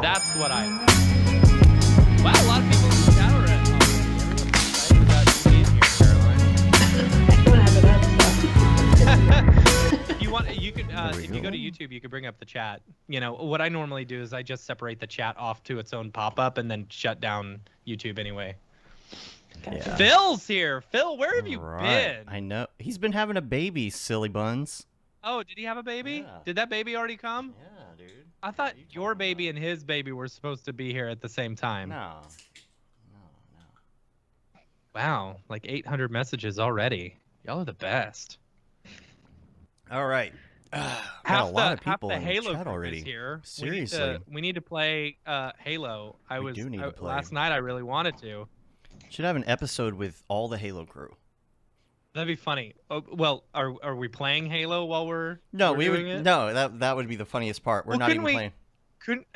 That's what I meant. Wow, a lot of people in the chat already. Everyone's excited about you being here, Caroline. I don't have enough. If you want, you could. If you go to YouTube, you could bring up the chat. You know what I normally do is I just separate the chat off to its own pop-up and then shut down YouTube anyway. Gotcha. Yeah. Phil's here. Phil, where have you been? I know. He's been having a baby, silly buns. Oh, did he have a baby? Yeah. Did that baby already come? Yeah, dude. I thought your baby and his baby were supposed to be here at the same time. No. Wow, like 800 messages already. Y'all are the best. All right. Got a lot of people in the chat already. Here. Seriously. We need to play Halo. We do need to play. Last night I really wanted to. Should have an episode with all the Halo crew. That'd be funny. Oh, well, are we playing Halo while we're No, we're we would doing it? no, that would be the funniest part. We're Well, not even playing. Couldn't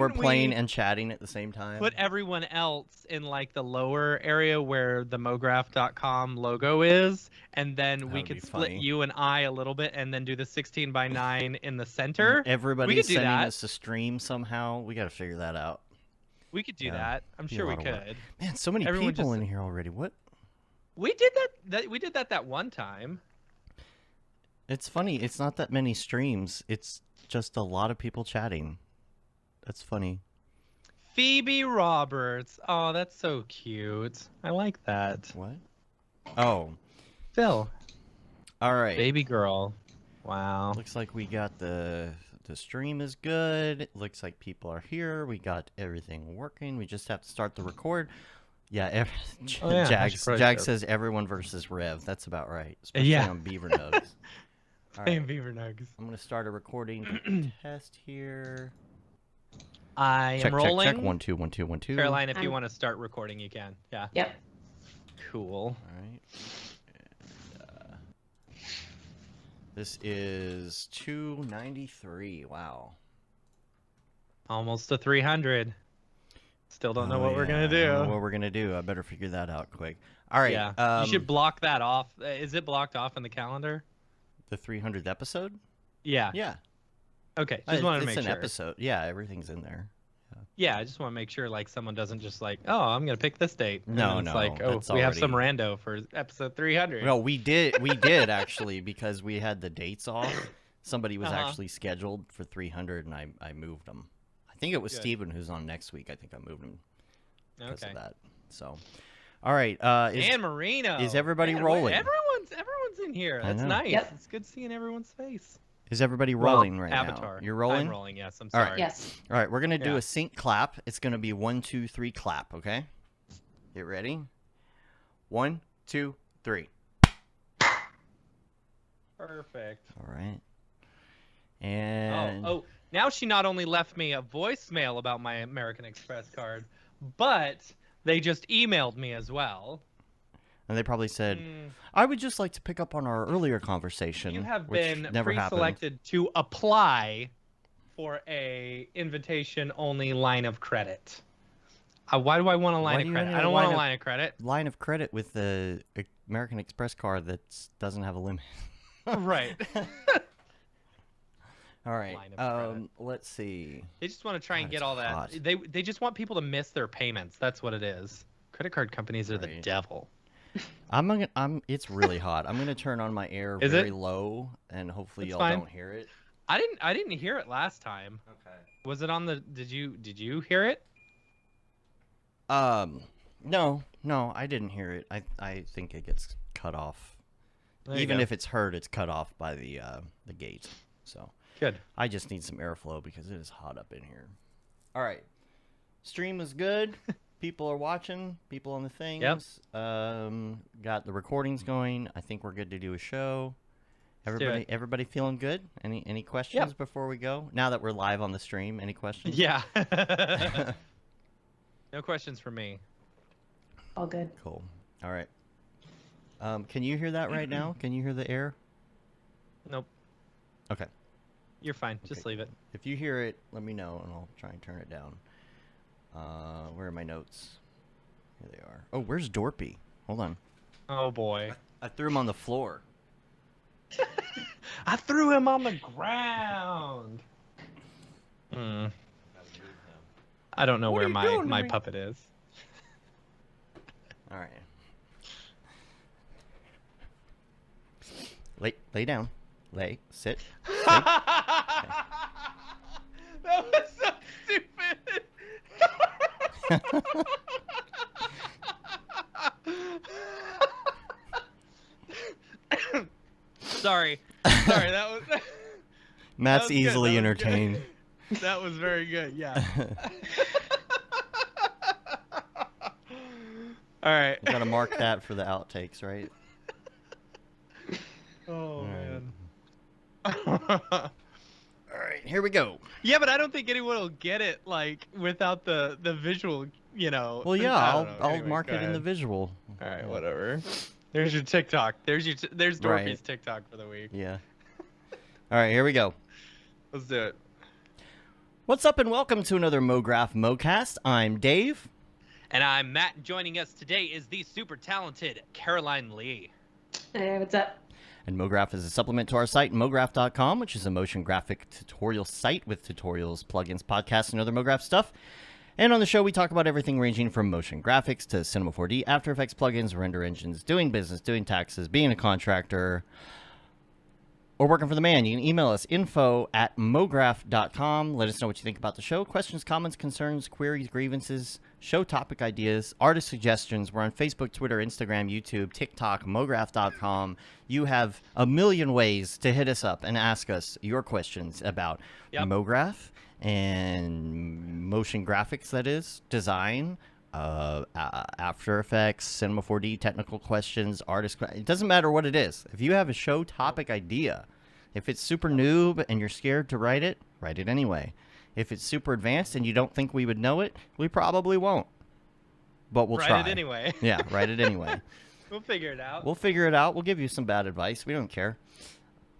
We're playing we and chatting at the same time. put everyone else in like the lower area where the Mograph.com logo is, and then we would could be split funny. you and I a little bit, and then do the 16:9 in the center. Everybody's do sending that. us a stream somehow. We got to figure that out. We could do Yeah, that. I'm be a sure we lot of work. could. Man, so many Everyone people just- in here already. What? We did that. We did that one time. It's funny. It's not that many streams. It's just a lot of people chatting. That's funny. Phoebe Roberts. Oh, that's so cute. I like that. What? Oh, Phil, all right. baby girl. Wow. Looks like we got the stream is good. It looks like people are here. We got everything working. We just have to start the record. Yeah, Oh, yeah, I should Jags probably Jag start. says everyone versus Rev. That's about right. Especially Yeah. on Beaver Nose. All Playing right, Beaver Nugs. I'm gonna start a recording to test here. I am Check, rolling. check, check. 1 2 1 2 1 2. Caroline, if you want to start recording, you can. Yeah. Yep. Cool. All right. And, this is 293. Wow. Almost to 300. Still don't know Oh, what we're yeah, gonna I don't know do. what we're gonna do? I better figure that out quick. All right. Yeah. You should block that off. Is it blocked off in the calendar? the 300th episode. Yeah. Yeah. Okay. Just wanted to make it's sure. an episode. Yeah, everything's in there. Yeah, I just want to make sure like someone doesn't just like, oh, I'm gonna pick this date. And No, then it's no, like, oh, that's we have some already- rando for episode 300. No, we did actually because we had the dates off. Somebody was Uh-huh. actually scheduled for 300, and I moved them. I think it was Good. Steven who's on next week. I think I moved him because Okay. of that. So, all right. Dan Marino. is everybody Man, rolling? Everyone's in here. I That's know. nice. Yep. It's good seeing everyone's face. Is everybody Well, rolling right Avatar. now? You're rolling? I'm rolling. Yes. I'm All right. sorry. Yes. All right, we're gonna do Yeah. a sync clap. It's gonna be 1 2 3 clap. Okay. Get ready. 1 2 3. Perfect. All right. And Oh, now she not only left me a voicemail about my American Express card, but they just emailed me as well. and they probably said, Mm, "I would just like to pick up on our earlier conversation." you have which been never happened. pre-selected to apply for a invitation only line of credit. Why do I want a Why line do of you credit? need I a don't want a line of- line of credit. Line of credit with the American Express card that doesn't have a limit. Right. All right. Line of credit. Let's see. They just want to try and God, get it's all that. hot. They just want people to miss their payments. That's what it is. Credit card companies are the Right. devil. It's really hot. I'm gonna turn on my air Is very it? low, and hopefully That's y'all fine. don't hear it. I didn't hear it last time. Okay. Was it on the? Did you hear it? No, I didn't hear it. I think it gets cut off. There you Even go. if it's heard, it's cut off by the gate. So Good. I just need some airflow because it is hot up in here. All right, stream is good. People are watching. People on the things. Got the recordings going. I think we're good to do a show. Let's do Everybody feeling good? Any questions before we go? Now that we're live on the stream, any questions? Yeah. No questions for me. All good. Cool. All right. Can you hear that right now? Can you hear the air? Nope. Okay. You're fine. Just Okay. leave it. If you hear it, let me know, and I'll try and turn it down. Where are my notes? Here they are. Oh, where's Dorpy? Hold on. Oh boy. I threw him on the floor. I threw him on the ground. I don't know What where are you doing to my me? puppet is. All right. Lay down. Sit. That was so stupid. Sorry, that was. Matt's That was good, easily that was good. entertained. That was very good. Yeah. All right. You gotta mark that for the outtakes, right? Oh man. All right, here we go. Yeah, but I don't think anyone will get it like without the visual. You know. Well, yeah, I don't know. I'll Anyway, mark go it in the ahead. visual. All right, whatever. There's your TikTok. There's Dorothy's Right. TikTok for the week. Yeah. All right, here we go. Let's do it. What's up, and welcome to another Mograph Mocast. I'm Dave. And I'm Matt. And joining us today is the super talented Caroline Lee. Hey, what's up? And Mograph is a supplement to our site, mograph.com, which is a motion graphic tutorial site with tutorials, plugins, podcasts, and other Mograph stuff. And on the show, we talk about everything ranging from motion graphics to Cinema 4D, After Effects plugins, render engines, doing business, doing taxes, being a contractor, or working for the man. You can email us, info@mograph.com. Let us know what you think about the show. Questions, comments, concerns, queries, grievances, show topic ideas, artist suggestions. We're on Facebook, Twitter, Instagram, YouTube, TikTok, mograph.com. You have a million ways to hit us up and ask us your questions about Mograph and motion graphics, that is, design, After Effects, Cinema 4D, technical questions, it doesn't matter what it is. If you have a show topic idea, if it's super noob and you're scared to write it anyway. If it's super advanced and you don't think we would know it, we probably won't. But we'll try. Write it anyway. Yeah, write it anyway. We'll figure it out. We'll figure it out. We'll give you some bad advice. We don't care.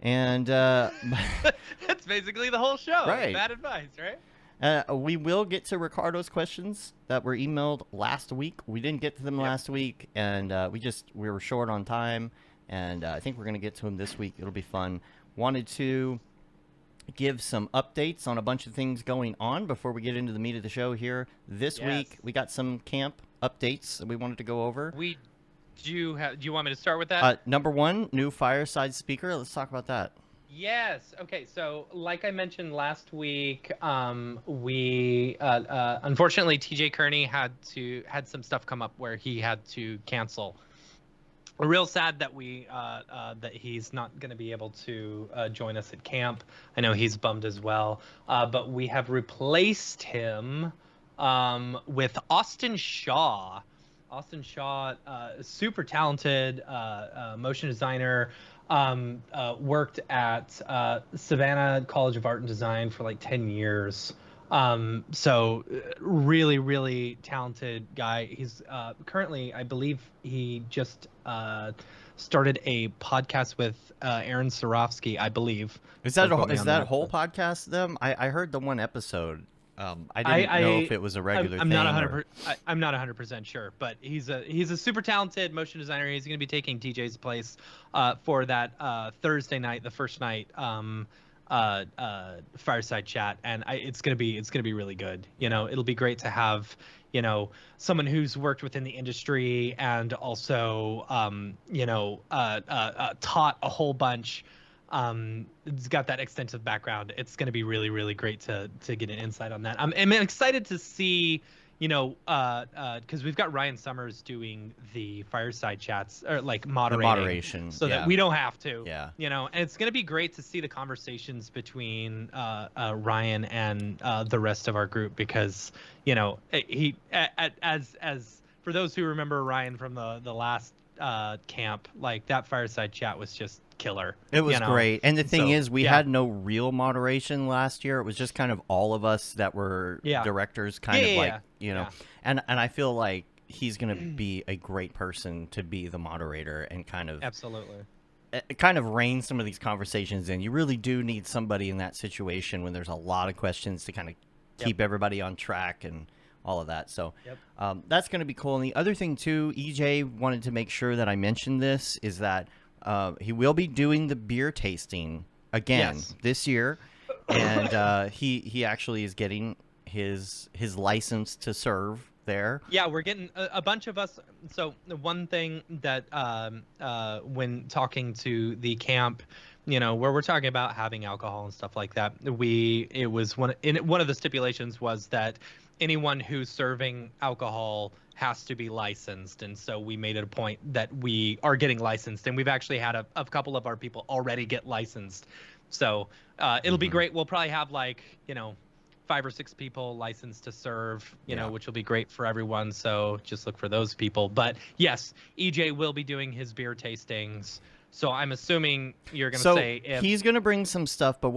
And That's basically the whole show. Right. Bad advice, right? we will get to Ricardo's questions that were emailed last week. We didn't get to them last week, and we were short on time, and I think we're going to get to them this week. It'll be fun. Wanted to give some updates on a bunch of things going on before we get into the meat of the show here. This week, we got some camp updates that we wanted to go over. Do you want me to start with that? Number one, new fireside speaker. Let's talk about that. Yes. Okay. So, like I mentioned last week, we unfortunately TJ Kearney had some stuff come up where he had to cancel. We're real sad that that he's not going to be able to join us at camp. I know he's bummed as well. But we have replaced him with Austin Shaw. Austin Shaw, super talented motion designer. Worked at Savannah College of Art and Design for like 10 years. So really, really talented guy. He's currently, I believe he just started a podcast with Aaron Sorofsky, I believe. Is that whole podcast them? I heard the one episode. I didn't know if it was a regular thing. I'm not 100% sure, but he's a super talented motion designer. He's going to be taking TJ's place for that Thursday night, the first night fireside chat, and it's gonna be really good. It'll be great to have someone who's worked within the industry and also taught a whole bunch. It's got that extensive background. It's going to be really, really great to get an insight on that. I'm excited to see, because we've got Ryan Summers doing the fireside chats or like moderation, so that we don't have to. Yeah. And it's going to be great to see the conversations between Ryan and the rest of our group, because he as for those who remember Ryan from the last camp, like that fireside chat was just killer. It was great. And the thing is, we had no real moderation last year. It was just kind of all of us that were directors, and I feel like he's going to be a great person to be the moderator and kind of rein some of these conversations in. You really do need somebody in that situation when there's a lot of questions to kind of keep everybody on track and all of that. So that's going to be cool. And the other thing too, EJ wanted to make sure that I mentioned this, is that he will be doing the beer tasting again this year. and he actually is getting his license to serve there. Yeah, we're getting a bunch of us. So the one thing that when talking to the camp, where we're talking about having alcohol and stuff like that, it was one of the stipulations was that anyone who's serving alcohol has to be licensed, and so we made it a point that we are getting licensed, and we've actually had a couple of our people already get licensed. So it'll be great. We'll probably have 5 or 6 people licensed to serve, which will be great for everyone. So just look for those people. But yes, EJ will be doing his beer tastings. So I'm assuming you're going to say he's going to bring some stuff, but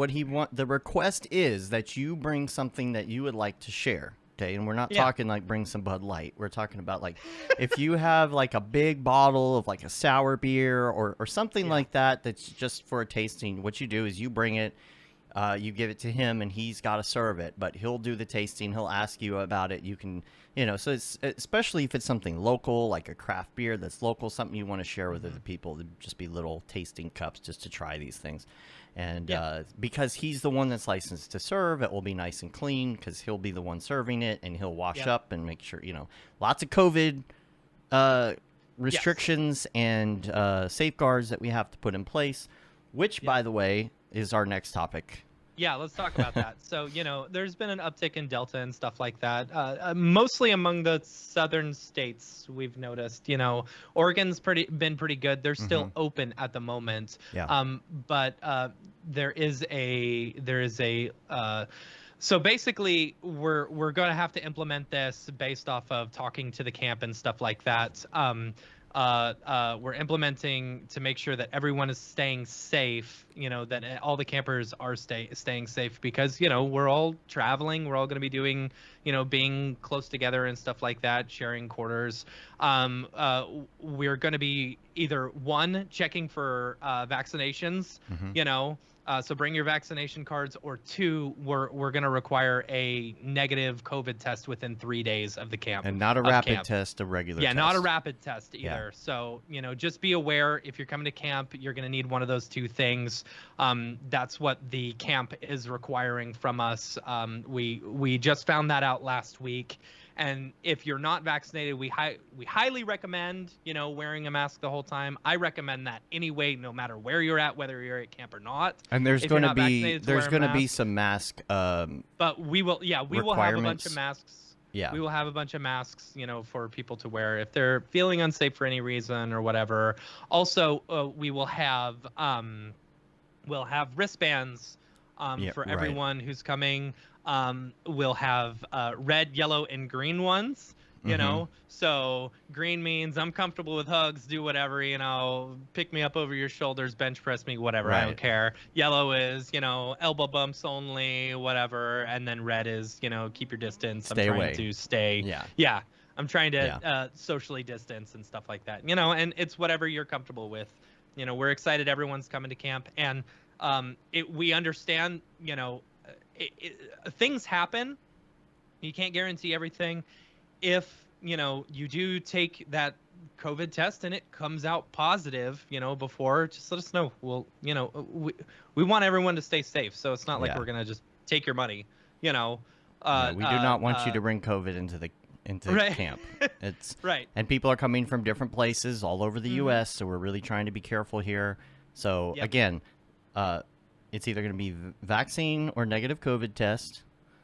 the request is that you bring something that you would like to share. Okay, and we're not talking like bring some Bud Light. We're talking about if you have a big bottle of a sour beer or something like that that's just for a tasting. What you do is you bring it, you give it to him, and he's got to serve it. But he'll do the tasting. He'll ask you about it. You can, so it's especially if it's something local, like a craft beer that's local, something you want to share with other people. It'd just be little tasting cups just to try these things. And because he's the one that's licensed to serve, it will be nice and clean because he'll be the one serving it, and he'll wash up and make sure, lots of COVID restrictions and safeguards that we have to put in place, which, by the way, is our next topic. Yeah, let's talk about that. So, there's been an uptick in Delta and stuff like that, mostly among the southern states. We've noticed, Oregon's been pretty good. They're still open at the moment. Yeah. But there is a so basically we're going to have to implement this based off of talking to the camp and stuff like that. We're implementing to make sure that everyone is staying safe, that all the campers are staying safe because, we're all traveling. We're all going to be doing, being close together and stuff like that, sharing quarters. We're going to be either checking for vaccinations, so bring your vaccination cards, or 2, we're going to require a negative COVID test within 3 days of the camp. And not a rapid test, a regular test. Yeah, not a rapid test either. Yeah. So, just be aware if you're coming to camp, you're going to need one of those 2 things. That's what the camp is requiring from us. We just found that out last week. And if you're not vaccinated, we highly recommend, wearing a mask the whole time. I recommend that anyway, no matter where you're at, whether you're at camp or not. And there's going to be some mask. But we will have a bunch of masks. Yeah. We will have a bunch of masks, for people to wear if they're feeling unsafe for any reason or whatever. Also, we'll have wristbands for everyone who's coming. We'll have red, yellow, and green ones, so green means I'm comfortable with hugs, do whatever, pick me up over your shoulders, bench press me, whatever, right. I don't care. Yellow is, elbow bumps only, whatever. And then red is, keep your distance. Stay away. I'm trying to socially distance and stuff like that, and it's whatever you're comfortable with. We're excited everyone's coming to camp, and we understand, things happen. You can't guarantee everything. If you do take that COVID test and it comes out positive, before, just let us know. We'll, we want everyone to stay safe, so it's not like we're gonna just take your money. We do not want you to bring COVID into right. camp. It's right. And people are coming from different places all over the U.S., so we're really trying to be careful here. So again, it's either going to be vaccine or negative COVID test.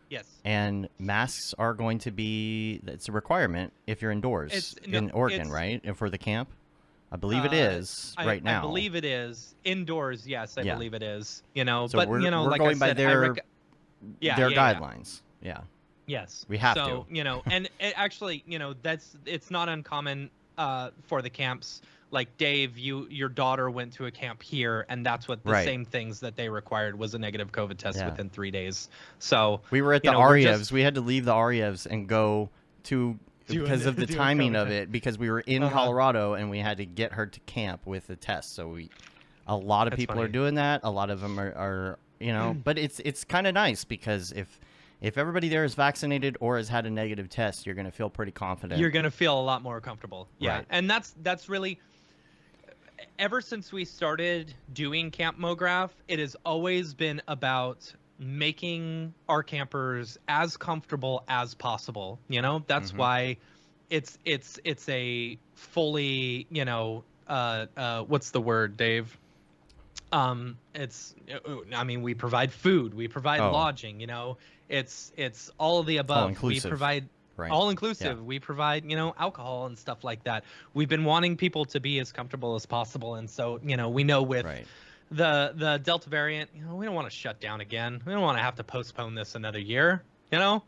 Yes. And masks are going to be, it's a requirement if you're indoors in Oregon, right? And for the camp? I believe it is right now. I believe it is. Indoors, yes, I believe it is. So but, we're like going I by said, their guidelines. Yeah. Yes. We have to. And it actually, it's not uncommon for the camps. Like Dave, your daughter went to a camp here, and that's what the same things that they required was a negative COVID test within 3 days. So we were at the Aryevs. We had to leave the Aryevs and go to because of the timing of it, because we were in Colorado and we had to get her to camp with the test. So a lot of people are doing that. A lot of them are but it's kind of nice because if everybody there is vaccinated or has had a negative test, you're going to feel pretty confident. You're going to feel a lot more comfortable. Yeah. Right. And that's really, ever since we started doing Camp Mograph, it has always been about making our campers as comfortable as possible. That's why it's a fully, what's the word, Dave? We provide food, we provide lodging, it's all of the above. All inclusive. We provide all inclusive. We provide, alcohol and stuff like that. We've been wanting people to be as comfortable as possible. And so, we know with the Delta variant, we don't want to shut down again. We don't want to have to postpone this another year, Yeah.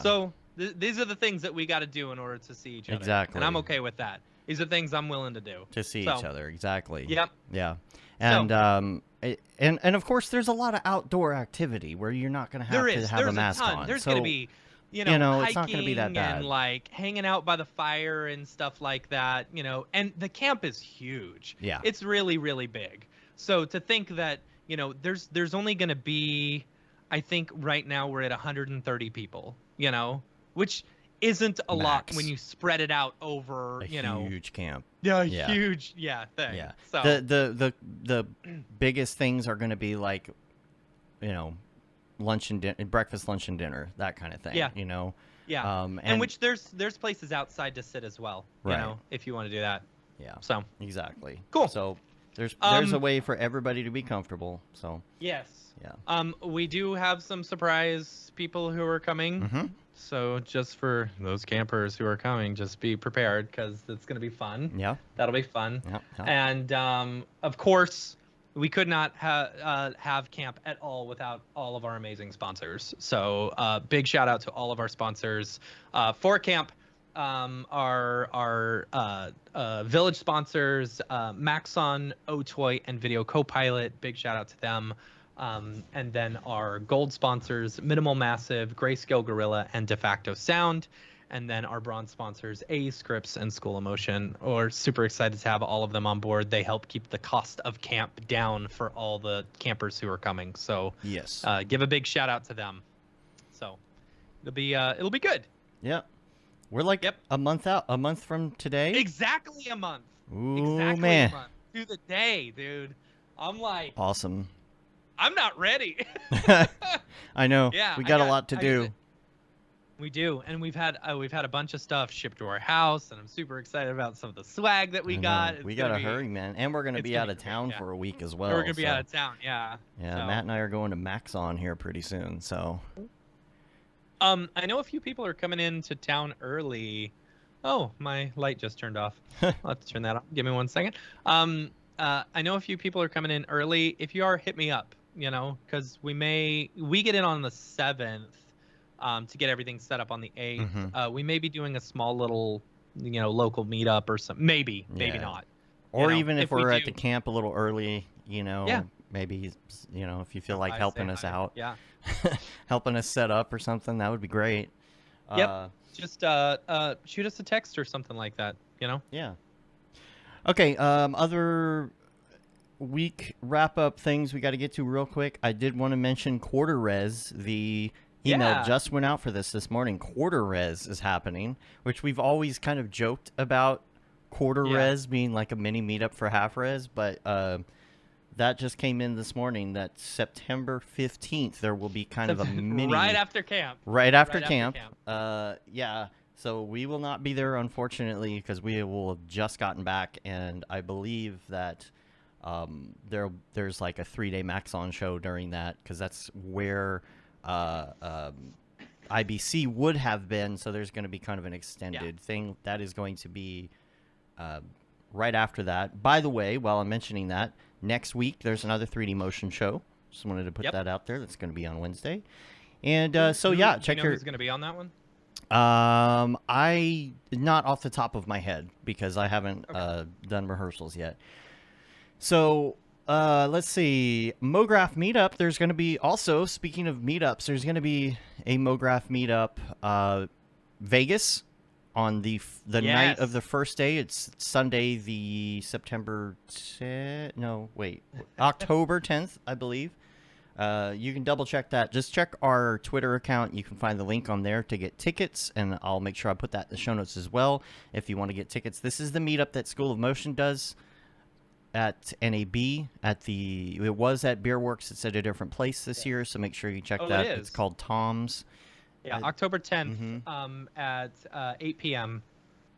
So these are the things that we got to do in order to see each other. Exactly. And I'm okay with that. These are things I'm willing to do. To see each other. Exactly. Yep. Yeah. And and of course, there's a lot of outdoor activity where you're not going to have to have a mask on. There's so, going to be, hiking it's not going to be that bad. And like hanging out by the fire and stuff like that. And the camp is huge. Yeah. It's really, really big. So to think that there's only going to be, I think right now we're at 130 people. Which isn't a lot when you spread it out over a huge camp. Yeah, huge thing. Yeah. So the biggest things are going to be like, lunch and breakfast, lunch and dinner, that kind of thing. Yeah. Yeah. And which there's places outside to sit as well. If you want to do that. Yeah. So exactly. Cool. So there's a way for everybody to be comfortable. So yes. Yeah. We do have some surprise people who are coming. So just for those campers who are coming, just be prepared because it's going to be fun. Yeah. That'll be fun. Yeah. And of course, we could not have camp at all without all of our amazing sponsors. So big shout out to all of our sponsors for camp. Our village sponsors, Maxon, Otoy, and Video Copilot. Big shout out to them. And then our gold sponsors, Minimal Massive, Grayscale Gorilla, and De Facto Sound. And then our bronze sponsors, AE Scripts and School of Motion. We're super excited to have all of them on board. They help keep the cost of camp down for all the campers who are coming. So yes, give a big shout out to them. So it'll be good. Yeah. We're like a month from today. Exactly a month. Ooh, exactly man. A month. To the day, dude. I'm like awesome. I'm not ready. I know. Yeah, we got a lot to do. We do, and we've had a bunch of stuff shipped to our house, and I'm super excited about some of the swag that we got. We gotta hurry, man, and we're gonna be out of town for a week as well. We're gonna be out of town, yeah. Yeah, so. Matt and I are going to Maxon here pretty soon, so. I know a few people are coming into town early. Oh, my light just turned off. I'll have to turn that off. Give me 1 second. I know a few people are coming in early. If you are, hit me up. Because we get in on the 7th to get everything set up on the 8th. We may be doing a small little, local meetup or something. Maybe not. Or even if we're at the camp a little early, maybe, if you feel like helping us out. Yeah. Helping us set up or something, that would be great. Yep. Just shoot us a text or something like that, Yeah. Okay, other week wrap-up things we got to get to real quick. I did want to mention Quarter Res. The email just went out for this morning. Quarter Res is happening, which we've always kind of joked about Quarter Res being like a mini meetup for Half Res, but that just came in this morning that September 15th there will be kind of a mini... Right after camp. Right after camp. Yeah. So we will not be there, unfortunately, because we will have just gotten back, and I believe that there's like a 3-day Maxon show during that, because that's where IBC would have been, so there's going to be kind of an extended thing. That is going to be right after that. By the way, while I'm mentioning that, next week there's another 3D motion show. Just wanted to put that out there. That's going to be on Wednesday. And check your... who's going to be on that one? I not off the top of my head because I haven't done rehearsals yet. So let's see, Mograph meetup. There's going to be also, speaking of meetups, there's going to be a Mograph meetup, Vegas, on the night of the first day. It's Sunday, the October 10th, I believe. You can double check that. Just check our Twitter account. You can find the link on there to get tickets, and I'll make sure I put that in the show notes as well if you want to get tickets. This is the meetup that School of Motion does. at NAB it was at Beerworks. It's at a different place this year, so make sure you check that. It is. It's called Tom's. Yeah, October 10th at 8 p.m.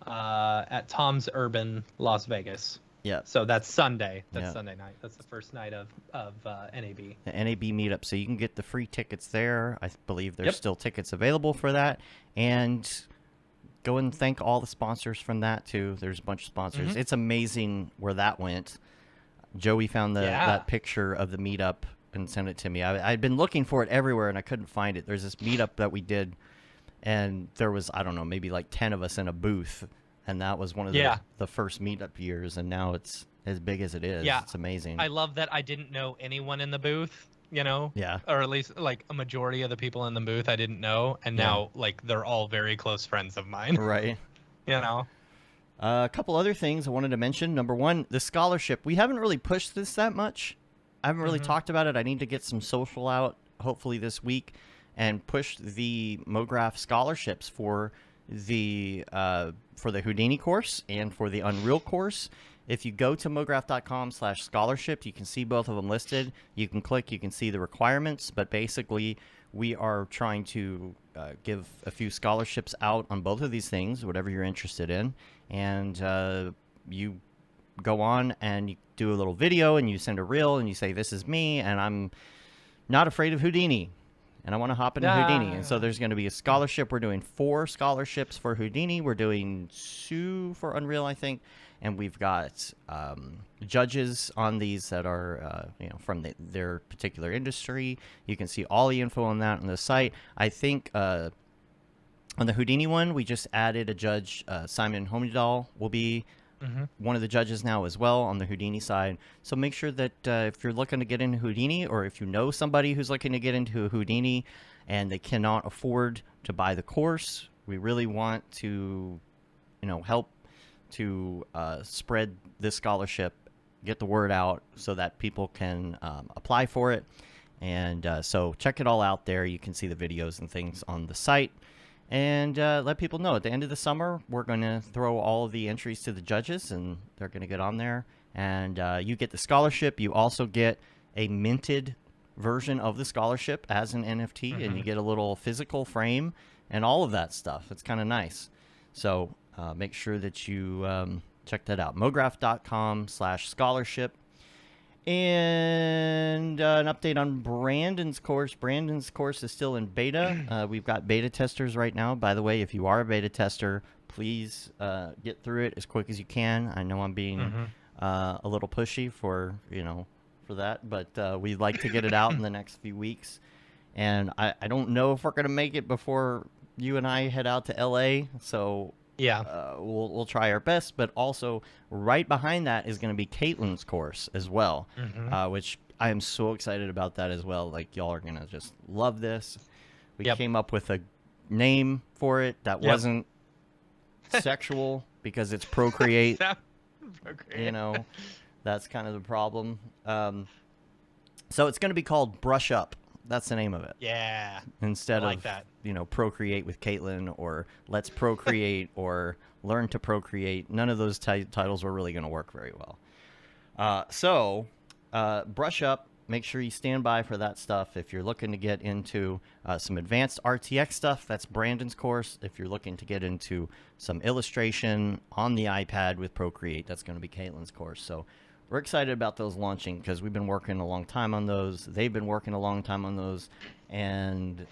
At Tom's Urban, Las Vegas. Yeah. So that's Sunday. That's Sunday night. That's the first night of NAB. The NAB meetup. So you can get the free tickets there. I believe there's still tickets available for that. And go and thank all the sponsors from that too. There's a bunch of sponsors. It's amazing where that went. Joey found that picture of the meetup and sent it to me. I'd been looking for it everywhere and I couldn't find it. There's this meetup that we did, and there was, I don't know, maybe like 10 of us in a booth, and that was one of the first meetup years, and now it's as big as it is. It's amazing. I love that I didn't know anyone in the booth, you know? Yeah. Or at least like a majority of the people in the booth I didn't know, and now like they're all very close friends of mine. Right. You know? A couple other things I wanted to mention. Number one, the scholarship. We haven't really pushed this that much. I haven't really talked about it. I need to get some social out, hopefully this week, and push the Mograph scholarships for the Houdini course and for the Unreal course. If you go to mograph.com/scholarship, you can see both of them listed. You can click, you can see the requirements, but basically we are trying to give a few scholarships out on both of these things, whatever you're interested in, and you go on and you do a little video and you send a reel and you say, this is me and I'm not afraid of Houdini and I want to hop into Houdini. And so there's going to be a scholarship. We're doing 4 scholarships for Houdini. We're doing 2 for Unreal, I think. And we've got judges on these that are from their particular industry. You can see all the info on that on the site. I think on the Houdini one, we just added a judge. Simon Homedal will be one of the judges now as well on the Houdini side. So make sure that if you're looking to get into Houdini, or if you know somebody who's looking to get into Houdini and they cannot afford to buy the course, we really want to help to spread this scholarship, get the word out so that people can apply for it. And so check it all out there. You can see the videos and things on the site. And let people know at the end of the summer, we're going to throw all of the entries to the judges, and they're going to get on there. And you get the scholarship. You also get a minted version of the scholarship as an NFT, and you get a little physical frame and all of that stuff. It's kind of nice. So make sure that you check that out. Mograph.com/scholarship. And an update on Brandon's course. Brandon's course is still in beta. We've got beta testers right now. By the way, if you are a beta tester, please get through it as quick as you can. I know I'm being a little pushy for that, but we'd like to get it out in the next few weeks. And I don't know if we're going to make it before you and I head out to LA, so we'll try our best. But also right behind that is going to be Caitlin's course as well, which I am so excited about that as well. Like, y'all are going to just love this. We came up with a name for it that wasn't sexual because it's Procreate. That's kind of the problem. So it's going to be called Brush Up. That's the name of it. Yeah. Instead of that. Procreate with Caitlin, or Let's Procreate, or Learn to Procreate. None of those titles were really going to work very well. So Brush Up. Make sure you stand by for that stuff. If you're looking to get into some advanced RTX stuff, that's Brandon's course. If you're looking to get into some illustration on the iPad with Procreate, that's going to be Caitlin's course. So we're excited about those launching because we've been working a long time on those. They've been working a long time on those, and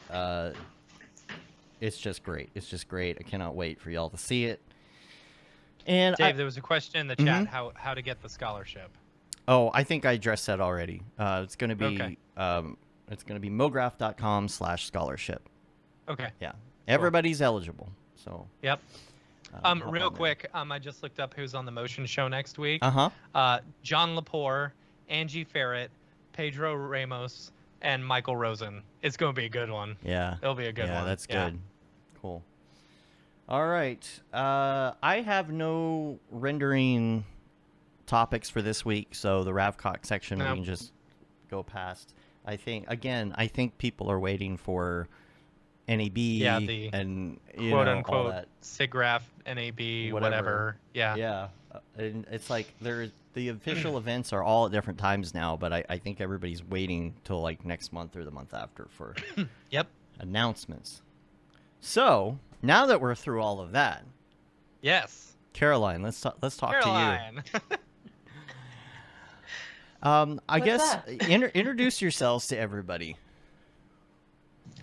it's just great. It's just great. I cannot wait for y'all to see it. And Dave, there was a question in the chat how to get the scholarship. Oh, I think I addressed that already. It's going to be it's going to be mograph.com/scholarship. Okay. Yeah. Everybody's eligible. So. Yep. Real quick, I just looked up who's on the Motion Show next week. John Lepore, Angie Ferret, Pedro Ramos, and Michael Rosen. It's going to be a good one. Yeah. It'll be a good one. Yeah, that's good. Cool. All right. I have no rendering topics for this week, so the Ravcock section we can just go past. I think people are waiting for NAB the and quote unquote all that SIGGRAPH, NAB, whatever. Yeah. And it's like the official events are all at different times now, but I think everybody's waiting till like next month or the month after for Yep. announcements. So now that we're through all of that, Yes. Caroline, let's talk Caroline. to you. I What's guess up? Introduce yourselves to everybody.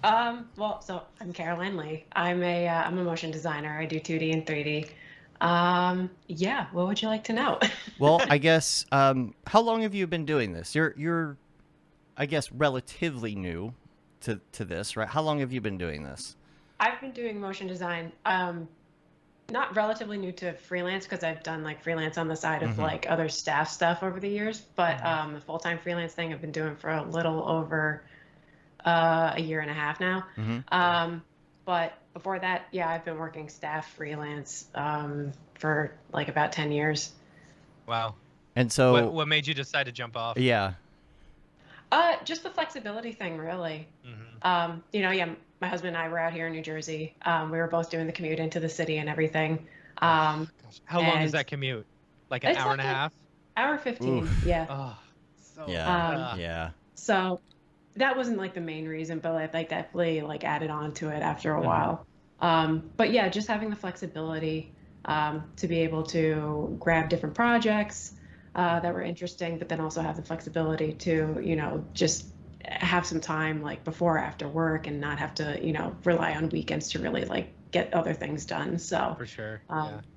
Well, so I'm Caroline Lee. I'm a motion designer. I do 2D and 3D. Yeah, what would you like to know? Well, I guess how long have you been doing this? You're I guess relatively new to this, right? How long have you been doing this? I've been doing motion design, not relatively new to freelance because I've done like freelance on the side of like other staff stuff over the years, but the full-time freelance thing I've been doing for a little over a year and a half now. But before that, yeah, I've been working staff freelance for like about 10 years. Wow. And so What made you decide to jump off? yeah. Just the flexibility thing, really. Mm-hmm. Yeah, my husband and I were out here in New Jersey. We were both doing the commute into the city and everything. Gosh. How long is and that commute? Like an it's hour and a like half? Hour 15, Oof. yeah. Oh, so Yeah. Yeah. So that wasn't like the main reason, but I like definitely like added on to it after a while. But yeah, just having the flexibility to be able to grab different projects that were interesting, but then also have the flexibility to, just have some time like before or after work and not have to, rely on weekends to really like get other things done. So For sure.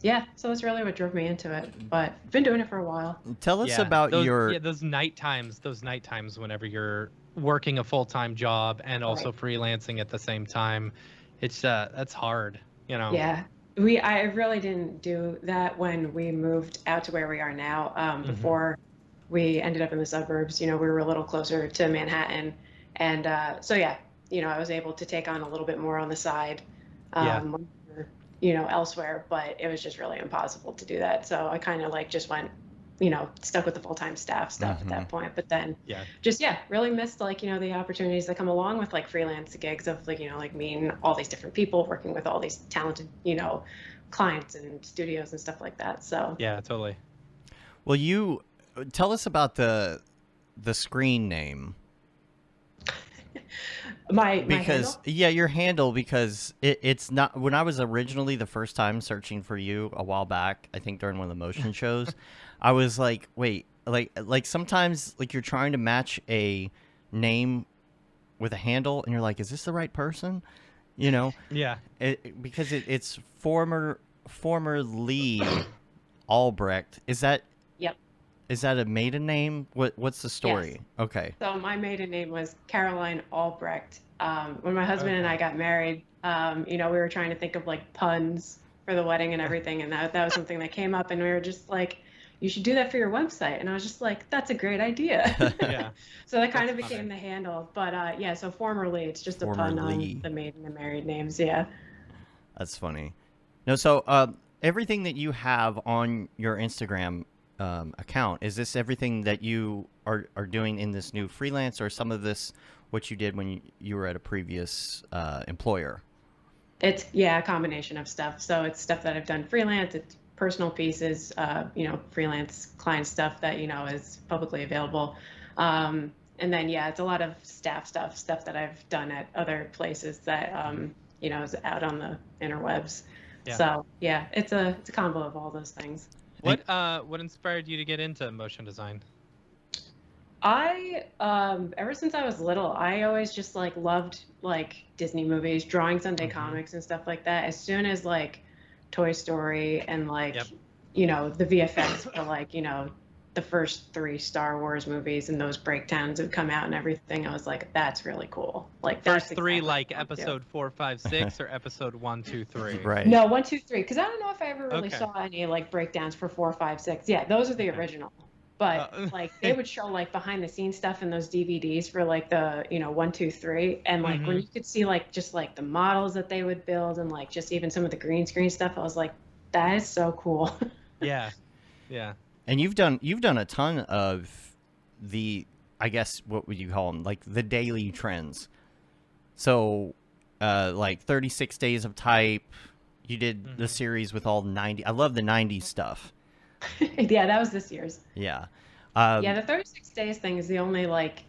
yeah, so that's really what drove me into it. But I've been doing it for a while. Tell us about those, those night times whenever you're working a full-time job and also freelancing at the same time. It's that's hard, Yeah. I really didn't do that when we moved out to where we are now. Before we ended up in the suburbs, we were a little closer to Manhattan. And so, yeah, I was able to take on a little bit more on the side, when we were, elsewhere, but it was just really impossible to do that. So I kind of like just went, stuck with the full-time staff stuff at that point. But then really missed like, the opportunities that come along with like freelance gigs of like, like meeting all these different people, working with all these talented, clients and studios and stuff like that. So yeah, totally. Well, you tell us about the screen name. my Because handle? yeah, your handle, because it's not, when I was originally the first time searching for you a while back, I think during one of the motion shows, I was like, wait, like sometimes like you're trying to match a name with a handle and you're like, is this the right person? Yeah. Because it's formerly Albrecht. Is that Yep. Is that a maiden name? What's the story? Yes. Okay. So my maiden name was Caroline Albrecht. When my husband and I got married, we were trying to think of like puns for the wedding and everything, and that was something that came up, and we were just like, you should do that for your website. And I was just like, that's a great idea. Yeah. So that kind of became the handle. But yeah, so formerly it's just a pun on the maiden and married names. Yeah. That's funny. No, so everything that you have on your Instagram account, is this everything that you are doing in this new freelance, or some of this what you did when you were at a previous employer? It's a combination of stuff. So it's stuff that I've done freelance. It's personal pieces, freelance client stuff that, is publicly available. And then, it's a lot of staff stuff that I've done at other places that, is out on the interwebs. Yeah. So yeah, it's a combo of all those things. What inspired you to get into motion design? I ever since I was little, I always just like loved like Disney movies, drawing Sunday comics and stuff like that. As soon as like Toy Story and like the VFX for like the first 3 Star Wars movies and those breakdowns have come out and everything, I was like, that's really cool. Like first that's 3 exactly like episode 4, 5, 6 or episode 1, 2, 3? Right. No, 1, 2, 3. Because I don't know if I ever really saw any like breakdowns for 4, 5, 6. Yeah, those are the original. But like they would show like behind the scenes stuff in those DVDs for like the 1, 2, 3, and like when you could see like just like the models that they would build and like just even some of the green screen stuff, I was like, that is so cool. Yeah. And you've done a ton of the, I guess, what would you call them, like the daily trends. So like 36 Days of Type, you did the series with all 90. I love the 90s stuff. Yeah, that was this year's. Yeah. Yeah, the 36 days thing is the only like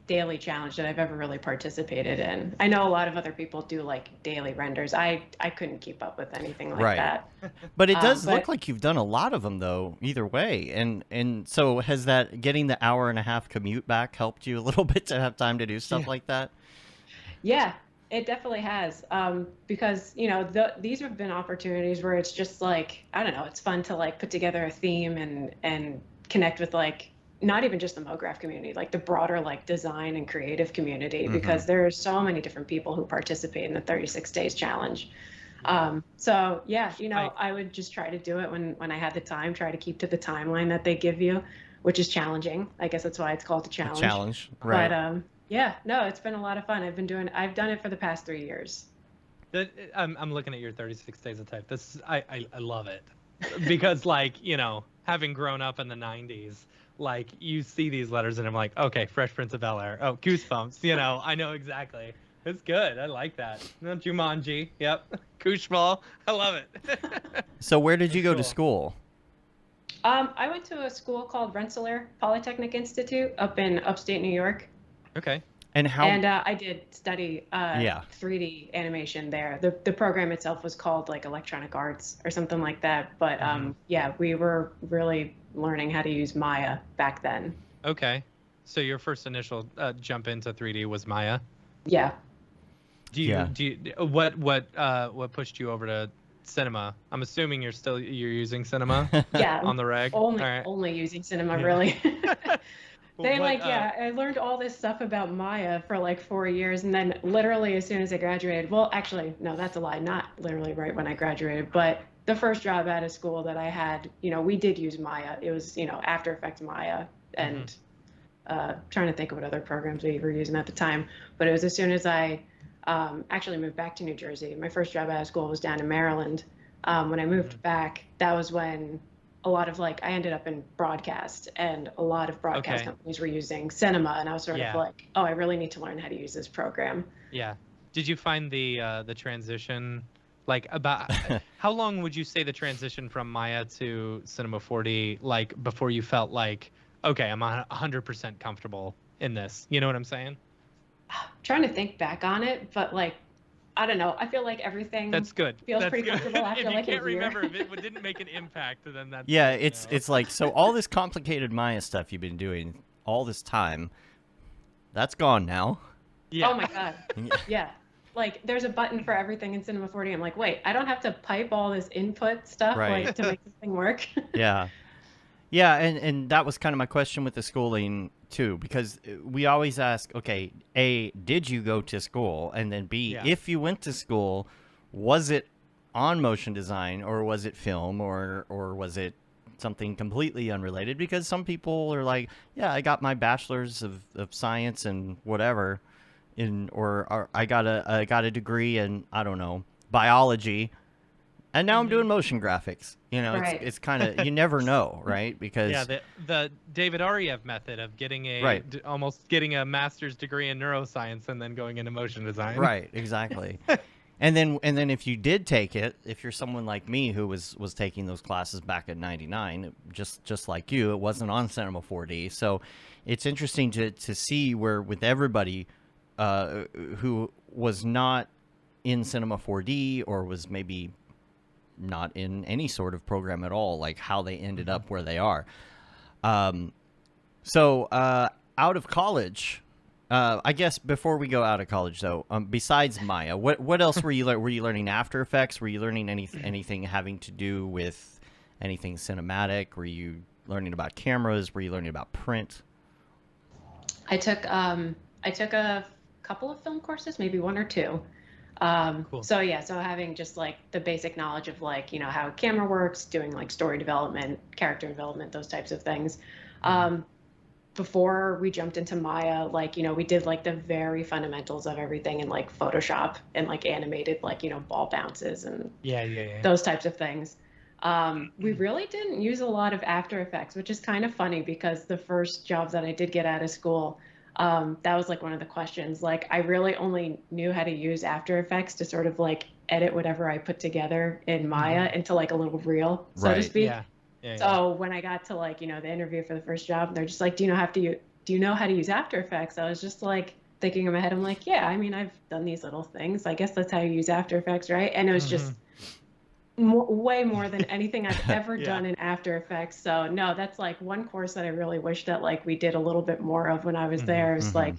daily challenge that I've ever really participated in. I know a lot of other people do like daily renders. I couldn't keep up with anything like Right. that. But it does look But like you've done a lot of them though, either way. And so has that getting the hour and a half commute back helped you a little bit to have time to do stuff Yeah. like that? yeah, it definitely has. Because, these have been opportunities where it's just like, I don't know, it's fun to like put together a theme and connect with like not even just the Mograph community, like the broader like design and creative community, because there are so many different people who participate in the 36 days challenge. So yeah, I would just try to do it when I had the time, try to keep to the timeline that they give you, which is challenging. I guess that's why it's called a A challenge. challenge, right? But yeah, no, it's been a lot of fun. I've done it for the past 3 years. I'm looking at your 36 days of type. I love it because like having grown up in the 90s, like you see these letters and I'm like, okay, Fresh Prince of Bel-Air, oh Goosebumps, I know exactly. It's good. I like that. Jumanji, yep. Kushmal, I love it. So where did you go to Cool. school? I went to a school called Rensselaer Polytechnic Institute up in upstate New York. Okay. And how? And I did study Yeah. 3D animation there. The program itself was called like Electronic Arts or something like that. But yeah, we were really learning how to use Maya back then. Okay. So your first initial jump into 3D was Maya. Yeah. Yeah. What pushed you over to cinema? I'm assuming you're using cinema Yeah. on the reg. Only All right. only using cinema Yeah. really. They What, I learned all this stuff about Maya for like 4 years, and then literally as soon as I graduated, well, actually, no, that's a lie, not literally right when I graduated, but the first job out of school that I had, we did use Maya. It was, After Effects Maya, and trying to think of what other programs we were using at the time. But it was as soon as I actually moved back to New Jersey. My first job out of school was down in Maryland. When I moved back, that was when a lot of I ended up in broadcast, and a lot of broadcast companies were using cinema, and I was sort of like, oh, I really need to learn how to use this program. Yeah. Did you find the transition, like about how long would you say the transition from Maya to Cinema 4D, like before you felt like, okay, I'm 100% comfortable in this? You know what I'm saying? Trying to think back on it, but I don't know. I feel like everything That's good. feels That's pretty good. comfortable after if you like a can't year. remember if it didn't make an impact, then that's Yeah, it's like, so all this complicated Maya stuff you've been doing all this time, that's gone now. Yeah. Oh my God. Yeah. Like there's a button for everything in Cinema 4D. I'm like, wait, I don't have to pipe all this input stuff Right. to make this thing work. Yeah. Yeah, and that was kind of my question with the schooling too, because we always ask, okay, A, did you go to school? And then B, Yeah. if you went to school, was it on motion design, or was it film, or was it something completely unrelated? Because some people are like, yeah, I got my bachelor's of science and whatever, or I got a degree in, I don't know, biology, and now I'm doing motion graphics. Right. It's kind of, you never know, right? Because Yeah, the David Ariev method of getting almost getting a master's degree in neuroscience and then going into motion design. right, exactly. And then if you did take it, if you're someone like me who was taking those classes back in '99, just like you, it wasn't on Cinema 4D. So it's interesting to see where with everybody who was not in Cinema 4D, or was maybe not in any sort of program at all, like how they ended up where they are. So out of college, I guess before we go out of college though, besides Maya, what else were you learning? After Effects? Were you learning anything having to do with anything cinematic? Were you learning about cameras? Were you learning about print? I took a couple of film courses, maybe one or two. Cool. So having just the basic knowledge of how a camera works, doing story development, character development, those types of things. Before we jumped into Maya, we did the very fundamentals of everything in Photoshop and animated ball bounces and those types of things. We really didn't use a lot of After Effects, which is kind of funny because the first jobs that I did get out of school, that was one of the questions. I really only knew how to use After Effects to sort of edit whatever I put together in Maya into a little reel, so to speak. So when I got to like, you know, the interview for the first job, they're just like, do you know how to use After Effects? I was just like thinking in my head, I'm like, yeah, I mean, I've done these little things. I guess that's how you use After Effects, right? And it was just way more than anything I've ever done in After Effects. So no, that's like one course that I really wish that like we did a little bit more of when I was there. Is like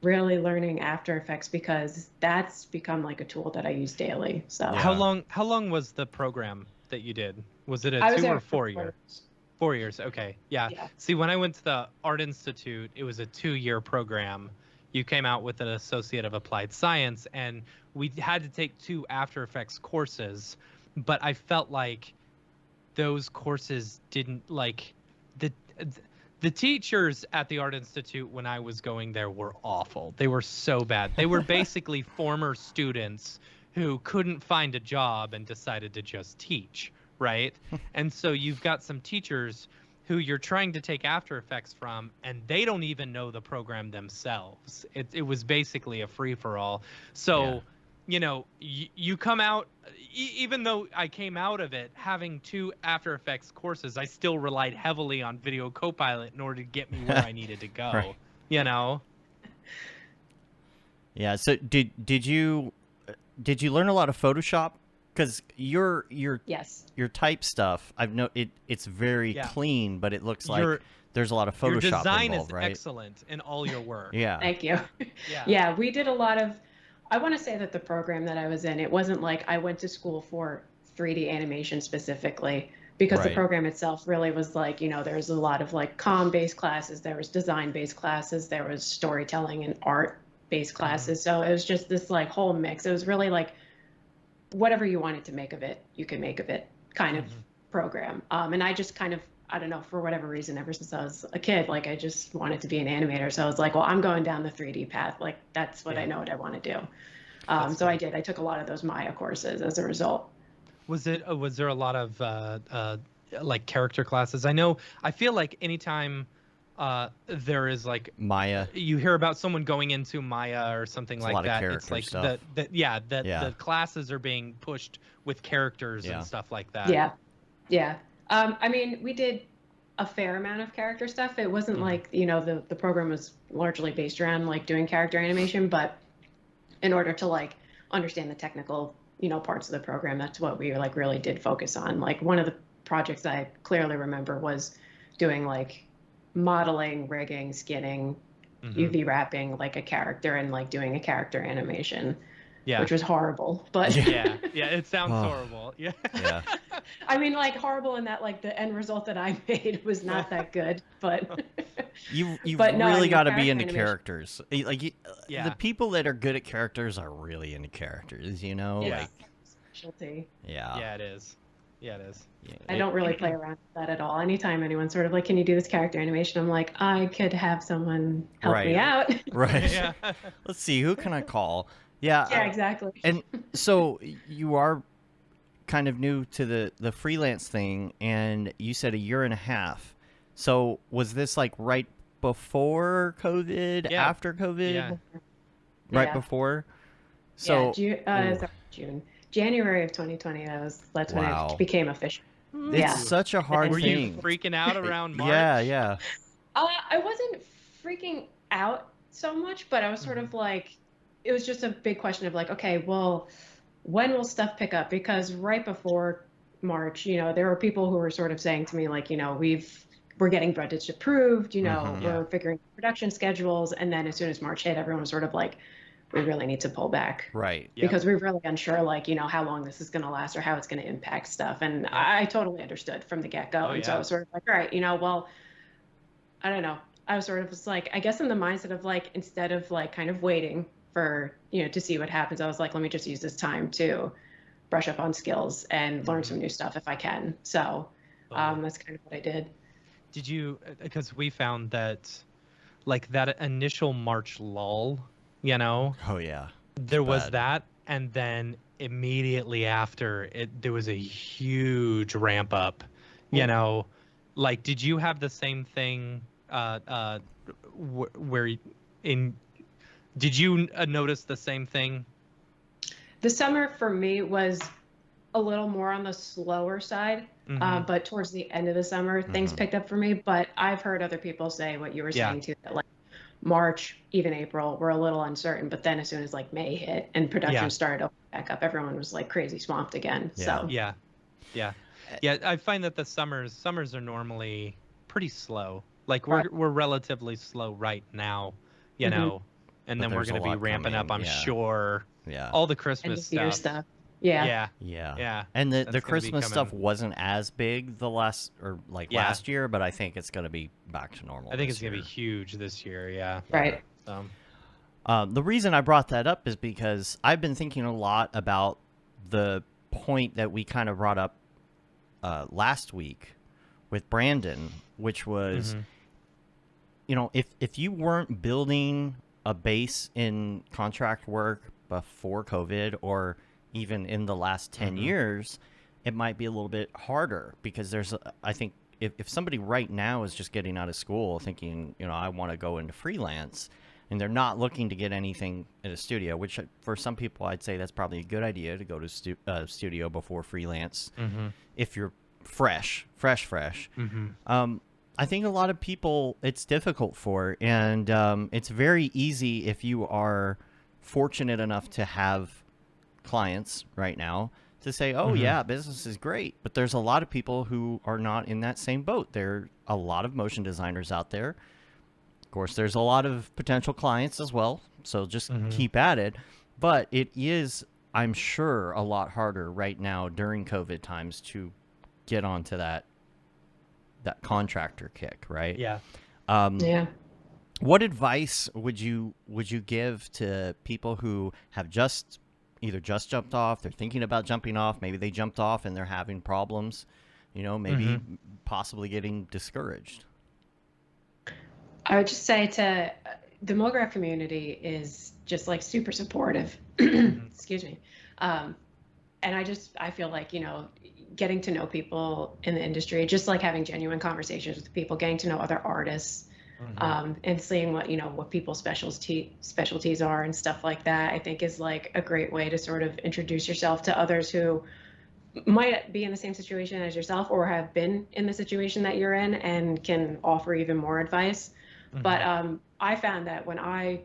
really learning After Effects, because that's become like a tool that I use daily. So how long was the program that you did? Was it a 2 or 4 year? 4 years. Okay. Yeah. See, when I went to the Art Institute, it was a 2-year program. You came out with an Associate of Applied Science, and we had to take 2 After Effects courses, but I felt like those courses didn't like the teachers at the Art Institute when I was going there were awful. They were so bad. They were basically former students who couldn't find a job and decided to just teach, right? And so you've got some teachers who you're trying to take After Effects from, and they don't even know the program themselves. It was basically a free-for-all. So, you know, you come out, even though I came out of it having 2 After Effects courses, I still relied heavily on Video Copilot in order to get me where I needed to go, you know? Yeah, so did you learn a lot of Photoshop? Because your type stuff, it's very clean, but it looks like there's a lot of Photoshop involved, right? Your design is right? excellent in all your work. Thank you. Yeah, we did a lot of. I want to say that the program that I was in, it wasn't like I went to school for 3D animation specifically, because the program itself really was like, you know, there's a lot of like comm-based classes, there was design-based classes, there was storytelling and art-based classes. So it was just this like whole mix. It was really like whatever you wanted to make of it, you can make of it kind of program. And I just kind of, I don't know, for whatever reason, ever since I was a kid, like I just wanted to be an animator. So I was like, well, I'm going down the 3D path. Like that's what I know what I want to do. So I did. I took a lot of those Maya courses as a result. Was there a lot of like character classes? I feel like anytime there is like Maya, you hear about someone going into Maya or something like that, it's like stuff. the classes are being pushed with characters and stuff like that. Yeah. I mean, we did a fair amount of character stuff. It wasn't like, you know, the program was largely based around like doing character animation, but in order to like understand the technical, you know, parts of the program, that's what we like really did focus on. Like one of the projects I clearly remember was doing like modeling, rigging, skinning, UV wrapping like a character and like doing a character animation, which was horrible. But it sounds horrible. Yeah. I mean, like horrible in that like the end result that I made was not that good, but you've really got to be into characters. Like the people that are good at characters are really into characters, you know? Like specialty. Yeah, it is. Yeah, it is. I don't really play around with that at all. Anytime anyone's sort of like, can you do this character animation? I'm like, I could have someone help me out. Right. Let's see, who can I call? Yeah, exactly. And so you are kind of new to the freelance thing, and you said 1.5 years. So was this like right before COVID, after COVID? Right before? So June. January of 2020, that's when it became official. It's such a hard thing. Were you freaking out around March? Yeah. I wasn't freaking out so much, but I was sort of like, it was just a big question of like, okay, well, when will stuff pick up? Because right before March, you know, there were people who were sort of saying to me like, you know, we're getting budgets approved, you know, we're figuring production schedules. And then as soon as March hit, everyone was sort of like, we really need to pull back. Right. Because we're really unsure, like, you know, how long this is going to last or how it's going to impact stuff. And I totally understood from the get-go. And so I was sort of like, all right, you know, well, I don't know. I was sort of just like, I guess in the mindset of like, instead of like kind of waiting for, you know, to see what happens, I was like, let me just use this time to brush up on skills and learn some new stuff if I can. So that's kind of what I did. Did you, because we found that like that initial March lull, you know? Oh yeah. There was that, and then immediately after there was a huge ramp up, you know? Like, did you have the same thing did you notice the same thing? The summer for me was a little more on the slower side, but towards the end of the summer, things picked up for me. But I've heard other people say what you were saying too, that like March, even April, were a little uncertain. But then as soon as like May hit and production started opening back up, everyone was like crazy swamped again. So yeah. I find that the summers are normally pretty slow. Like we're relatively slow right now, you know, and then we're going to be ramping up, I'm sure. Yeah. All the Christmas stuff. Yeah. And the Christmas stuff wasn't as big last year, but I think it's going to be back to normal. I think it's going to be huge this year. Yeah. Right. The reason I brought that up is because I've been thinking a lot about the point that we kind of brought up last week with Brandon, which was, you know, if you weren't building a base in contract work before COVID or even in the last 10 years, it might be a little bit harder because I think if somebody right now is just getting out of school thinking, you know, I want to go into freelance and they're not looking to get anything in a studio, which for some people I'd say that's probably a good idea to go to studio before freelance if you're fresh. I think a lot of people it's difficult for, and it's very easy if you are fortunate enough to have clients right now to say, oh yeah, business is great. But there's a lot of people who are not in that same boat. There are a lot of motion designers out there. Of course, there's a lot of potential clients as well. So just keep at it. But it is, I'm sure, a lot harder right now during COVID times to get onto that contractor kick, right? Yeah. What advice would you give to people who have either just jumped off, they're thinking about jumping off, maybe they jumped off and they're having problems, you know, maybe possibly getting discouraged? I would just say the Mograph community is just like super supportive. Excuse me. And I feel like, you know, getting to know people in the industry, just like having genuine conversations with people, getting to know other artists, and seeing what people's specialties are and stuff like that, I think is like a great way to sort of introduce yourself to others who might be in the same situation as yourself or have been in the situation that you're in and can offer even more advice. But I found that when I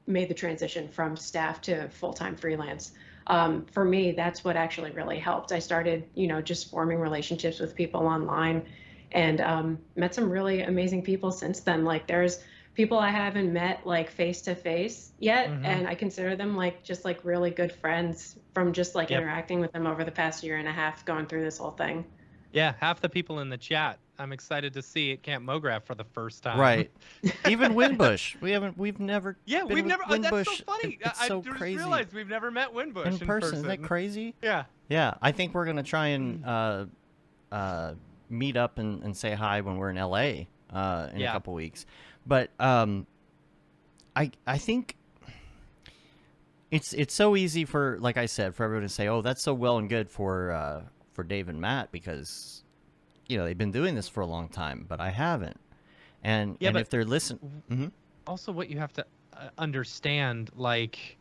made the transition from staff to full-time freelance, for me, that's what actually really helped. I started, you know, just forming relationships with people online and met some really amazing people since then. Like there's people I haven't met like face to face yet. And I consider them like just like really good friends from just like interacting with them over the past year and a half going through this whole thing. Yeah, half the people in the chat I'm excited to see at Camp Mograph for the first time. Right. Even Winbush. We've never. Yeah, we've never. Winbush. That's so funny. It's so I just crazy. realized we've never met Winbush in person. Isn't that crazy? Yeah. Yeah, I think we're gonna try and meet up and say hi when we're in LA in a couple weeks. But I think it's so easy for, like I said, for everyone to say, oh, that's so well and good for Dave and Matt because, you know, they've been doing this for a long time, but I haven't. And if they're listening, also what you have to understand, like,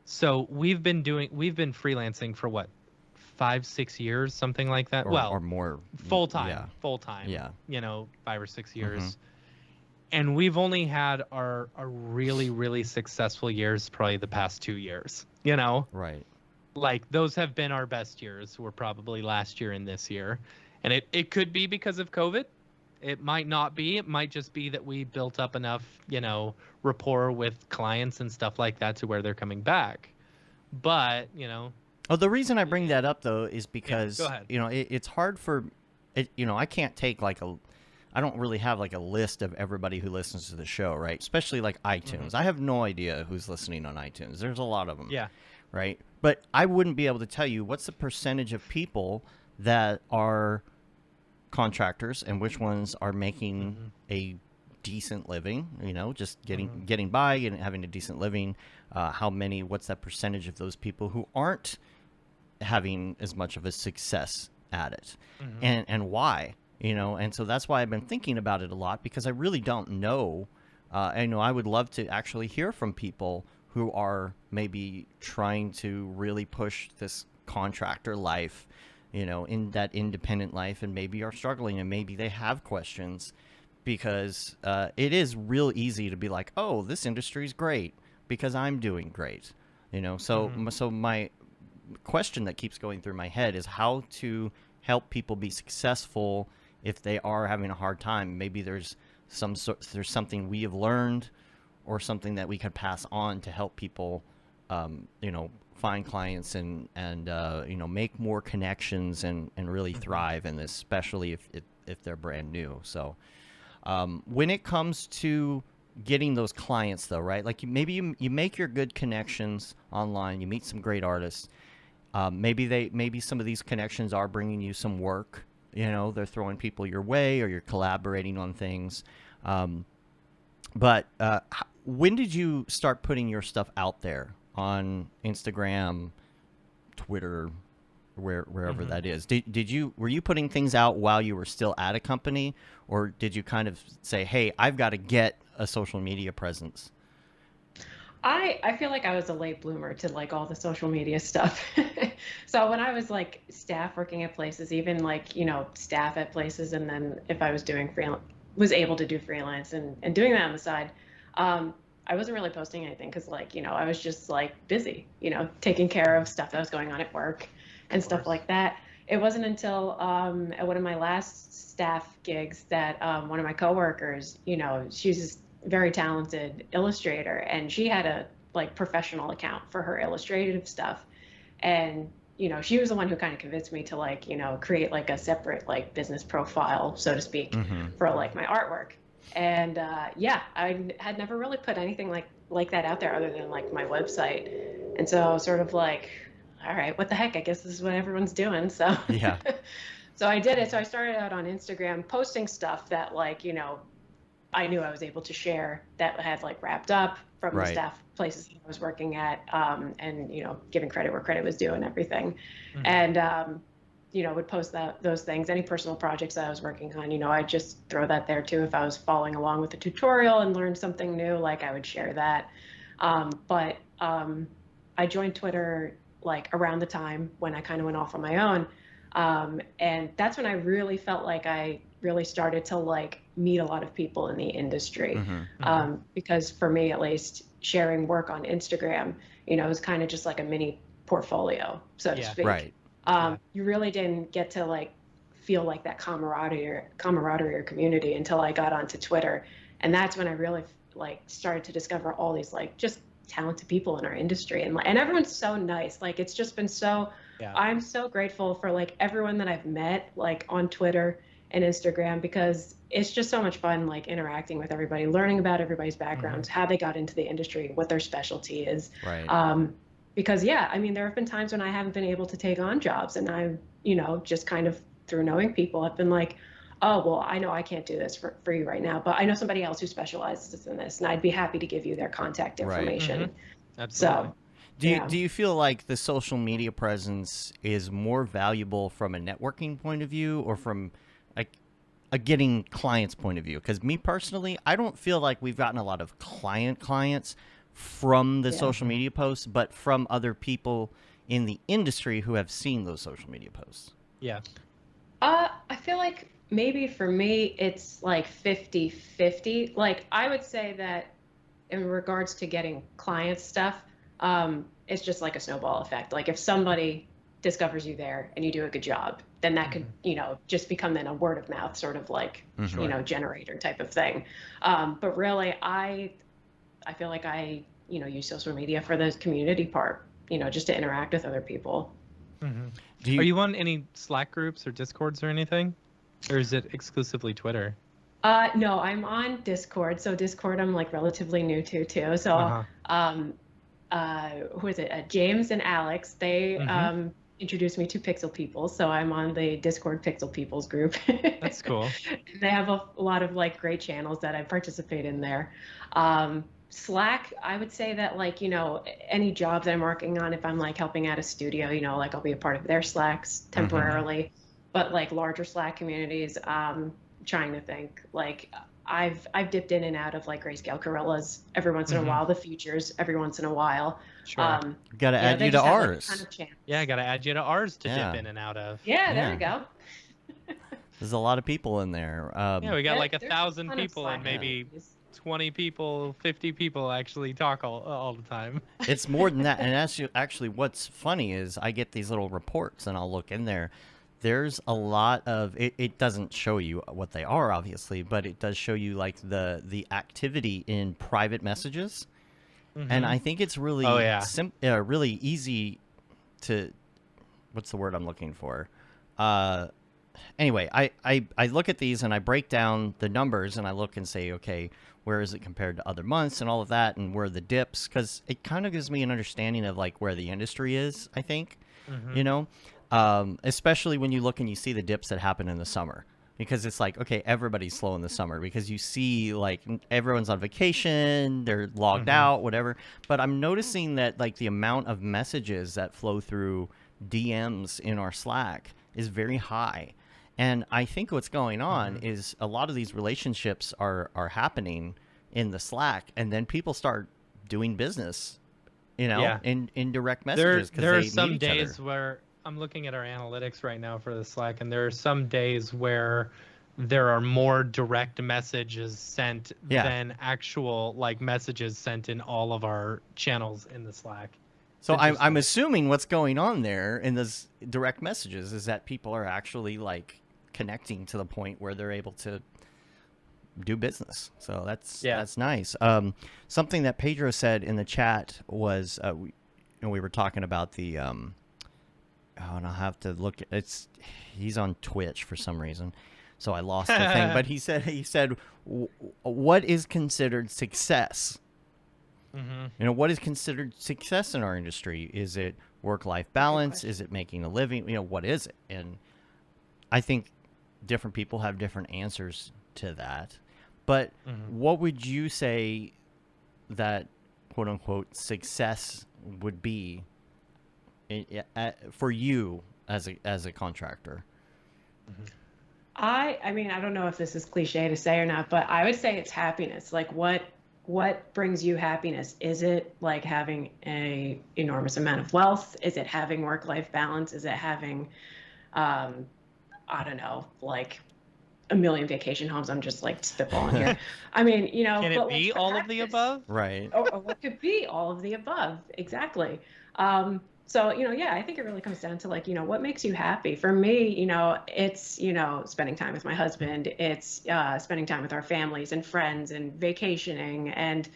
so we've been freelancing for what, 5-6 years, something like that. Or more full time. Yeah. You know, 5 or 6 years. And we've only had our really, really successful years probably the past 2 years, you know? Right. Like those have been our best years. Were probably last year and this year. And it could be because of COVID. It might not be. It might just be that we built up enough, you know, rapport with clients and stuff like that to where they're coming back. But, you know. Oh, the reason I bring that up, though, is because, go ahead. you know, it's hard for, you know, I can't take like I don't really have like a list of everybody who listens to the show, right? Especially like iTunes. I have no idea who's listening on iTunes. There's a lot of them. Yeah. Right. But I wouldn't be able to tell you what's the percentage of people that are contractors and which ones are making a decent living, you know, just getting by and having a decent living. What's that percentage of those people who aren't having as much of a success at it, and why, you know? And so that's why I've been thinking about it a lot, because I really don't know. I know I would love to actually hear from people who are maybe trying to really push this contractor life, you know, in that independent life, and maybe are struggling, and maybe they have questions, because it is real easy to be like, oh, this industry's great because I'm doing great, you know. So so my question that keeps going through my head is how to help people be successful if they are having a hard time. Maybe there's there's something we have learned, or something that we could pass on to help people, you know, find clients and you know, make more connections and really thrive in this, especially if they're brand new. So when it comes to getting those clients though, right? Like maybe you make your good connections online, you meet some great artists. Maybe some of these connections are bringing you some work, you know, they're throwing people your way, or you're collaborating on things. But when did you start putting your stuff out there on Instagram, Twitter, wherever that is? Were you putting things out while you were still at a company, or did you kind of say, hey, I've got to get a social media presence? I feel like I was a late bloomer to like all the social media stuff. So when I was like staff working at places, even like, you know, staff at places, and then if I was doing was able to do freelance and doing that on the side, I wasn't really posting anything because, like, you know, I was just like busy, you know, taking care of stuff that was going on at work and stuff like that. It wasn't until at one of my last staff gigs that one of my coworkers, you know, she's a very talented illustrator, and she had a like professional account for her illustrative stuff. And, you know, she was the one who kind of convinced me to, like, you know, create like a separate like business profile, so to speak, for like my artwork. And yeah, I had never really put anything like that out there other than like my website. And so sort of like, all right, what the heck? I guess this is what everyone's doing. So yeah. So I did it. So I started out on Instagram posting stuff that, like, you know, I knew I was able to share that had like wrapped up from the staff places I was working at, and, you know, giving credit where credit was due and everything. And, you know, would post those things, any personal projects that I was working on, you know, I'd just throw that there too. If I was following along with the tutorial and learned something new, like I would share that. But I joined Twitter like around the time when I kind of went off on my own. And that's when I really felt like I really started to like meet a lot of people in the industry. Because for me, at least, sharing work on Instagram, you know, is kind of just like a mini portfolio, so to speak. Right. You really didn't get to like feel like that camaraderie or community until I got onto Twitter. And that's when I really like started to discover all these like just talented people in our industry, and everyone's so nice. Like, it's just been so, I'm so grateful for like everyone that I've met like on Twitter and Instagram, because it's just so much fun like interacting with everybody, learning about everybody's backgrounds, how they got into the industry, what their specialty is. Because yeah, I mean, there have been times when I haven't been able to take on jobs, and I, you know, just kind of through knowing people, I've been like, oh, well, I know I can't do this for you right now, but I know somebody else who specializes in this, and I'd be happy to give you their contact information. Absolutely. So do you feel like the social media presence is more valuable from a networking point of view, or from like a getting clients point of view? Because me personally, I don't feel like we've gotten a lot of clients from the social media posts, but from other people in the industry who have seen those social media posts. I feel like maybe for me, it's like 50-50. Like, I would say that in regards to getting client stuff, it's just like a snowball effect. Like, if somebody discovers you there and you do a good job, then that could, you know, just become then a word of mouth sort of like, you know, generator type of thing. But really, I feel like I, you know, use social media for the community part, you know, just to interact with other people. Are you on any Slack groups or Discords or anything? Or is it exclusively Twitter? No, I'm on Discord. So Discord, I'm like relatively new to too. So, who is it? James and Alex, they introduced me to Pixel People. So I'm on the Discord Pixel Peoples group. That's cool. They have a lot of like great channels that I participate in there. Slack, I would say that, like, you know, any jobs I'm working on, if I'm like helping out a studio, you know, like I'll be a part of their Slacks temporarily. But like larger Slack communities, trying to think, like, I've dipped in and out of like Grayscale Gorillas every once in a while, the futures every once in a while. Sure. Gotta you know, add they you to just have, like, a ours. ton of chance. Yeah, I gotta add you to ours to Yeah. dip in and out of. Yeah, there Yeah. we go. There's a lot of people in there. Yeah, we got like there's a 1,000 ton of people and Slack maybe activities. 20 people, 50 people actually talk all the time. It's more than that. And actually, what's funny is I get these little reports and I'll look in there. There's a lot of it. It doesn't show you what they are, obviously, but it does show you like the activity in private messages. And I think it's really really easy to, what's the word I'm looking for? Anyway, I look at these and I break down the numbers and I look and say, okay, where is it compared to other months and all of that, and where are the dips, because it kind of gives me an understanding of like where the industry is, I think, you know, especially when you look and you see the dips that happen in the summer. Because it's like, okay, everybody's slow in the summer because you see like everyone's on vacation, they're logged out, whatever. But I'm noticing that like the amount of messages that flow through DMs in our Slack is very high. And I think what's going on is a lot of these relationships are happening in the Slack, and then people start doing business, you know, in direct messages. There are some days where I'm looking at our analytics right now for the Slack, and there are some days where there are more direct messages sent than actual like messages sent in all of our channels in the Slack. So I'm assuming what's going on there in those direct messages is that people are actually like connecting to the point where they're able to do business. So that's nice. Something that Pedro said in the chat was we were talking about the and I'll have to look. He's on Twitch for some reason, so I lost the thing. But he said, what is considered success? You know, what is considered success in our industry? Is it work-life balance? Is it making a living? You know, what is it? And I think different people have different answers to that. But what would you say that quote unquote success would be for you as a contractor? I mean, I don't know if this is cliche to say or not, but I would say it's happiness. Like what brings you happiness? Is it like having a enormous amount of wealth? Is it having work-life balance? Is it having, I don't know, like a million vacation homes? I'm just like spitballing here. I mean, you know, can it be all of the above? Right. Or what could be all of the above? Exactly. So, you know, yeah, I think it really comes down to like, you know, what makes you happy? For me, you know, it's, you know, spending time with my husband. It's spending time with our families and friends and vacationing. And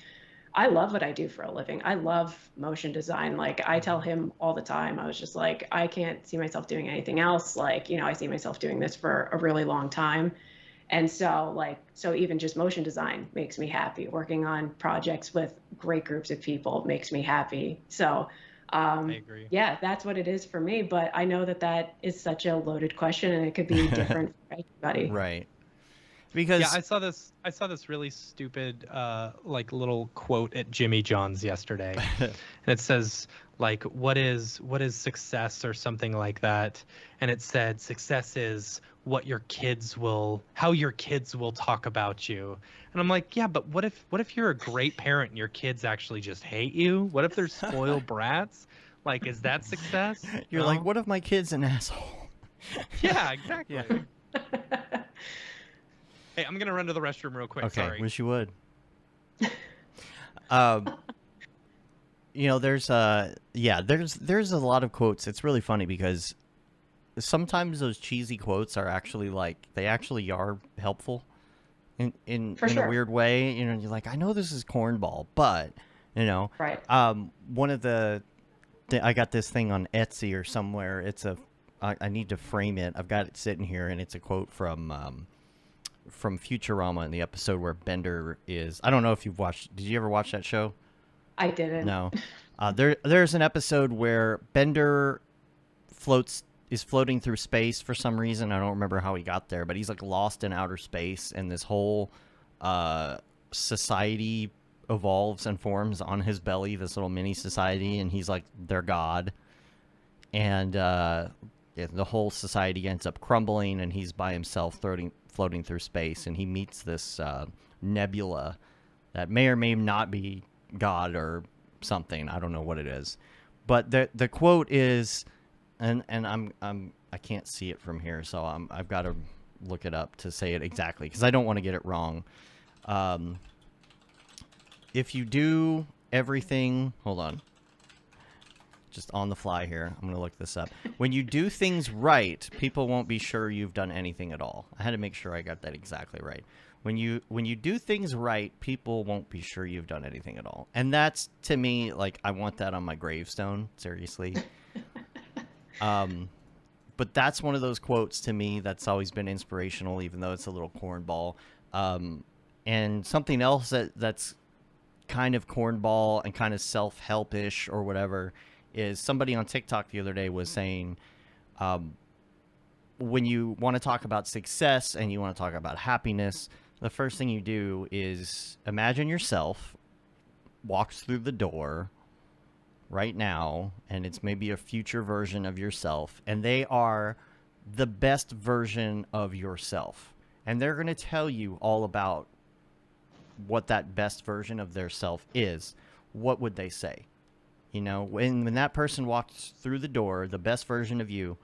I love what I do for a living. I love motion design. Like I tell him all the time, I was just like, I can't see myself doing anything else. Like, you know, I see myself doing this for a really long time. And so even just motion design makes me happy. Working on projects with great groups of people makes me happy. So I agree. Yeah, that's what it is for me. But I know that is such a loaded question, and it could be different for everybody. Right. Because I saw this really stupid like little quote at Jimmy John's yesterday, and it says like what is success or something like that, and it said success is how your kids will talk about you. And I'm like, yeah, but what if you're a great parent and your kids actually just hate you? What if they're spoiled brats? Like, is that success? You're like, what if my kid's an asshole? Yeah, exactly. Yeah. Hey, I'm gonna run to the restroom real quick. Okay, sorry. Wish you would. You know, there's a lot of quotes. It's really funny because sometimes those cheesy quotes are actually they actually are helpful in a weird way. You know, you're like, I know this is cornball, but you know, right. One of I got this thing on Etsy or somewhere. I need to frame it. I've got it sitting here, and it's a quote from Futurama in the episode where Bender is. I don't know if you've watched. Did you ever watch that show? I didn't. No. There's an episode where Bender is floating through space for some reason. I don't remember how he got there, but he's like lost in outer space, and this whole society evolves and forms on his belly, this little mini society, and he's like their god. And the whole society ends up crumbling, and he's by himself floating through space, and he meets this nebula that may or may not be God or something. I don't know what it is, but the quote is, and I can't see it from here, so I've got to look it up to say it exactly because I don't want to get it wrong. If you do everything, hold on, just on the fly here, I'm going to look this up. When you do things right, people won't be sure you've done anything at all. I had to make sure I got that exactly right. When you do things right, people won't be sure you've done anything at all. And that's, to me, like, I want that on my gravestone, seriously. But that's one of those quotes to me that's always been inspirational, even though it's a little cornball. And something else that's kind of cornball and kind of self-help-ish or whatever is somebody on TikTok the other day was saying, when you want to talk about success and you want to talk about happiness, the first thing you do is imagine yourself walks through the door right now, and it's maybe a future version of yourself, and they are the best version of yourself. And they're going to tell you all about what that best version of their self is. What would they say? You know, when that person walks through the door, the best version of you,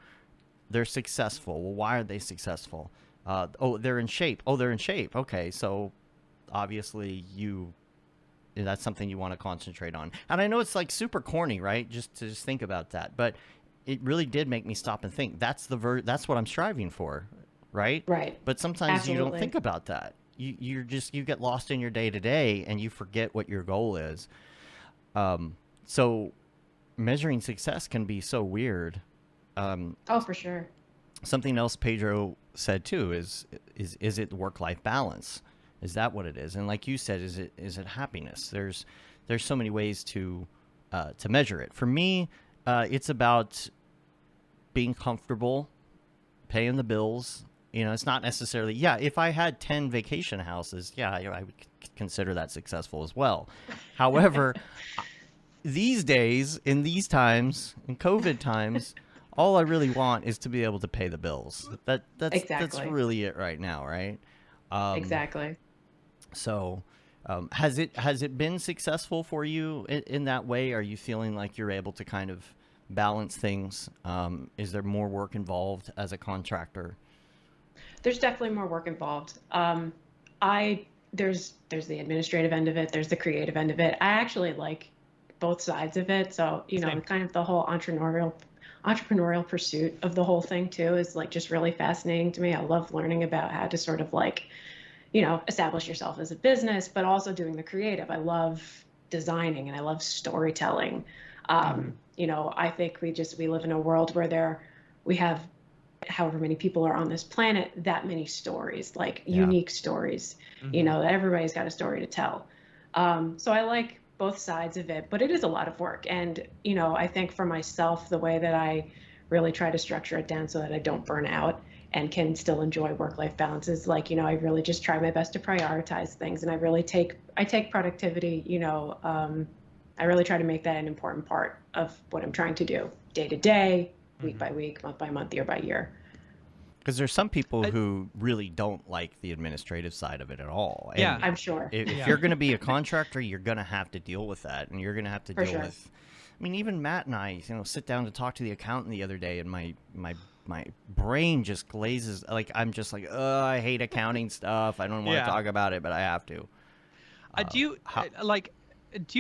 they're successful. Well, why are they successful? Oh, they're in shape. Oh, they're in shape. Okay, so obviously that's something you want to concentrate on. And I know it's like super corny, right? Just to think about that, but it really did make me stop and think. That's what I'm striving for, right? Right. But sometimes Absolutely. you don't think about that. You get lost in your day to day and you forget what your goal is. So measuring success can be so weird. Oh, for sure. Something else Pedro said too is it work-life balance? Is that what it is? And like you said, is it happiness? There's so many ways to measure it. For me, it's about being comfortable, paying the bills. You know, it's not necessarily, if I had 10 vacation houses, I would consider that successful as well. However, these days, in these times, in COVID times, all I really want is to be able to pay the bills. That's really it right now, right? Exactly. So, has it been successful for you in that way? Are you feeling like you're able to kind of balance things? Is there more work involved as a contractor? There's definitely more work involved. There's the administrative end of it. There's the creative end of it. I actually like both sides of it. So, Same. kind of the whole entrepreneurial pursuit of the whole thing too is like just really fascinating to me. I love learning about how to sort of like, establish yourself as a business, but also doing the creative. I love designing and I love storytelling. I think we live in a world where we have however many people are on this planet, that many stories, like unique stories, that everybody's got a story to tell. So I like both sides of it, but it is a lot of work. And, I think for myself, the way that I really try to structure it down so that I don't burn out and can still enjoy work-life balance is like, I really just try my best to prioritize things. And I take productivity, I really try to make that an important part of what I'm trying to do day to day, week by week, month by month, year by year. Because there's some people who really don't like the administrative side of it at all. And I'm sure. If you're going to be a contractor, you're going to have to deal with that, and you're going to have to deal with. I mean, even Matt and I, sit down to talk to the accountant the other day, and my brain just glazes. Like I'm just like, I hate accounting stuff. I don't want to talk about it, but I have to. Do you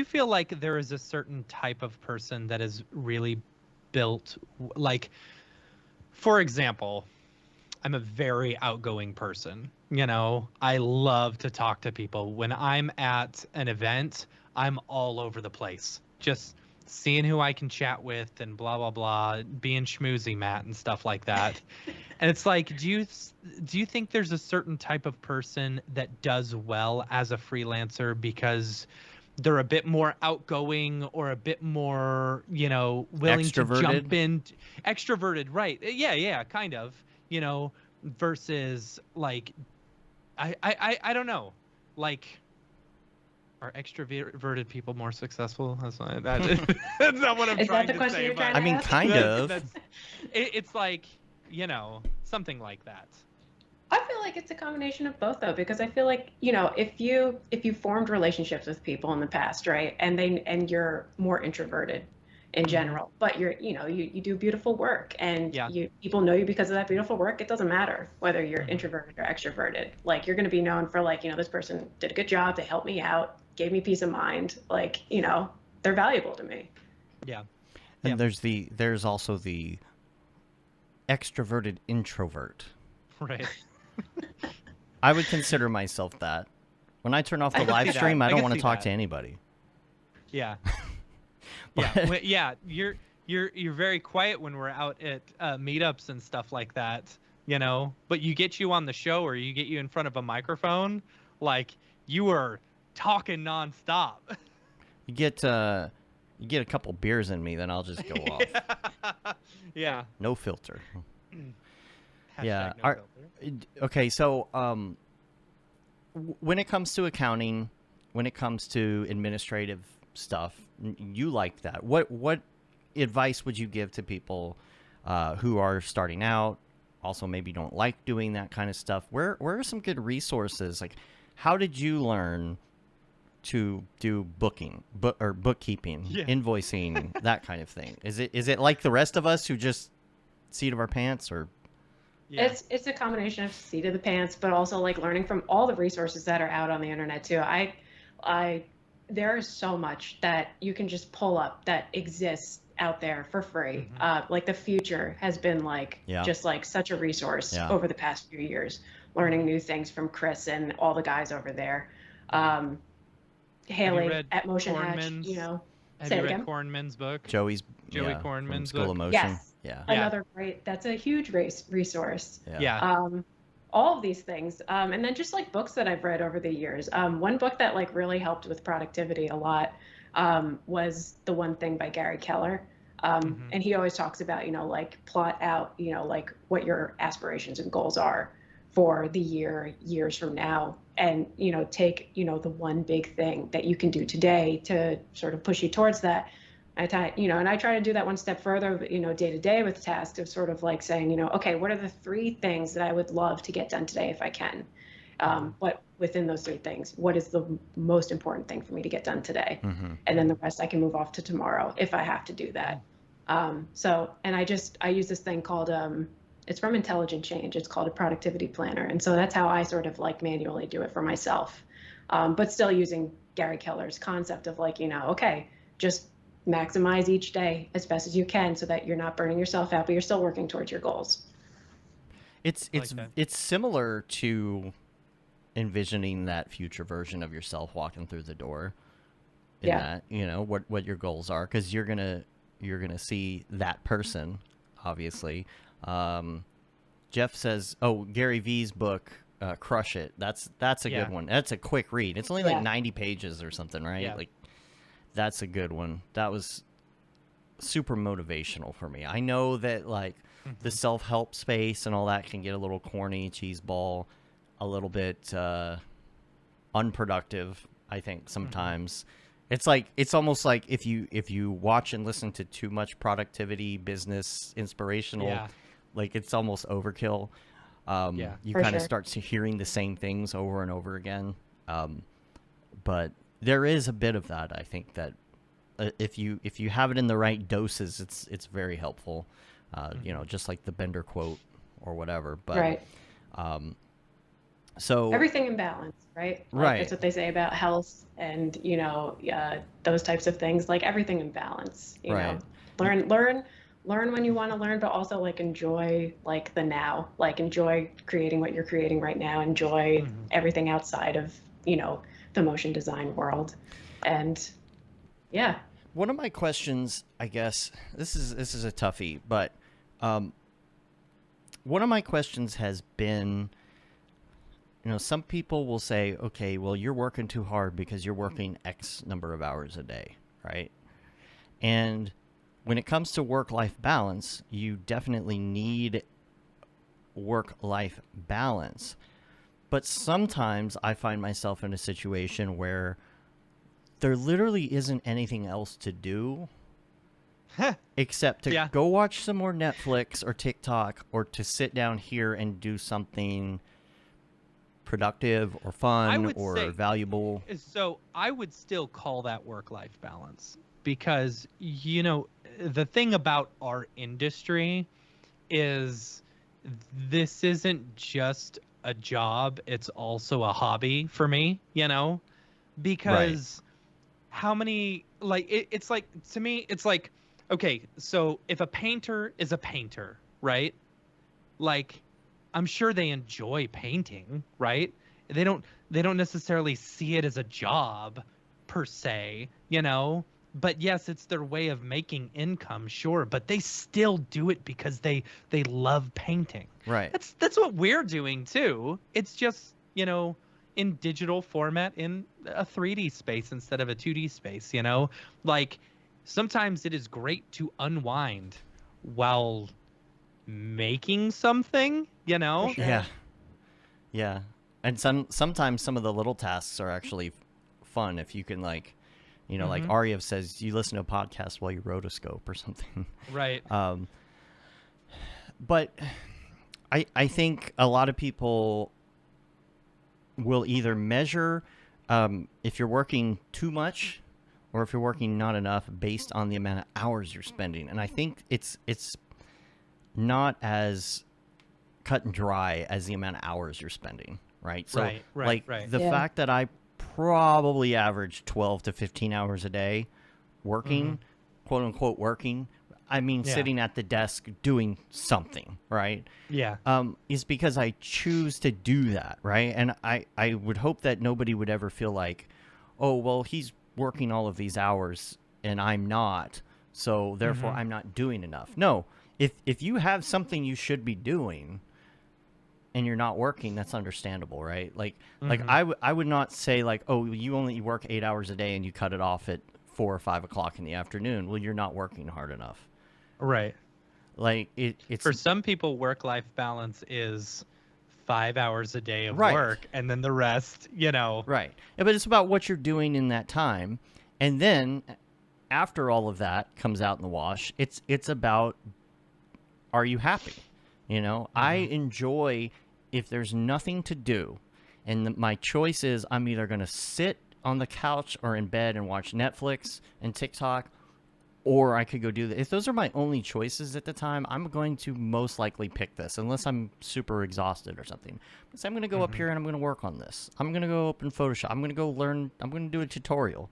feel like there is a certain type of person that is really built, like, for example, I'm a very outgoing person. I love to talk to people. When I'm at an event, I'm all over the place, just seeing who I can chat with and blah, blah, blah, being schmoozy Matt and stuff like that. And it's like, do you think there's a certain type of person that does well as a freelancer because they're a bit more outgoing or a bit more, willing to jump in? Extroverted, right. Yeah, kind of, versus like, I don't know, like, are extroverted people more successful? That's not what I'm trying to say. You're trying to I mean, ask? kind of. It's like, something like that. I feel like it's a combination of both though, because I feel like, if you formed relationships with people in the past, right? And you're more introverted in general, but you do beautiful work and Yeah. people know you because of that beautiful work. It doesn't matter whether you're introverted or extroverted. Like you're going to be known for like, this person did a good job, they helped me out, gave me peace of mind. Like, they're valuable to me. Yeah. And there's also the extroverted introvert. Right. I would consider myself that. When I turn off the can see live that. stream, I I don't can want to see talk that. to anybody. Yeah. But- Yeah. You're very quiet when we're out at meetups and stuff like that, But you get you on the show or you get you in front of a microphone, like you are talking nonstop. You get a couple beers in me, then I'll just go off. Yeah. No filter. Hashtag no filter. Okay, so when it comes to accounting, when it comes to administrative stuff, you like that. What advice would you give to people who are starting out, also maybe don't like doing that kind of stuff? Where are some good resources? Like, how did you learn to do bookkeeping, invoicing, that kind of thing? Is it like the rest of us who just seat of our pants, or? Yeah. It's a combination of seat of the pants, but also like learning from all the resources that are out on the internet too. There is so much that you can just pull up that exists out there for free. Like the future has been just like such a resource over the past few years, learning new things from Chris and all the guys over there. Haley at Motion Hatch, Have say you it read again. School Joey Kornman's School book? of Motion. Yes. Yeah. Another great, that's a huge resource. Yeah. All of these things. And then just like books that I've read over the years. One book that like really helped with productivity a lot was The One Thing by Gary Keller. And he always talks about, like plot out, like what your aspirations and goals are for the years from now. And, take, the one big thing that you can do today to sort of push you towards that. And I try to do that one step further, day to day with tasks of sort of like saying, okay, what are the 3 things that I would love to get done today if I can? But within those 3 things, what is the most important thing for me to get done today? And then the rest I can move off to tomorrow if I have to do that. And I use this thing called, it's from Intelligent Change. It's called a productivity planner. And so that's how I sort of like manually do it for myself. But still using Gary Keller's concept of like, okay, just maximize each day as best as you can so that you're not burning yourself out, but you're still working towards your goals. It's similar to envisioning that future version of yourself walking through the door. That, what your goals are, because you're gonna see that person, obviously. Jeff says, Gary V's book, Crush It. That's a good one. That's a quick read. It's only like 90 pages or something, right? Yeah. Like, that's a good one. That was super motivational for me. I know that like the self-help space and all that can get a little corny, cheeseball, a little bit unproductive, I think sometimes. It's almost like if you watch and listen to too much productivity, business, inspirational, like it's almost overkill. You kind of start hearing the same things over and over again. But there is a bit of that, I think, that if you have it in the right doses, it's very helpful. Just like the Bender quote or whatever. But so everything in balance, right? Right. That's what they say about health and those types of things. Like everything in balance. You know, learn when you want to learn, but also like enjoy like the now. Like enjoy creating what you're creating right now. Enjoy everything outside of the motion design world. And one of my questions, I guess this is a toughie, but one of my questions has been, some people will say, okay, well, you're working too hard because you're working X number of hours a day, right? And when it comes to work-life balance, you definitely need work-life balance. But sometimes I find myself in a situation where there literally isn't anything else to do except to go watch some more Netflix or TikTok or to sit down here and do something productive or fun or say, valuable? So I would still call that work-life balance because, you know, the thing about our industry is this isn't just a job, it's also a hobby for me, you know, because how many, like, it's like, to me, it's like, okay, so if a painter is a painter, right? Like, I'm sure they enjoy painting, right? They don't necessarily see it as a job per se, you know? But yes, it's their way of making income, sure, but they still do it because they love painting. Right. That's what we're doing too. It's just, you know, in digital format in a 3D space instead of a 2D space, you know? Like, sometimes it is great to unwind while making something, you know? sure. Yeah. Yeah. And sometimes some of the little tasks are actually fun if you can, like, you know, like Aryev says, you listen to a podcast while you rotoscope or something. Right. But I think a lot of people will either measure if you're working too much or if you're working not enough based on the amount of hours you're spending. And I think it's not as cut and dry as the amount of hours you're spending, right? So right. the fact that I probably average 12 to 15 hours a day working, quote unquote working, I mean sitting at the desk doing something, right? Yeah. Is because I choose to do that, right? And I would hope that nobody would ever feel like, oh, well, he's working all of these hours and I'm not, so therefore I'm not doing enough. No, if you have something you should be doing and you're not working, that's understandable, right? Like I would not say like, oh, you only work 8 hours a day and you cut it off at 4 or 5 o'clock in the afternoon. Well, you're not working hard enough. Right. Like it's for some people, work-life balance is 5 hours a day of work and then the rest, you know. Right. Yeah, but it's about what you're doing in that time. And then after all of that comes out in the wash, it's about, are you happy? You know, I enjoy if there's nothing to do and my choice is I'm either going to sit on the couch or in bed and watch Netflix and TikTok, or I could go do that. If those are my only choices at the time, I'm going to most likely pick this unless I'm super exhausted or something. So I'm going to go up here and I'm going to work on this. I'm going to go open Photoshop. I'm going to go learn. I'm going to do a tutorial.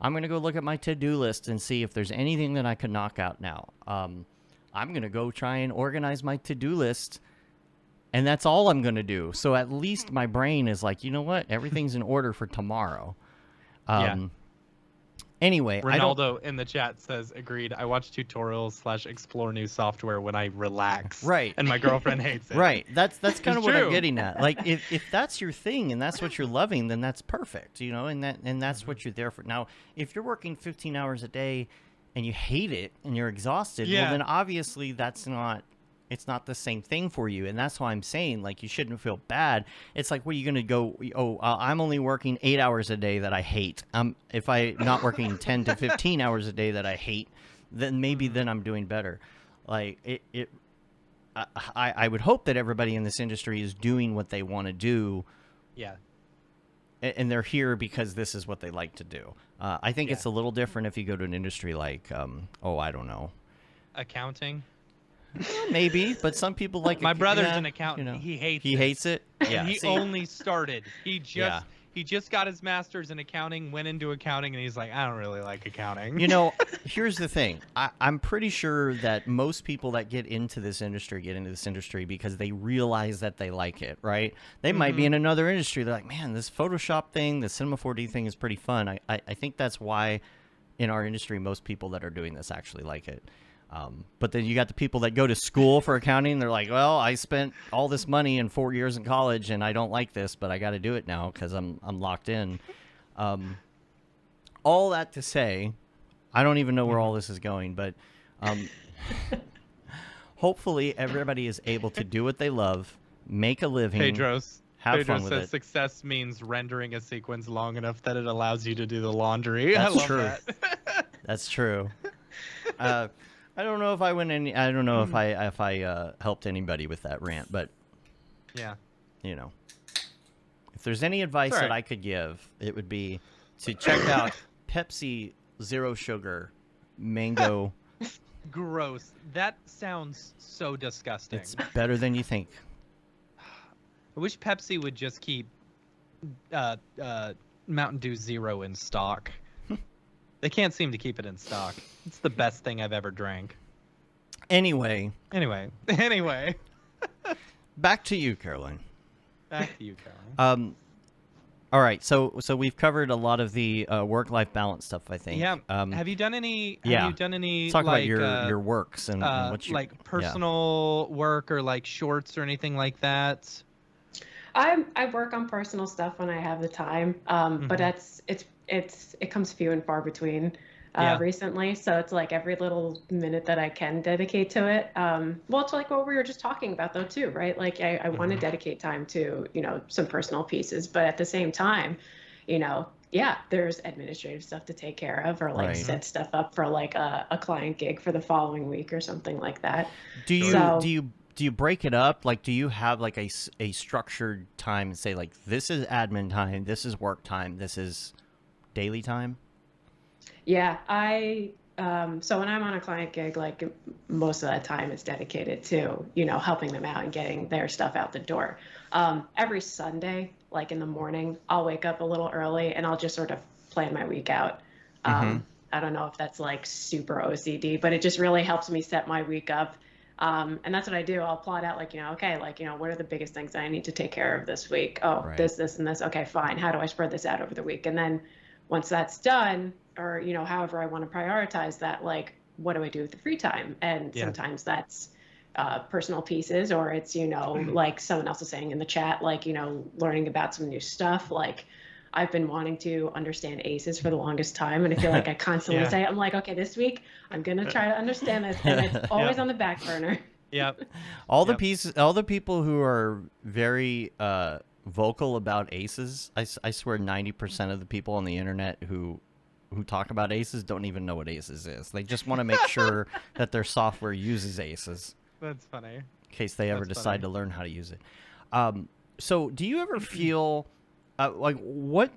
I'm going to go look at my to-do list and see if there's anything that I could knock out now. I'm going to go try and organize my to-do list, and that's all I'm going to do. So at least my brain is like, you know what? Everything's in order for tomorrow. Anyway, Ronaldo in the chat says, agreed. I watch tutorials / explore new software when I relax. Right. And my girlfriend hates it. Right. That's kind of what true. I'm getting at. Like if that's your thing and that's what you're loving, then that's perfect, you know, and that's what you're there for. Now, if you're working 15 hours a day and you hate it and you're exhausted, well, then obviously it's not the same thing for you. And that's why I'm saying, like, you shouldn't feel bad. It's like, what are you going to go, I'm only working 8 hours a day that I hate. If I'm not working 10 to 15 hours a day that I hate, then maybe then I'm doing better. Like, I would hope that everybody in this industry is doing what they want to do. Yeah. And they're here because this is what they like to do. I think it's a little different if you go to an industry like, I don't know. Accounting? Maybe, but some people like my brother's an accountant. You know, he hates it. Yeah, he only started. He just got his master's in accounting, went into accounting, and he's like, I don't really like accounting. You know, here's the thing. I'm pretty sure that most people that get into this industry because they realize that they like it, right? They might be in another industry. They're like, man, this Photoshop thing, the Cinema 4D thing is pretty fun. I think that's why in our industry, most people that are doing this actually like it. But then you got the people that go to school for accounting. And they're like, well, I spent all this money in 4 years in college and I don't like this, but I got to do it now because I'm locked in. All that to say, I don't even know where all this is going, but hopefully everybody is able to do what they love, make a living. Pedros fun with says it. Success means rendering a sequence long enough that it allows you to do the laundry. That's I love true. That. That's true. I don't know if I went any. I don't know if I helped anybody with that rant, but yeah, you know. If there's any advice that I could give, it would be to check out Pepsi Zero Sugar Mango. Gross. That sounds so disgusting. It's better than you think. I wish Pepsi would just keep Mountain Dew Zero in stock. They can't seem to keep it in stock. It's the best thing I've ever drank. Anyway. Back to you, Caroline. All right, so we've covered a lot of the work-life balance stuff, I think. Yeah. Have you done any? Talk about your works and what you like personal work or like shorts or anything like that. I work on personal stuff when I have the time, but it comes few and far between recently. So it's like every little minute that I can dedicate to it. Well, it's like what we were just talking about though too, right? Like I want to dedicate time to, some personal pieces, but at the same time, there's administrative stuff to take care of or like set stuff up for like a client gig for the following week or something like that. Do you break it up? Like, do you have like a structured time and say like, this is admin time, this is work time, this is daily time? Yeah, so when I'm on a client gig, like most of that time is dedicated to, helping them out and getting their stuff out the door. Every Sunday, like in the morning, I'll wake up a little early and I'll just sort of plan my week out. I don't know if that's like super OCD, but it just really helps me set my week up. And that's what I do. I'll plot out what are the biggest things that I need to take care of this week? Oh, this, and this. Okay, fine. How do I spread this out over the week? And then once that's done, or, however I want to prioritize that, like, what do I do with the free time? And sometimes that's personal pieces, or it's, like someone else is saying in the chat, like, learning about some new stuff. Like, I've been wanting to understand ACEs for the longest time, and I feel like I constantly say, I'm like, okay, this week I'm gonna try to understand this, and it's always on the back burner. All the people who are very vocal about ACEs, I swear 90% of the people on the internet who talk about ACEs don't even know what ACEs is. They just want to make sure that their software uses ACEs. That's funny. In case they ever decide to learn how to use it. So do you ever feel what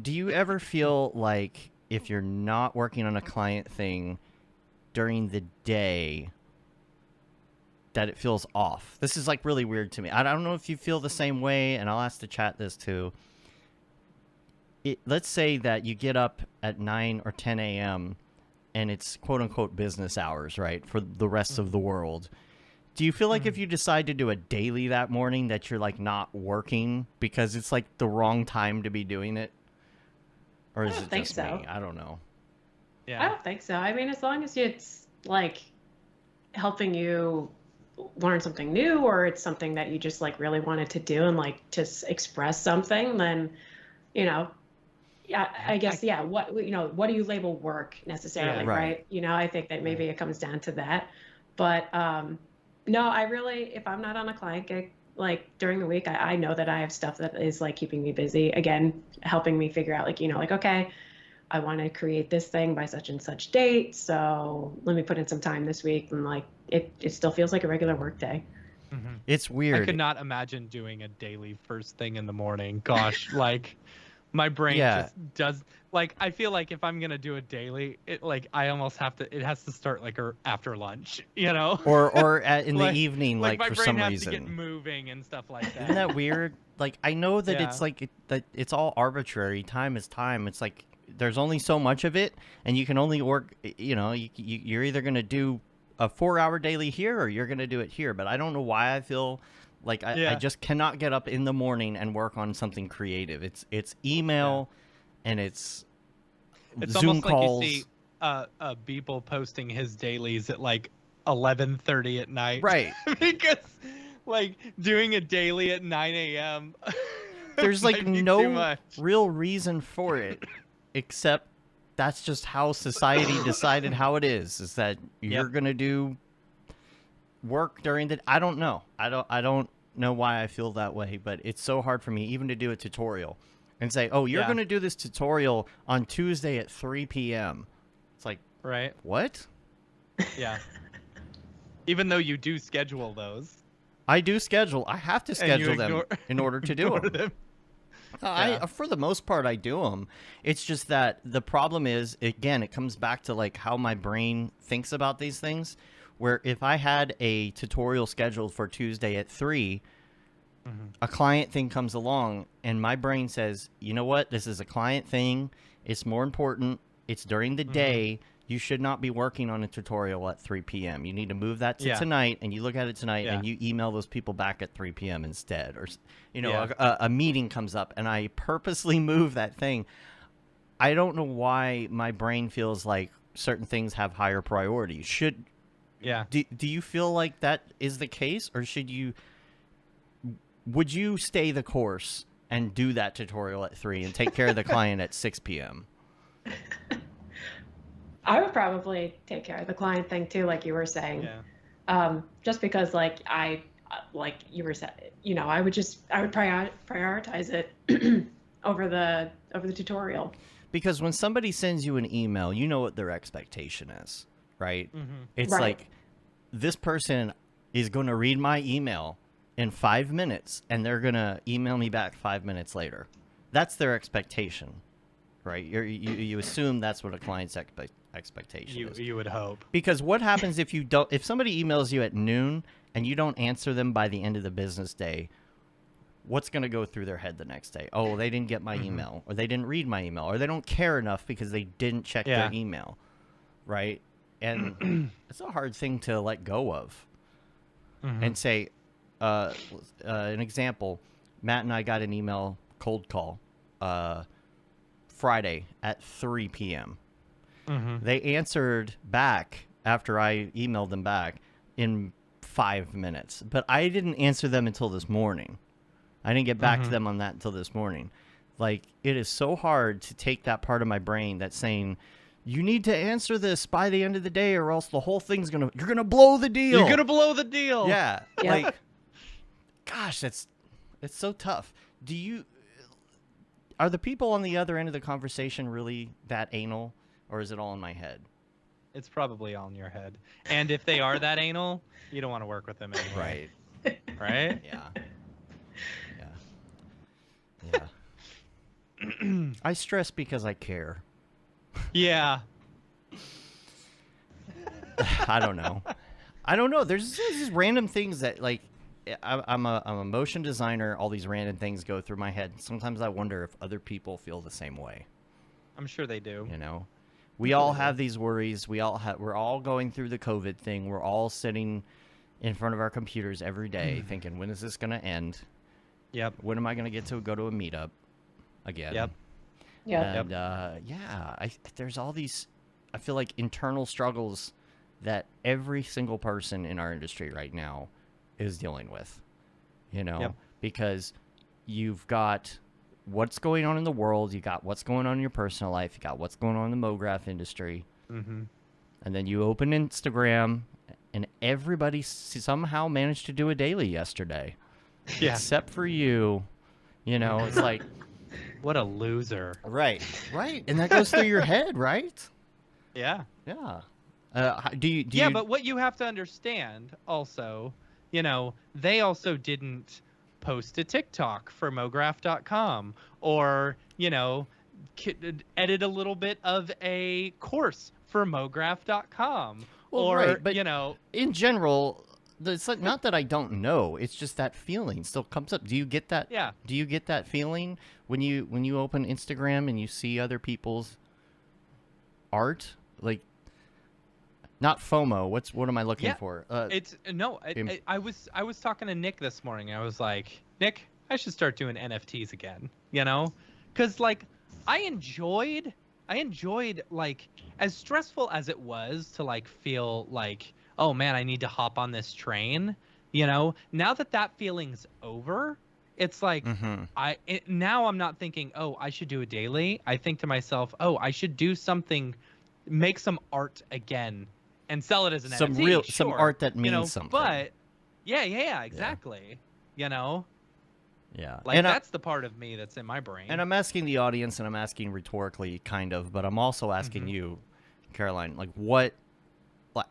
do you ever feel like if you're not working on a client thing during the day that it feels off? This is like really weird to me. I don't know if you feel the same way, and I'll ask the chat this too. Let's say that you get up at 9 or 10 a.m. and it's quote unquote business hours, right, for the rest of the world. Do you feel like if you decide to do a daily that morning that you're like not working because it's like the wrong time to be doing it? Or is it just me? I don't know. I don't think so. I mean, as long as it's like helping you learn something new, or it's something that you just like really wanted to do and like just express something, then, I guess, what do you label work necessarily, right? I think that maybe it comes down to that. But no, I really, if I'm not on a client gig, like during the week, I know that I have stuff that is like keeping me busy, again, helping me figure out okay, I want to create this thing by such and such date, so let me put in some time this week, and like it still feels like a regular work day. It's weird. I could not imagine doing a daily first thing in the morning. Gosh, like my brain just does, like, I feel like if I'm gonna do a daily, I almost have to, it has to start like after lunch, or in the evening, like for some reason. My brain has to get moving and stuff like that. Isn't that weird? Like, I know that it's like that it's all arbitrary. Time is time. It's like there's only so much of it, and you can only work. You're either gonna do a 4-hour daily here, or you're gonna do it here. But I don't know why I feel like I just cannot get up in the morning and work on something creative. It's email, and it's Zoom calls. Like you see Beeple posting his dailies at like 11:30 at night, right? Because like doing a daily at 9 a.m. There's like no real reason for it, except that's just how society decided how it is that you're gonna do work during the. I don't know. I don't know why I feel that way, but it's so hard for me even to do a tutorial and say, oh, you're gonna do this tutorial on Tuesday at 3 p.m. It's like, right? What? Yeah. Even though you do schedule those. I do schedule. I have to schedule them in order to do them. For the most part, I do them. It's just that the problem is, again, it comes back to like how my brain thinks about these things. Where if I had a tutorial scheduled for Tuesday at 3, a client thing comes along, and my brain says, you know what? This is a client thing. It's more important. It's during the day. You should not be working on a tutorial at 3 p.m. You need to move that to tonight, and you look at it tonight, and you email those people back at 3 p.m. instead. Or, a meeting comes up, and I purposely move that thing. I don't know why my brain feels like certain things have higher priority. Do you feel like that is the case, or would you stay the course and do that tutorial at 3 and take care of the client at 6 p.m.? I would probably take care of the client thing too, like you were saying. Just because, like you were saying, I would prioritize it over the tutorial. Because when somebody sends you an email, you know what their expectation is, right? It's like, this person is going to read my email in 5 minutes, and they're going to email me back 5 minutes later. That's their expectation, right? You assume that's what a client's expectation is. You would hope. Because what happens if somebody emails you at noon and you don't answer them by the end of the business day? What's going to go through their head the next day? Oh, they didn't get my email, or they didn't read my email, or they don't care enough because they didn't check their email, right? And it's a hard thing to let go of. And say, an example, Matt and I got an email cold call Friday at 3 p.m. They answered back after I emailed them back in 5 minutes. But I didn't answer them until this morning. I didn't get back to them on that until this morning. Like, it is so hard to take that part of my brain that's saying, you need to answer this by the end of the day, or else the whole thing's you're going to blow the deal. You're going to blow the deal. Yeah. Like, gosh, it's so tough. Are the people on the other end of the conversation really that anal, or is it all in my head? It's probably all in your head. And if they are that anal, you don't want to work with them anyway. Right. Right? Yeah. I stress because I care. Yeah. I don't know. There's these random things that, like, I'm a motion designer. All these random things go through my head. Sometimes I wonder if other people feel the same way. I'm sure they do. We all have these worries. We're all going through the COVID thing. We're all sitting in front of our computers every day thinking, when is this going to end? Yep. When am I going to get to go to a meetup again? Yep. And there's all these, I feel like, internal struggles that every single person in our industry right now is dealing with, because you've got what's going on in the world, you got what's going on in your personal life, you got what's going on in the Mograph industry, and then you open Instagram, and everybody somehow managed to do a daily yesterday, except for you. It's like, what a loser. Right. And that goes through your head, right? Yeah. Do you but what you have to understand also, they also didn't post a TikTok for Mograph.com, or, edit a little bit of a course for Mograph.com. But in general, it's not that I don't know. It's just that feeling still comes up. Do you get that? Yeah. Do you get that feeling when you open Instagram and you see other people's art? Like, not FOMO. What am I looking for? I was talking to Nick this morning. I was like, Nick, I should start doing NFTs again. Because like I enjoyed like, as stressful as it was to like feel like, oh man, I need to hop on this train. Now that feeling's over, it's like now I'm not thinking, oh, I should do a daily. I think to myself, oh, I should do something, make some art again, and sell it as an NFT. Some art that means something. But yeah, exactly. Yeah. Like, and that's the part of me that's in my brain. And I'm asking the audience, and I'm asking rhetorically, kind of, but I'm also asking you, Caroline, like,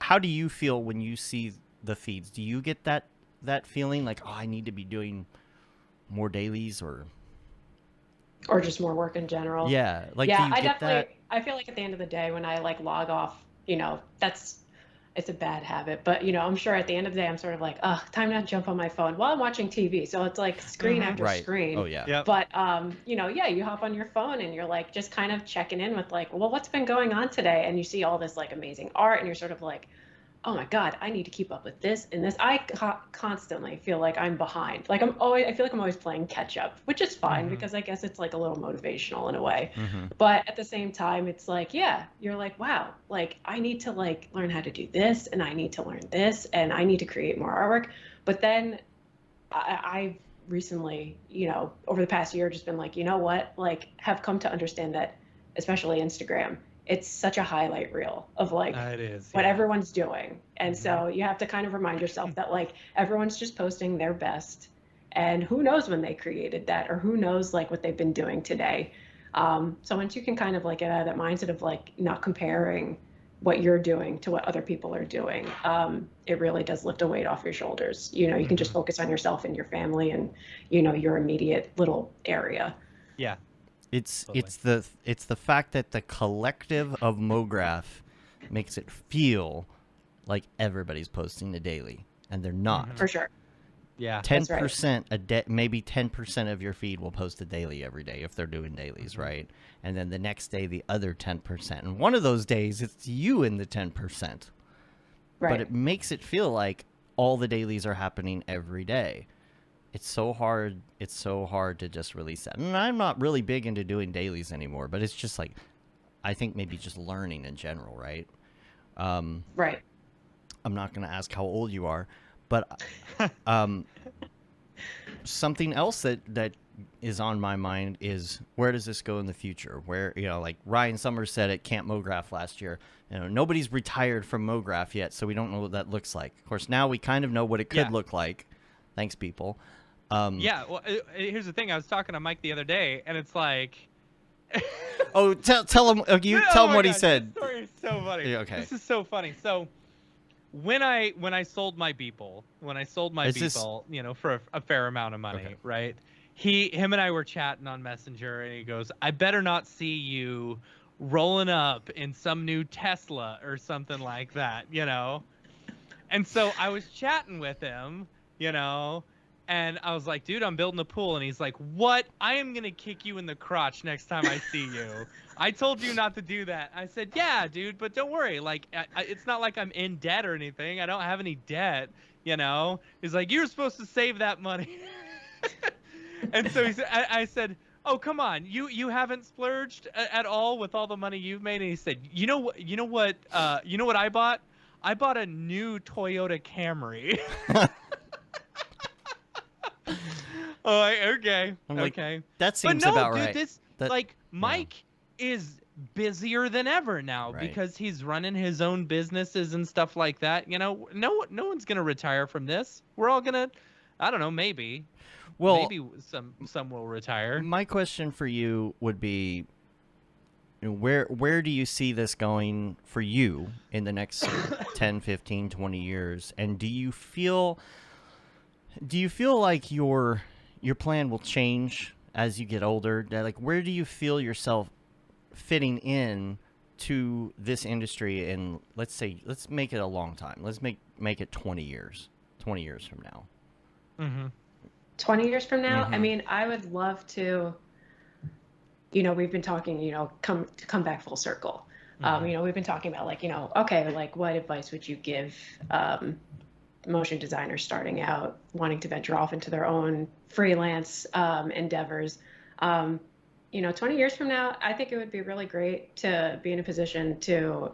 how do you feel when you see the feeds? Do you get that that feeling like, oh, I need to be doing more dailies or just more work in general? yeah, like do Yeah, you get that? I feel like at the end of the day when I like log off, it's a bad habit, but I'm sure at the end of the day I'm sort of like, oh, time to jump on my phone while I'm watching TV. So it's like screen after Right. screen. Oh yeah. Yep. But yeah, you hop on your phone and you're like just kind of checking in with like, well, what's been going on today? And you see all this like amazing art and you're sort of like, oh my God, I need to keep up with this and this. I constantly feel like I'm behind. Like I feel like I'm always playing catch up, which is fine because I guess it's like a little motivational in a way. But at the same time, it's like, yeah, you're like, wow, like I need to like learn how to do this and I need to learn this and I need to create more artwork. But then I've recently, over the past year, just been like, you know what, like have come to understand that, especially Instagram, it's such a highlight reel of like what everyone's doing. And so you have to kind of remind yourself that like everyone's just posting their best and who knows when they created that or who knows like what they've been doing today. So once you can kind of like get out of that mindset of like not comparing what you're doing to what other people are doing, it really does lift a weight off your shoulders. You can just focus on yourself and your family and, your immediate little area. Yeah. It's the fact that the collective of Mograph makes it feel like everybody's posting a daily, and they're not. For sure. Yeah. 10% maybe 10% of your feed will post a daily every day if they're doing dailies, right? And then the next day the other 10%. And one of those days it's you in the 10%. Right. But it makes it feel like all the dailies are happening every day. It's so hard to just release that. And I'm not really big into doing dailies anymore, but it's just like, I think maybe just learning in general, right? Right. I'm not going to ask how old you are, but something else that is on my mind is where does this go in the future? Where, like Ryan Summers said at Camp Mograph last year, nobody's retired from Mograph yet, so we don't know what that looks like. Of course, now we kind of know what it could look like. Thanks, people. Yeah, well, here's the thing. I was talking to Mike the other day, and it's like... oh, tell him. Tell him what he said. This story is so funny. Yeah, okay. This is so funny. So, when I sold my Beeple, for a fair amount of money, right? Him and I were chatting on Messenger, and he goes, "I better not see you rolling up in some new Tesla or something like that, And so I was chatting with him, And I was like, dude, I'm building a pool. And he's like, what? I am going to kick you in the crotch next time I see you. I told you not to do that. I said, yeah, dude, but don't worry. Like, it's not like I'm in debt or anything. I don't have any debt, He's like, you're supposed to save that money. And so I said, oh, come on. You haven't splurged at all with all the money you've made? And he said, you know what I bought? I bought a new Toyota Camry. Oh, okay. I'm like, okay. That seems but no, about dude, right. Mike is busier than ever now because he's running his own businesses and stuff like that. No one's gonna retire from this. We're all gonna, I don't know, maybe. Well, maybe some will retire. My question for you would be, where do you see this going for you in the next 10, 15, 20 years? And do you feel like your plan will change as you get older? Like, where do you feel yourself fitting in to this industry in, let's make it a long time. Let's make it 20 years. 20 years from now. Mm-hmm. 20 years from now? I mean, I would love to, we've been talking, come back full circle. We've been talking about like, okay, like what advice would you give motion designers starting out, wanting to venture off into their own freelance endeavors? 20 years from now, I think it would be really great to be in a position to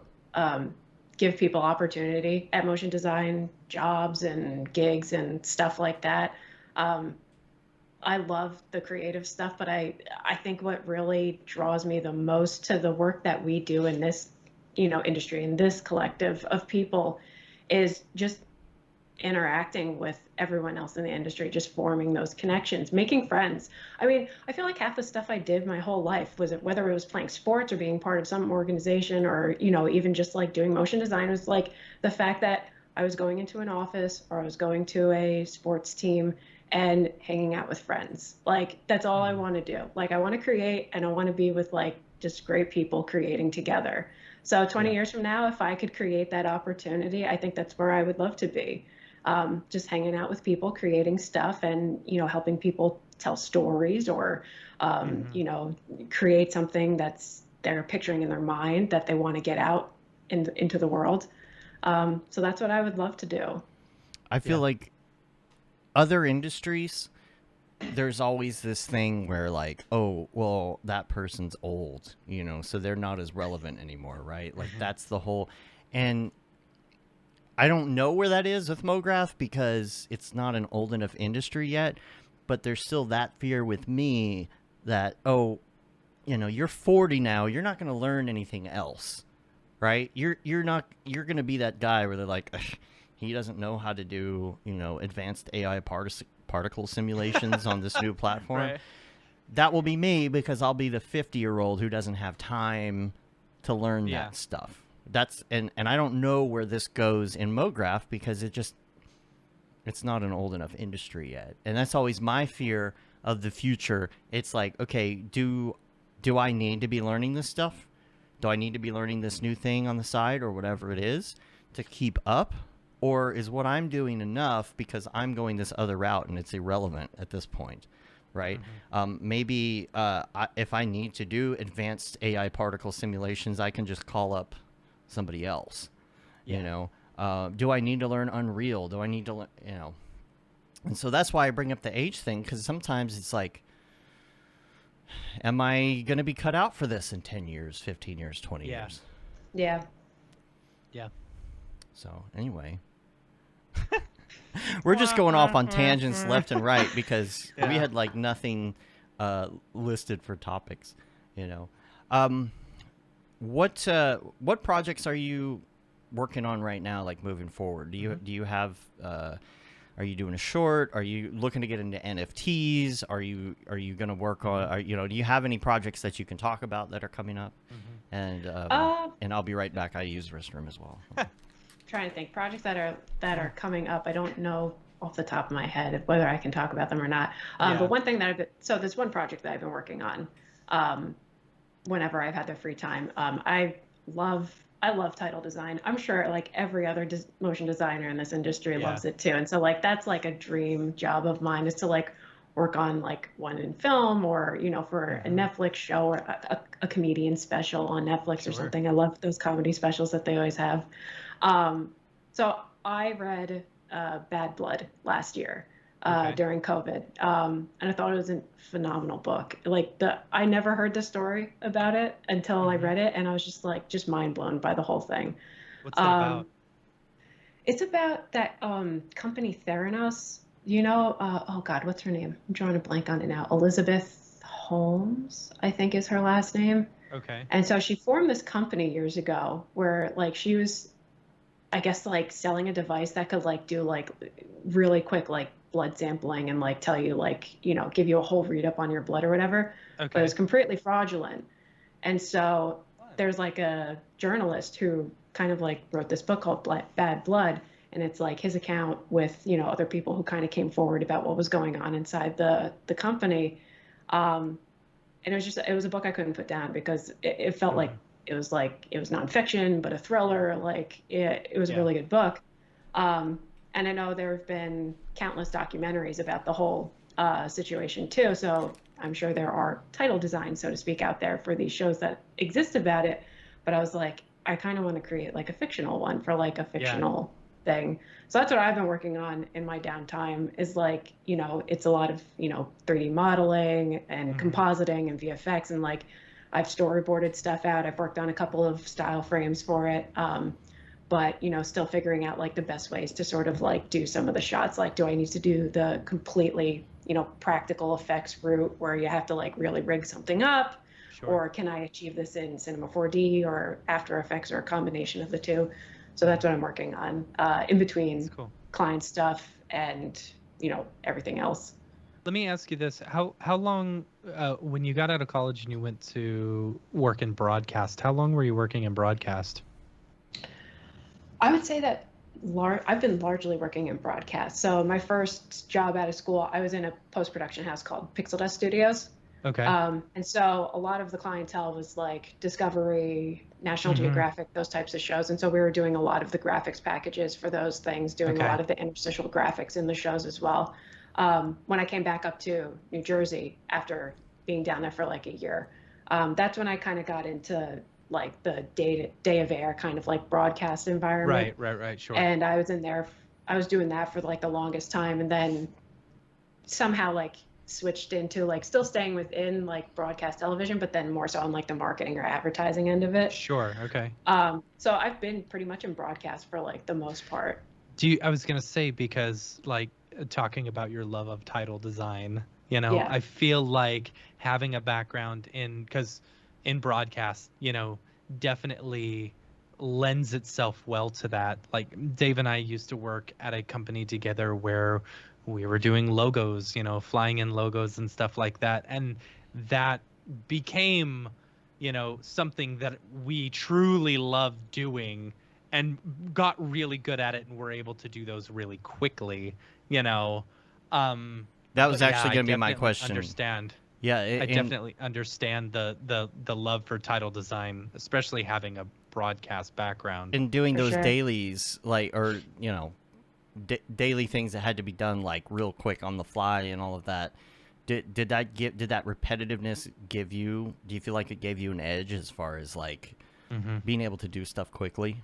give people opportunity at motion design jobs and gigs and stuff like that. I love the creative stuff, but I think what really draws me the most to the work that we do in this, industry, in this collective of people, is just interacting with everyone else in the industry, just forming those connections, making friends. I mean, I feel like half the stuff I did my whole life, whether it was playing sports or being part of some organization or, even just like doing motion design, was like the fact that I was going into an office or I was going to a sports team and hanging out with friends. Like, that's all I want to do. Like, I want to create and I want to be with like just great people creating together. So 20 years from now, if I could create that opportunity, I think that's where I would love to be. Just hanging out with people, creating stuff, and helping people tell stories or create something that's they're picturing in their mind that they want to get out into the world. So that's what I would love to do. I feel like other industries, there's always this thing where like, oh, well, that person's old, so they're not as relevant anymore, right? Like that's the whole, and I don't know where that is with Mograph because it's not an old enough industry yet, but there's still that fear with me that, oh, you're 40 now, you're not going to learn anything else, right? You're going to be that guy where they're like, he doesn't know how to do, advanced AI particle simulations on this new platform. Right. That will be me because I'll be the 50-year-old who doesn't have time to learn that stuff. That's and I don't know where this goes in Mograph because it's not an old enough industry yet. And that's always my fear of the future. It's like, okay, do I need to be learning this stuff? Do I need to be learning this new thing on the side or whatever it is to keep up? Or is what I'm doing enough because I'm going this other route and it's irrelevant at this point, right? Maybe if I need to do advanced AI particle simulations, I can just call up somebody else, do I need to learn Unreal? Do I need to learn, and so that's why I bring up the age thing. Cause sometimes it's like, am I going to be cut out for this in 10 years, 15 years, 20 years? Yeah. Yeah. So anyway, we're just going off on tangents left and right because we had like nothing listed for topics, What projects are you working on right now, like moving forward? Do you have are you doing a short? Are you looking to get into NFTs? Are you going to work on do you have any projects that you can talk about that are coming up? And I'll be right back. I use the restroom as well. Trying to think projects that are coming up. I don't know off the top of my head whether I can talk about them or not. But one thing so there's one project that I've been working on whenever I've had the free time. I love title design. I'm sure like every other motion designer in this industry loves it too. And so like that's like a dream job of mine is to like work on like one in film or for a Netflix show or a comedian special on Netflix or something. I love those comedy specials that they always have. So I read Bad Blood last year during COVID, and I thought it was a phenomenal book. Like I never heard the story about it until I read it, and I was just mind blown by the whole thing. What's it about? It's about that company Theranos. Oh God, what's her name? I'm drawing a blank on it now. Elizabeth Holmes, I think is her last name. Okay. And so she formed this company years ago where like she was, I guess, like selling a device that could like do like really quick like blood sampling and like tell you like, give you a whole read up on your blood or whatever. Okay. But it was completely fraudulent. And so there's like a journalist who kind of like wrote this book called Bad Blood. And it's like his account with, other people who kind of came forward about what was going on inside the company. And it was a book I couldn't put down because it felt like it was nonfiction, but a thriller. Like it was a really good book. And I know there have been countless documentaries about the whole situation too. So I'm sure there are title designs, so to speak, out there for these shows that exist about it. But I was like, I kind of want to create like a fictional one for like a fictional thing. So that's what I've been working on in my downtime is like, it's a lot of, 3D modeling and compositing and VFX and like I've storyboarded stuff out. I've worked on a couple of style frames for it. But, still figuring out like the best ways to sort of like do some of the shots. Like, do I need to do the completely, practical effects route where you have to like really rig something up? Sure. Or can I achieve this in Cinema 4D or After Effects or a combination of the two? So that's what I'm working on in between client stuff and, everything else. Let me ask you this. How long, when you got out of college and you went to work in broadcast, how long were you working in broadcast? I would say that I've been largely working in broadcast. So my first job out of school, I was in a post-production house called Pixel Dust Studios. Okay. And so a lot of the clientele was like Discovery, National Geographic, those types of shows. And so we were doing a lot of the graphics packages for those things, doing a lot of the interstitial graphics in the shows as well. When I came back up to New Jersey after being down there for like a year, that's when I kind of got into like the day of air kind of like broadcast environment. Right, sure. And I was in there, I was doing that for like the longest time, and then somehow like switched into like still staying within like broadcast television, but then more so on like the marketing or advertising end of it. Sure. Okay. So I've been pretty much in broadcast for like the most part. I was gonna say, because like talking about your love of title design, you know, I feel like having a background because in broadcast, you know, definitely lends itself well to that. Like Dave and I used to work at a company together where we were doing logos, you know, flying in logos and stuff like that. And that became, you know, something that we truly loved doing and got really good at it, and were able to do those really quickly, you know. That was actually going to be my question. Understand. Yeah, I definitely understand the love for title design, especially having a broadcast background. And doing those dailies, like, or, you know, daily things that had to be done like real quick on the fly and all of that. Did that repetitiveness do you feel like it gave you an edge as far as like being able to do stuff quickly?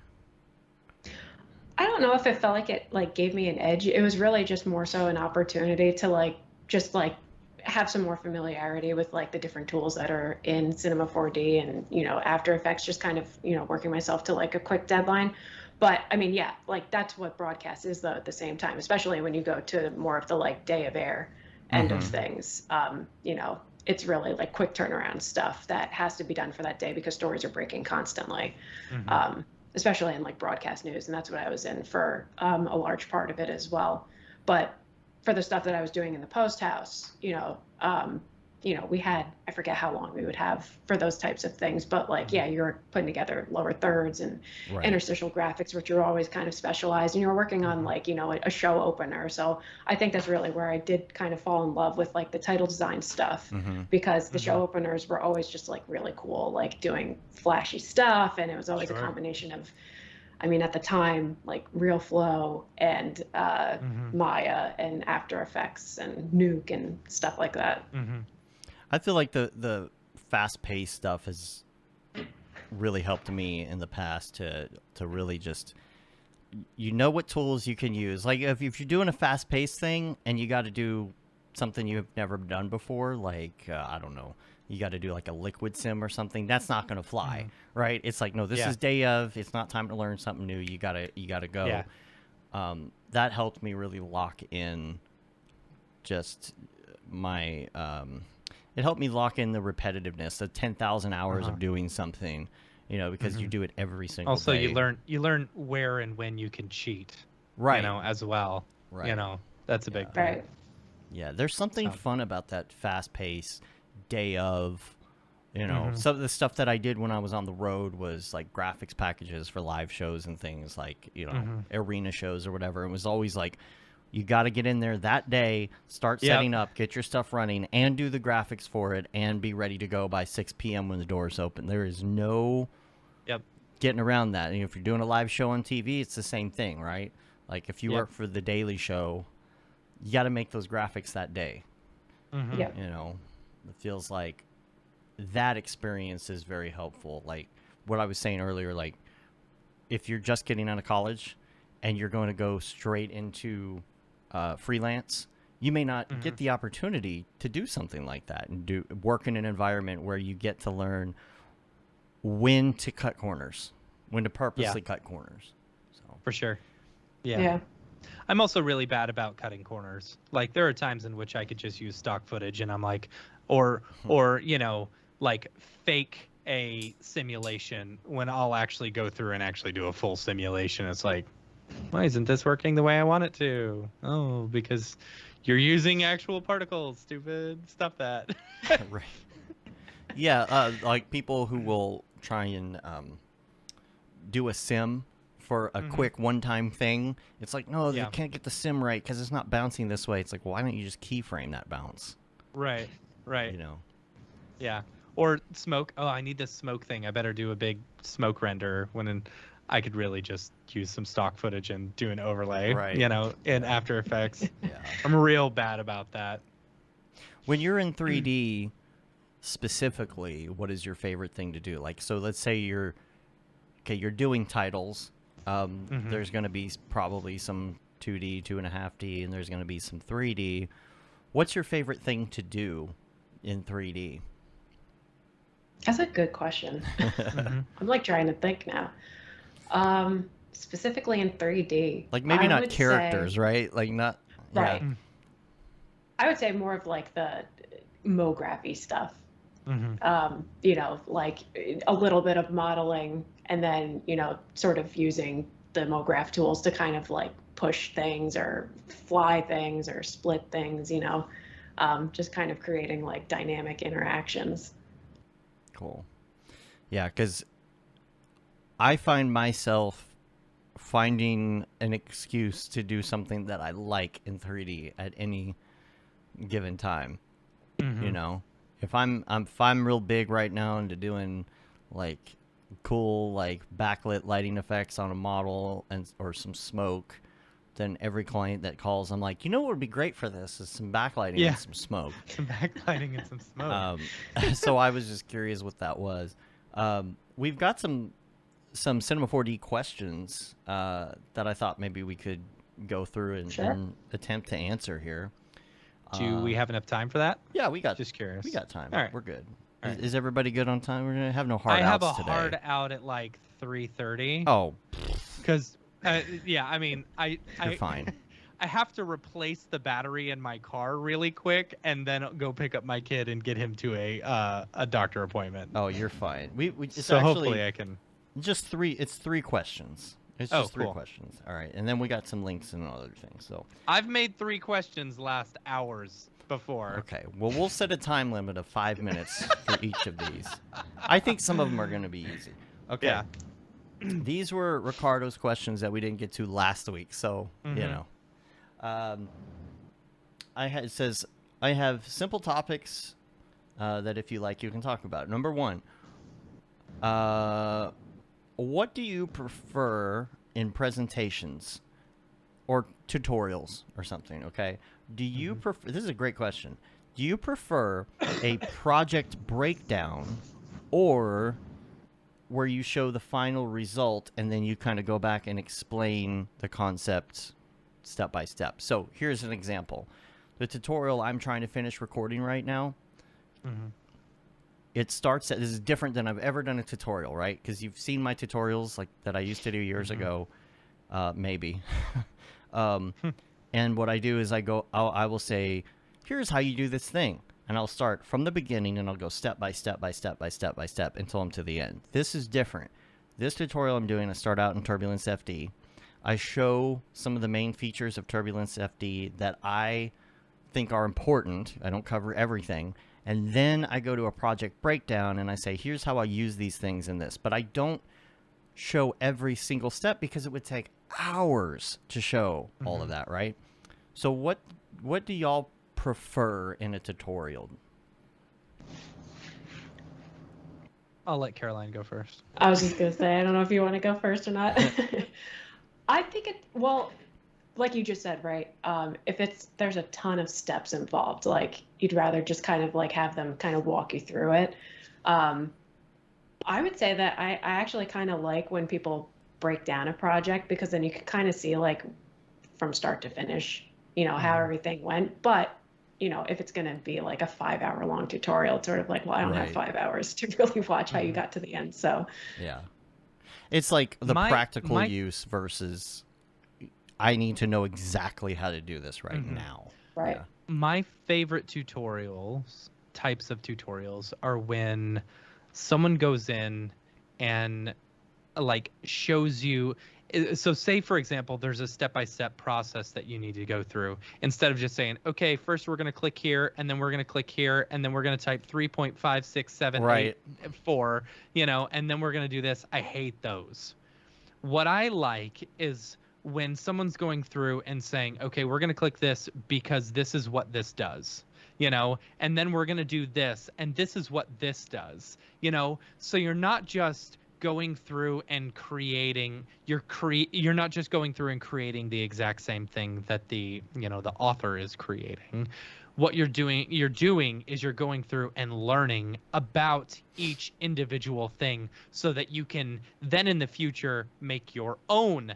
I don't know if it felt like it like gave me an edge. It was really just more so an opportunity to like just like have some more familiarity with like the different tools that are in Cinema 4D and, you know, After Effects, just kind of, you know, working myself to like a quick deadline. But I mean, yeah, like that's what broadcast is though at the same time, especially when you go to more of the like day of air end of things. You know, it's really like quick turnaround stuff that has to be done for that day because stories are breaking constantly, especially in like broadcast news. And that's what I was in for a large part of it as well. But for the stuff that I was doing in the post house, you know, we had, I forget how long we would have for those types of things, but like, yeah, you're putting together lower thirds and interstitial graphics, which you're always kind of specialized, and you're working on like, you know, a show opener. So I think that's really where I did kind of fall in love with like the title design stuff, because the show openers were always just like really cool, like doing flashy stuff. And it was always a combination of, I mean, at the time, like Real Flow and Maya and After Effects and Nuke and stuff like that. I feel like the fast-paced stuff has really helped me in the past to really just, you know, what tools you can use. Like if you're doing a fast-paced thing and you got to do something you've never done before, like I don't know, you got to do like a liquid sim or something, that's not going to fly, right? It's like, no, this is day of, it's not time to learn something new. You gotta go. That helped me really lock in just my, it helped me lock in the repetitiveness, the 10,000 hours of doing something, you know, because you do it every single day. Also, you learn where and when you can cheat, you know, as well. You know, that's a big thing. Yeah, there's something fun about that fast-paced day of, you know, some of the stuff that I did when I was on the road was like graphics packages for live shows and things like, you know, arena shows or whatever. It was always like, you got to get in there that day, start setting up, get your stuff running, and do the graphics for it, and be ready to go by 6 p.m. when the doors open. There is no getting around that. And if you're doing a live show on TV, it's the same thing, right? Like if you work for the Daily Show, you got to make those graphics that day. You know, it feels like that experience is very helpful. Like what I was saying earlier, like if you're just getting out of college and you're going to go straight into freelance, you may not get the opportunity to do something like that and work in an environment where you get to learn when to cut corners, when to purposely cut corners. So for sure. Yeah. I'm also really bad about cutting corners. Like there are times in which I could just use stock footage and I'm like, or you know, like fake a simulation when I'll actually go through and actually do a full simulation. It's like, why isn't this working the way I want it to? Oh, because you're using actual particles, stupid. Stop that. Right. Yeah, like people who will try and do a sim for a quick one-time thing. It's like, no, Yeah. they can't get the sim right because it's not bouncing this way. It's like, why don't you just keyframe that bounce? Right. You know. Yeah. Or smoke. Oh, I need this smoke thing. I better do a big smoke render I could really just use some stock footage and do an overlay, Right. In After Effects. Yeah. I'm real bad about that. When you're in 3D specifically, what is your favorite thing to do? Like, so let's say you're doing titles. There's going to be probably some 2D, 2.5D, and there's going to be some 3D. What's your favorite thing to do in 3D? That's a good question. I'm like trying to think now. Specifically in 3D. Like maybe I not would characters, say, right? Like not right. Yeah. I would say more of like the Mography stuff. Like a little bit of modeling and then, sort of using the Mograph tools to kind of like push things or fly things or split things, just kind of creating like dynamic interactions. Cool. Yeah, because I find myself finding an excuse to do something that I like in 3D at any given time. If I'm real big right now into doing like cool like backlit lighting effects on a model or some smoke, then every client that calls, I'm like, what would be great for this is some backlighting and some smoke. Some backlighting and some smoke. So I was just curious what that was. We've got some Cinema 4D questions that I thought maybe we could go through and attempt to answer here. Do we have enough time for that? Yeah, we got. Just curious. We got time. All right. We're good. All right. Is everybody good on time? We're gonna have no hard outs today. I have a today. hard out at like 3:30. Oh. Because, I mean, You're fine. I have to replace the battery in my car really quick and then go pick up my kid and get him to a doctor appointment. Oh, you're fine. It's so actually hopefully I can. Just three. It's 3 questions. It's just three cool. questions. All right, and then we got some links and other things. So I've made 3 questions last hours before. Okay, well we'll set a time limit of 5 minutes for each of these. I think some of them are going to be easy. Okay. Yeah. These were Ricardo's questions that we didn't get to last week, so it says I have simple topics that if you like you can talk about. Number 1. What do you prefer in presentations or tutorials or something, okay? Do you prefer, this is a great question, do you prefer a project breakdown or where you show the final result and then you kind of go back and explain the concept step by step? So here's an example. The tutorial I'm trying to finish recording right now, it starts at, this is different than I've ever done a tutorial, right? Because you've seen my tutorials like that I used to do years ago, maybe. And what I do is I will say, here's how you do this thing. And I'll start from the beginning and I'll go step by step by step by step by step until I'm to the end. This is different. This tutorial I'm doing, I start out in Turbulence FD. I show some of the main features of Turbulence FD that I think are important. I don't cover everything. And then I go to a project breakdown and I say, here's how I use these things in this. But I don't show every single step because it would take hours to show all of that, right? So what do y'all prefer in a tutorial? I'll let Caroline go first. I was just going to say, I don't know if you want to go first or not. I think like you just said, right? If there's a ton of steps involved, like you'd rather just kind of like have them kind of walk you through it. I would say that I actually kind of like when people break down a project because then you can kind of see like from start to finish, how everything went. But, if it's going to be like a 5-hour long tutorial, it's sort of like, well, I don't have 5 hours to really watch how you got to the end. So yeah, it's like the practical use versus I need to know exactly how to do this right now. Right. Yeah. My favorite types of tutorials are when someone goes in and like shows you. So say, for example, there's a step-by-step process that you need to go through. Instead of just saying, okay, first we're going to click here, and then we're going to click here, and then we're going to type 3.5678 4, and then we're going to do this. I hate those. what I like is when someone's going through and saying, okay, we're going to click this because this is what this does, and then we're going to do this and this is what this does, so you're not just going through and creating, you're not just going through and creating the exact same thing that the author is creating. What you're doing is you're going through and learning about each individual thing so that you can then in the future make your own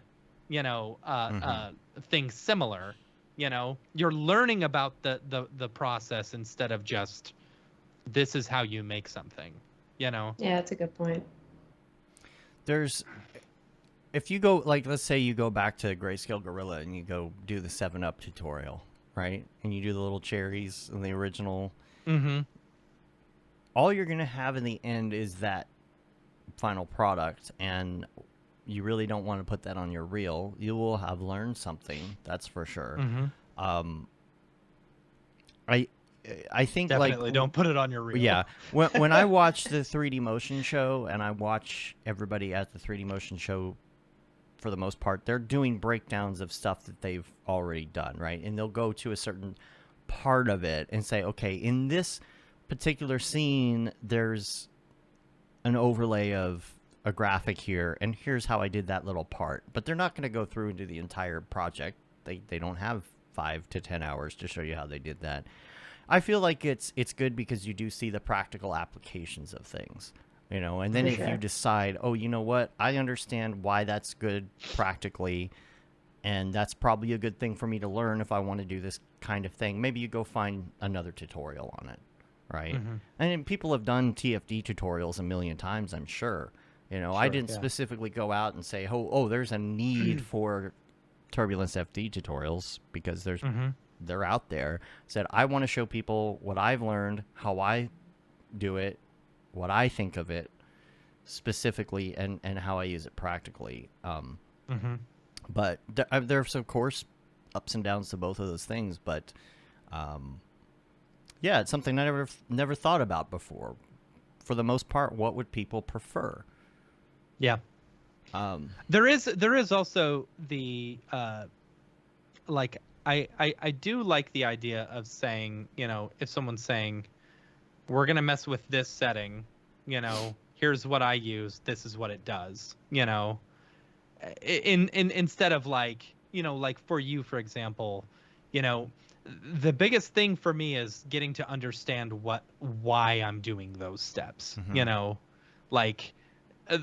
things similar. You're learning about the process instead of just this is how you make something. Yeah, that's a good point. If you go, like, let's say you go back to Grayscale Gorilla and you go do the 7-Up tutorial, right? And you do the little cherries in the original. Mm-hmm. All you're going to have in the end is that final product, and you really don't want to put that on your reel. You will have learned something, that's for sure. Mm-hmm. I think definitely don't put it on your reel. Yeah. When I watch the 3D Motion show, and I watch everybody at the 3D Motion show, for the most part, they're doing breakdowns of stuff that they've already done, right? And they'll go to a certain part of it and say, okay, in this particular scene, there's an overlay of a graphic here, and here's how I did that little part. But they're not going to go through and do the entire project. They don't have 5 to 10 hours to show you how they did that. I feel like it's good because you do see the practical applications of things, and then if you decide, oh, you know what, I understand why that's good practically, and that's probably a good thing for me to learn if I want to do this kind of thing. Maybe you go find another tutorial on it, right? Mm-hmm. And people have done TFD tutorials a million times, I'm sure. I didn't specifically go out and say, oh, there's a need for Turbulence FD tutorials because they're out there. Said, I want to show people what I've learned, how I do it, what I think of it specifically, and how I use it practically. But there's, of course, ups and downs to both of those things. But, yeah, it's something I never thought about before. For the most part, what would people prefer? Yeah. There is also the I do like the idea of saying, if someone's saying, we're going to mess with this setting, here's what I use, this is what it does, instead of like for you, for example, the biggest thing for me is getting to understand why I'm doing those steps,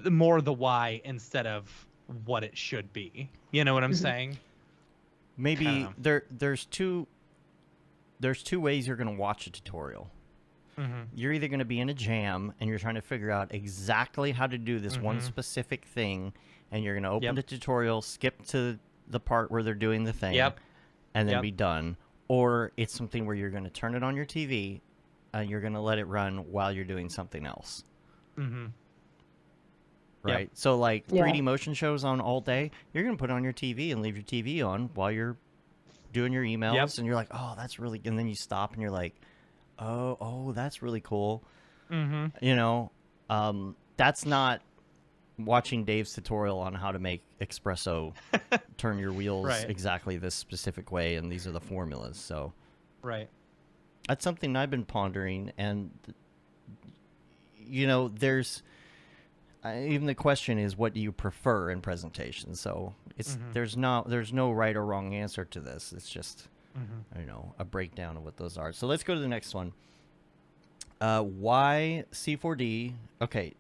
more the why instead of what it should be. You know what I'm saying? Maybe there's two ways you're going to watch a tutorial. You're either going to be in a jam and you're trying to figure out exactly how to do this one specific thing, and you're going to open the tutorial, skip to the part where they're doing the thing, and then be done. Or it's something where you're going to turn it on your TV and you're going to let it run while you're doing something else. Right? So, like, 3D motion shows on all day, you're going to put it on your TV and leave your TV on while you're doing your emails, and you're like, oh, that's really... And then you stop and you're like, oh, that's really cool. That's not watching Dave's tutorial on how to make espresso turn your wheels exactly this specific way, and these are the formulas. So, that's something I've been pondering, and, there's... even the question is, what do you prefer in presentation? So it's there's no right or wrong answer to this. It's just a breakdown of what those are. So let's go to the next one. Why C4D? Okay,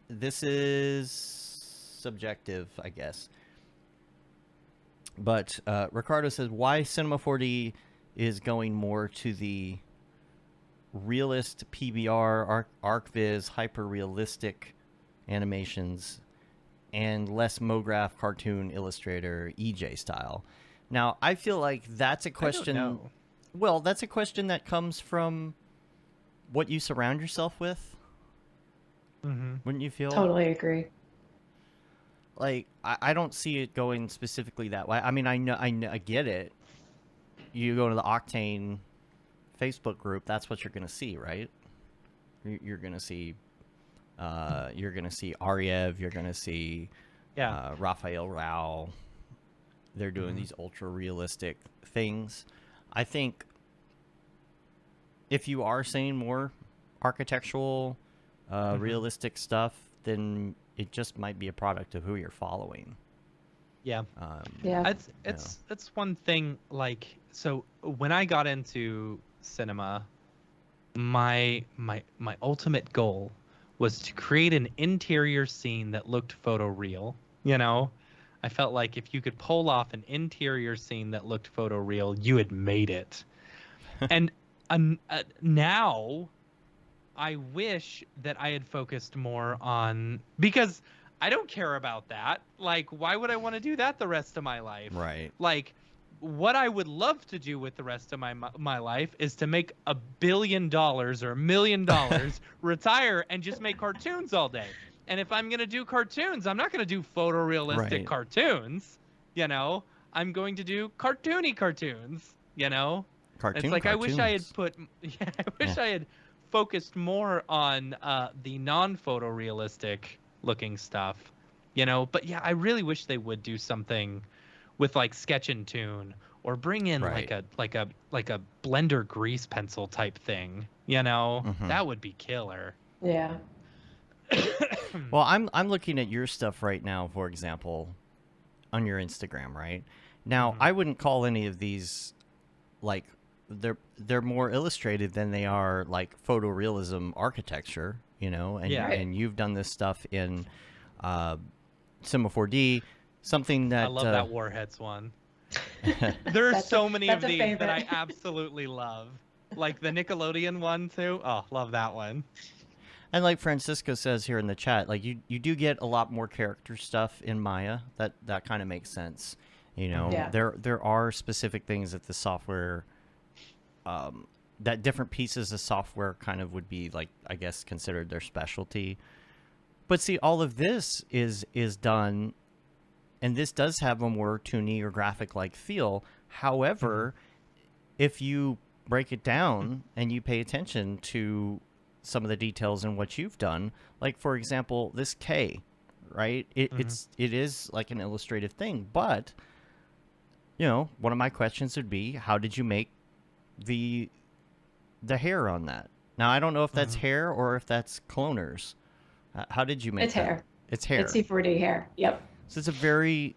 this is subjective, I guess. But Ricardo says, why Cinema 4D is going more to the realist PBR, ArcViz, hyper-realistic animations, and less Mograph, cartoon, Illustrator, EJ style. Now, I feel like that's a question... I don't know. Well, that's a question that comes from what you surround yourself with. Wouldn't you feel? Totally agree. Like, I don't see it going specifically that way. I mean, I know, I get it. You go to the Octane Facebook group, that's what you're going to see, right? You're going to see... you're going to see Ariev, you're going to see Raphael Rao. They're doing these ultra realistic things. I think if you are saying more architectural, realistic stuff, then it just might be a product of who you're following. Yeah. Yeah. It's one thing, like, so when I got into cinema, my ultimate goal was to create an interior scene that looked photoreal. You know, I felt like if you could pull off an interior scene that looked photoreal, you had made it. And now I wish that I had focused more on, because I don't care about that. Like, why would I want to do that the rest of my life? Right. Like, what I would love to do with the rest of my life is to make $1 billion or $1 million, retire, and just make cartoons all day. And if I'm gonna do cartoons, I'm not gonna do photorealistic cartoons. You know, I'm going to do cartoony cartoons. You know, it's like cartoons. I wish I had I had focused more on the non-photorealistic looking stuff. You know, but yeah, I really wish they would do something with like Sketch and Tune, or bring in like a Blender grease pencil type thing. You know, that would be killer. Yeah. Well, I'm looking at your stuff right now, for example, on your Instagram, right? Now, I wouldn't call any of these like they're more illustrated than they are like photorealism architecture, you know, and and you've done this stuff in Cinema 4D, something that I love that Warheads one. There are so many of these that I absolutely love. Like the Nickelodeon one too. Oh, love that one. And like Francisco says here in the chat, like you do get a lot more character stuff in Maya. That kind of makes sense. You know, there are specific things that the software, that different pieces of software kind of would be like, I guess, considered their specialty. But see, all of this is done, and this does have a more toony or graphic-like feel. However, if you break it down and you pay attention to some of the details in what you've done, like for example, this K, right? It is like an illustrative thing, but you know, one of my questions would be, how did you make the hair on that? Now, I don't know if that's hair or if that's cloners. How did you make it's that? hair. It's hair. It's C4D hair. Yep. So it's a very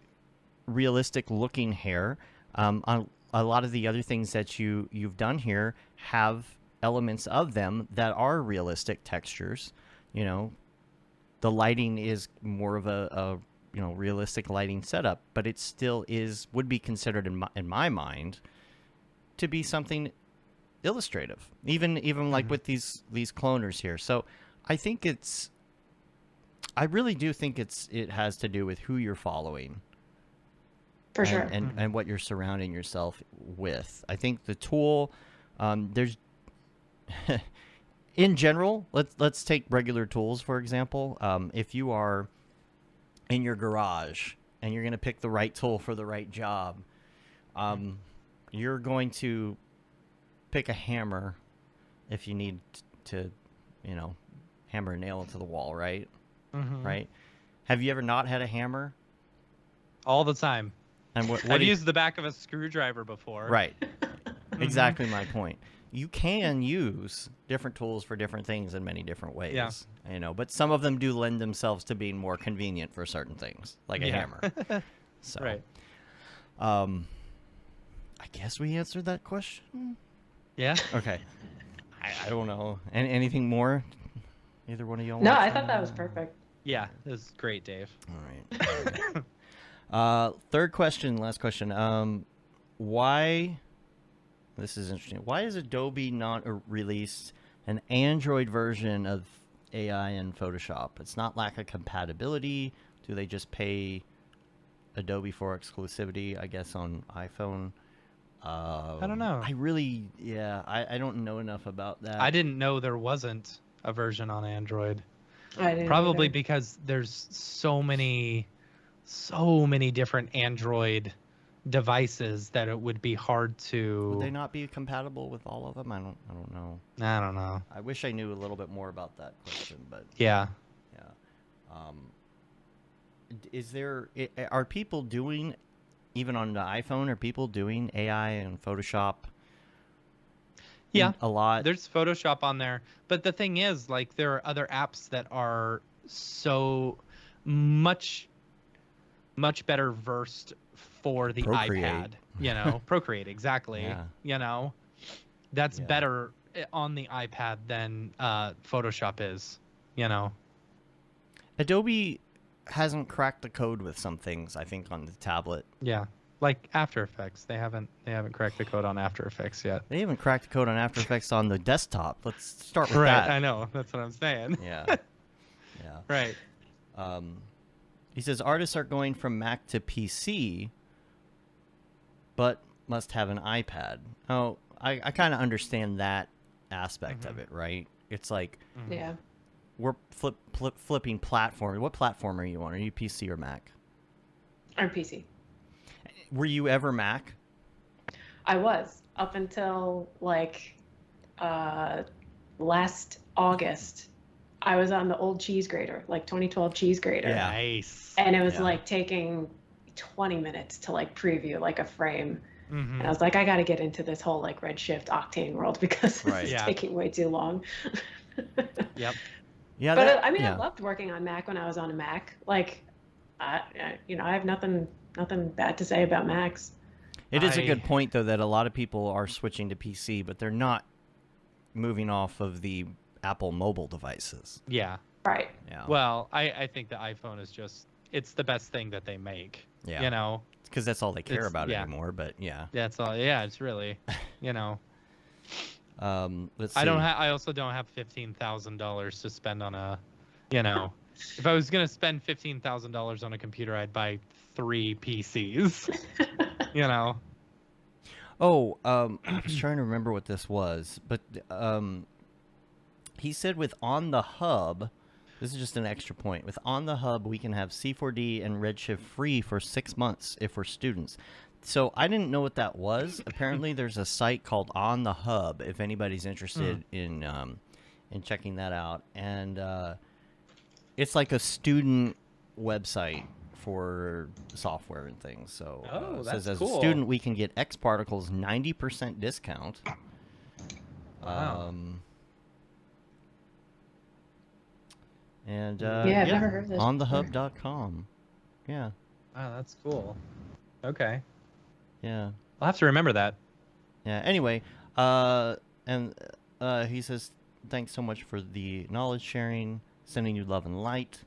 realistic looking hair. On a lot of the other things that you've done here have elements of them that are realistic textures. You know, the lighting is more of a you know, realistic lighting setup, but it still would be considered in my mind to be something illustrative, even like with these cloners here. So I think I really do think it has to do with who you're following. For sure. And what you're surrounding yourself with. I think the tool, there's in general, let's take regular tools, for example. If you are in your garage and you're going to pick the right tool for the right job, you're going to pick a hammer if you need to, you know, hammer a nail into the wall, right? Right? Have you ever not had a hammer? All the time. And what I've used the back of a screwdriver before. Right. Exactly my point. You can use different tools for different things in many different ways. Yeah. You know, but some of them do lend themselves to being more convenient for certain things, like a hammer. So, right. I guess we answered that question. Yeah. Okay. I don't know. Anything more? Either one of y'all? No, I thought that was perfect. Yeah, it was great, Dave. All right. Third question, last question. Why? This is interesting. Why has Adobe not released an Android version of AI in Photoshop? It's not lack of compatibility. Do they just pay Adobe for exclusivity, I guess, on iPhone? I don't know. I don't know enough about that. I didn't know there wasn't a version on Android. I didn't Probably either. because there's so many different Android devices that it would be hard to. Would they not be compatible with all of them? I don't know. I don't know. I wish I knew a little bit more about that question, but yeah. are people doing, even on the iPhone, are people doing AI and Photoshop? Yeah, a lot. there's Photoshop on there, but the thing is, like, there are other apps that are so much better versed for the Procreate. iPad. You know, Procreate, exactly. Yeah. You know, that's Yeah. better on the iPad than Photoshop is. You know, Adobe hasn't cracked the code with some things, I think, on the tablet. yeah, like After Effects. They haven't cracked the code on After Effects yet. They haven't cracked the code on After Effects on the desktop. Let's start with Right, that. I know. That's what I'm saying. Yeah. Yeah. Right. He says artists are going from Mac to PC, but must have an iPad. Oh, I kind of understand that aspect of it, right? It's like Yeah. we're flipping platform. What platform are you on? Are you PC or Mac? I'm PC. Were you ever Mac? I was up until like last August. I was on the old cheese grater, like 2012 cheese grater. Yeah. Nice. And it was Yeah. like taking 20 minutes to like preview like a frame. Mhm. And I was like, I got to get into this whole like Redshift Octane world because Right. it's Yeah. taking way too long. Yep. Yeah. But I mean, yeah. I loved working on Mac when I was on a Mac. Like, I have nothing bad to say about Macs. It is a good point, though, that a lot of people are switching to PC, but they're not moving off of the Apple mobile devices. Yeah. Right. Yeah. Well, I think the iPhone is just, it's the best thing that they make. Yeah. You know, because that's all they care It's- about yeah. anymore. But yeah. that's all. Yeah, it's really, you know, Let's see. I also don't have $15,000 to spend on a, you know, if I was going to spend $15,000 on a computer, I'd buy 3 PCs, you know. Oh, I was trying to remember what this was, but he said with On the Hub, this is just an extra point. With On the Hub, we can have C4D and Redshift free for 6 months if we're students. So I didn't know what that was. Apparently, there's a site called On the Hub. If anybody's interested in checking that out, and it's like a student website for software and things. So it says that's as cool. a student, we can get X Particles 90% discount. Wow. And I've never heard of this onthehub.com. Yeah. Wow, that's cool. Okay. Yeah. I'll have to remember that. Yeah. Anyway, he says thanks so much for the knowledge sharing, sending you love and light,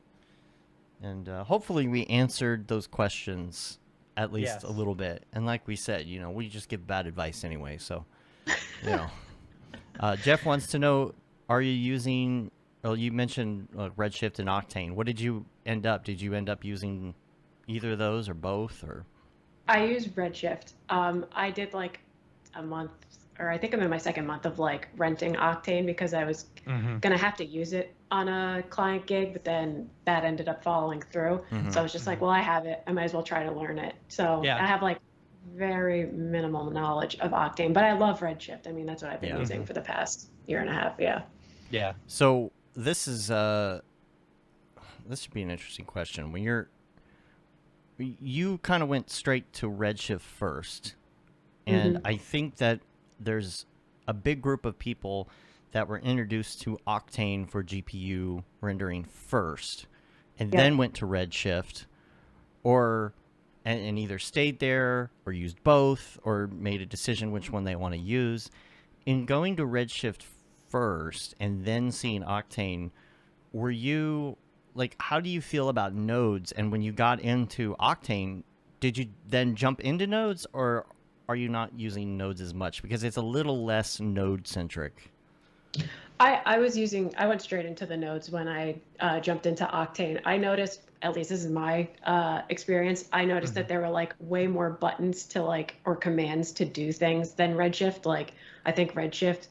and hopefully we answered those questions at least a little bit. And like we said, you know, we just give bad advice anyway. So, you know, Jeff wants to know: are you using? Well, you mentioned Redshift and Octane. What did you end up? Did you end up using either of those or both, or? I use Redshift. I did like a month, or I think I'm in my second month of like renting Octane because I was gonna have to use it on a client gig, but then that ended up falling through. So I was just like, well, I have it. I might as well try to learn it. So Yeah. I have like very minimal knowledge of Octane, but I love Redshift. I mean, that's what I've been using for the past year and a half. Yeah. Yeah. So this is this should be an interesting question. When you kind of went straight to Redshift first, and I think that there's a big group of people that were introduced to Octane for GPU rendering first, and then went to Redshift, and either stayed there or used both, or made a decision which one they want to use. In going to Redshift first and then seeing Octane, were you like, how do you feel about nodes? And when you got into Octane, did you then jump into nodes, or are you not using nodes as much because it's a little less node centric? I went straight into the nodes when I jumped into Octane. I noticed, at least this is my experience, I noticed that there were like way more buttons to like, or commands to do things than Redshift. Like, I think Redshift,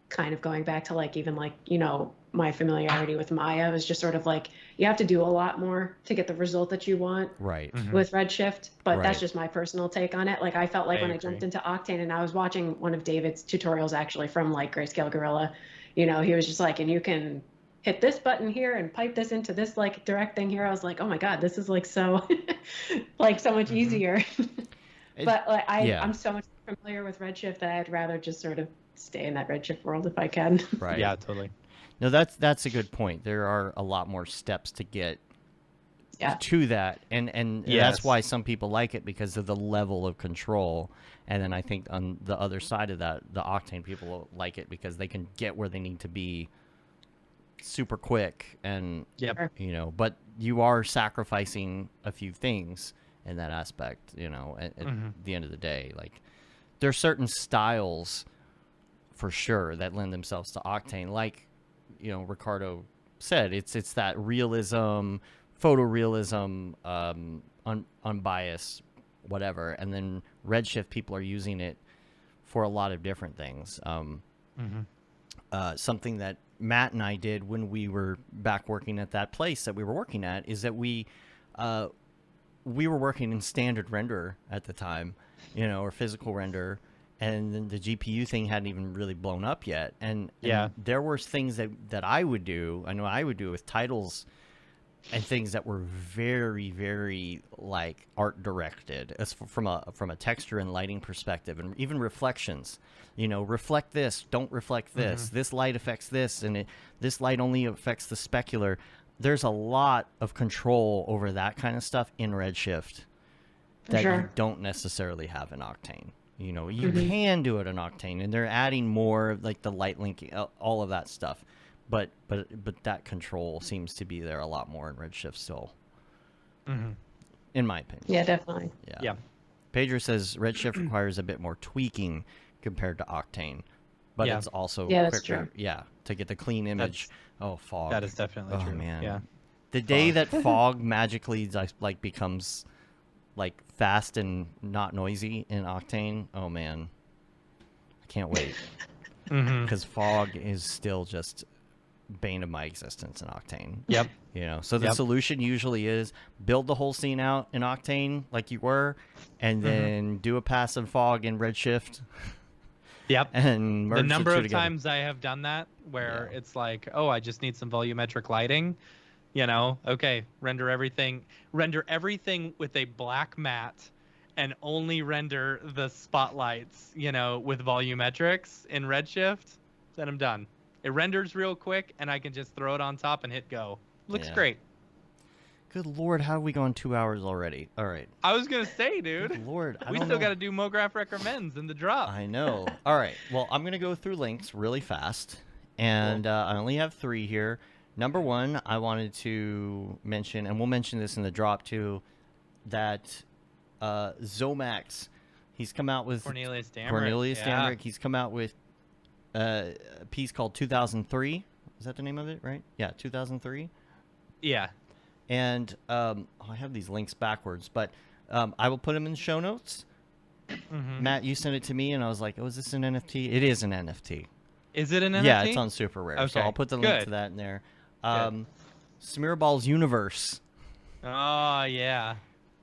kind of going back to like, even like, you know, my familiarity with Maya was just sort of like, you have to do a lot more to get the result that you want Right. with Redshift, but Right. that's just my personal take on it. Like, I felt like I when I agree. jumped into Octane, and I was watching one of David's tutorials actually from like Grayscale Gorilla, you know, he was just like, and you can hit this button here and pipe this into this like direct thing here. I was like, oh my God, this is like so like so much easier. But like I'm so much familiar with Redshift that I'd rather just sort of stay in that Redshift world if I can. Right. Yeah, totally. No, that's a good point. There are a lot more steps to get to that, and that's why some people like it, because of the level of control. And then I think on the other side of that, the Octane people like it because they can get where they need to be super quick, and you know, but you are sacrificing a few things in that aspect, you know, at the end of the day. Like, there's certain styles for sure that lend themselves to Octane, like, you know, Ricardo said, it's that realism, photorealism, unbiased, whatever. And then Redshift people are using it for a lot of different things. Something that Matt and I did when we were back working at that place that we were working at is that we were working in standard render at the time, you know, or physical render. And then the GPU thing hadn't even really blown up yet. And there were things that I would do. I know I would do with titles and things that were very, very like art directed, as from a texture and lighting perspective, and even reflections. You know, reflect this, don't reflect this. This light affects this, and this light only affects the specular. There's a lot of control over that kind of stuff in Redshift that you don't necessarily have in Octane. You know, you can do it in Octane, and they're adding more like the light linking, all of that stuff. But that control seems to be there a lot more in Redshift still, in my opinion. Yeah, definitely. Yeah. Pedro says Redshift requires a bit more tweaking compared to Octane, but it's also quicker. That's true. Yeah, to get the clean image. Fog. That is definitely true. Man. Yeah. The day that fog magically like becomes like fast and not noisy in Octane, oh man, I can't wait. Because fog is still just bane of my existence in Octane. Yep. You know, so the solution usually is build the whole scene out in Octane like you were, and then do a passive fog in Redshift. Yep. And merge the number of together. times I have done that where it's like, oh, I just need some volumetric lighting. You know, okay, render everything with a black matte and only render the spotlights, you know, with volumetrics in Redshift. Then I'm done. It renders real quick, and I can just throw it on top and hit go. Looks great. Good Lord, how have we gone 2 hours already? All right. I was going to say, dude. Good Lord. We still got to do Mograph recommends in the drop. I know. All right. Well, I'm going to go through links really fast, and I only have 3 here. Number 1, I wanted to mention, and we'll mention this in the drop too, that Zomax, he's come out with Cornelius Damrick. He's come out with a piece called 2003. Is that the name of it, right? Yeah, 2003. Yeah. And I have these links backwards, but I will put them in the show notes. Matt, you sent it to me, and I was like, oh, is this an NFT? It is an NFT. Is it an NFT? Yeah, it's on Super Rare, okay. So I'll put the link to that in there. Smearball's Universe. Oh, yeah.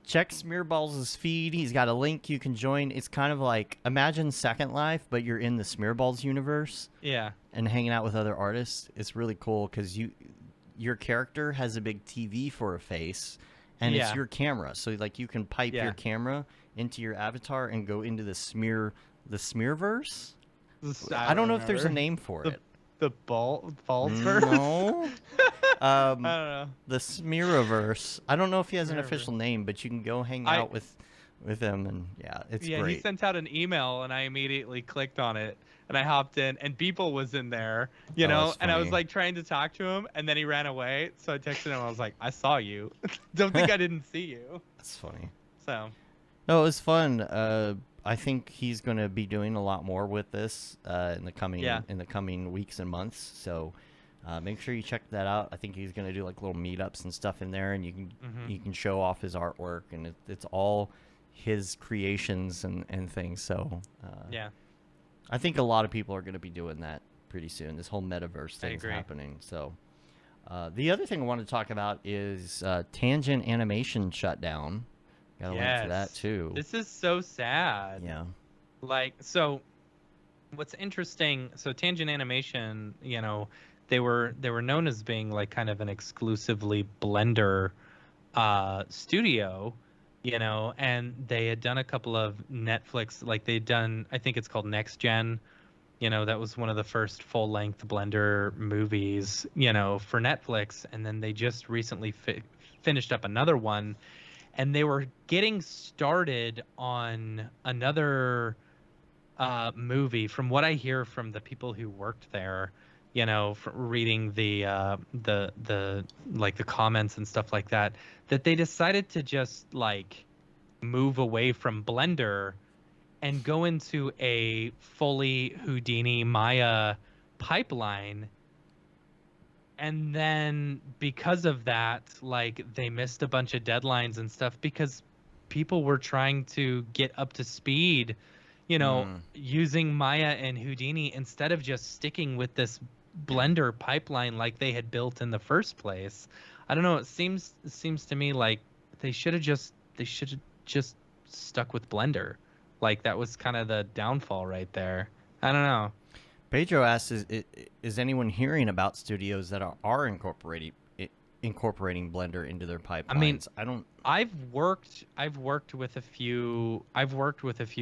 Check Smearball's feed. He's got a link you can join. It's kind of like, imagine Second Life, but you're in the Smearball's universe. Yeah. And hanging out with other artists. It's really cool because your character has a big TV for a face, and it's your camera. So like you can pipe your camera into your avatar and go into the Smearverse. I don't know if there's a name for it. The Ballsverse? No. I don't know. The Smeariverse. I don't know if he has an official name, but you can go hang out with him, and it's great. Yeah, he sent out an email, and I immediately clicked on it, and I hopped in, and Beeple was in there, you know, and I was like trying to talk to him, and then he ran away, so I texted him. I was like, I saw you. Don't think I didn't see you. That's funny. So. No, it was fun. I think he's going to be doing a lot more with this in the coming weeks and months. So make sure you check that out. I think he's going to do like little meetups and stuff in there, and you can show off his artwork, and it's all his creations and things. So I think a lot of people are going to be doing that pretty soon. This whole metaverse thing's happening. So the other thing I wanted to talk about is Tangent Animation shutdown. Got a link to that too. This is so sad. Yeah. Like, so what's interesting, so Tangent Animation, you know, they were known as being like kind of an exclusively Blender studio, you know, and they had done a couple of Netflix, like they'd done, I think it's called Next Gen, you know, that was one of the first full-length Blender movies, you know, for Netflix, and then they just recently finished up another one, and they were getting started on another movie. From what I hear from the people who worked there, you know, reading the like the comments and stuff like that, that they decided to just like move away from Blender and go into a fully Houdini Maya pipeline. And then because of that, like they missed a bunch of deadlines and stuff because people were trying to get up to speed, you know, using Maya and Houdini instead of just sticking with this Blender pipeline like they had built in the first place. I don't know, it seems to me like they should have just stuck with Blender. Like that was kind of the downfall right there. I don't know. Pedro asks, is anyone hearing about studios that are incorporating Blender into their pipelines? I mean, I don't. I've worked with a few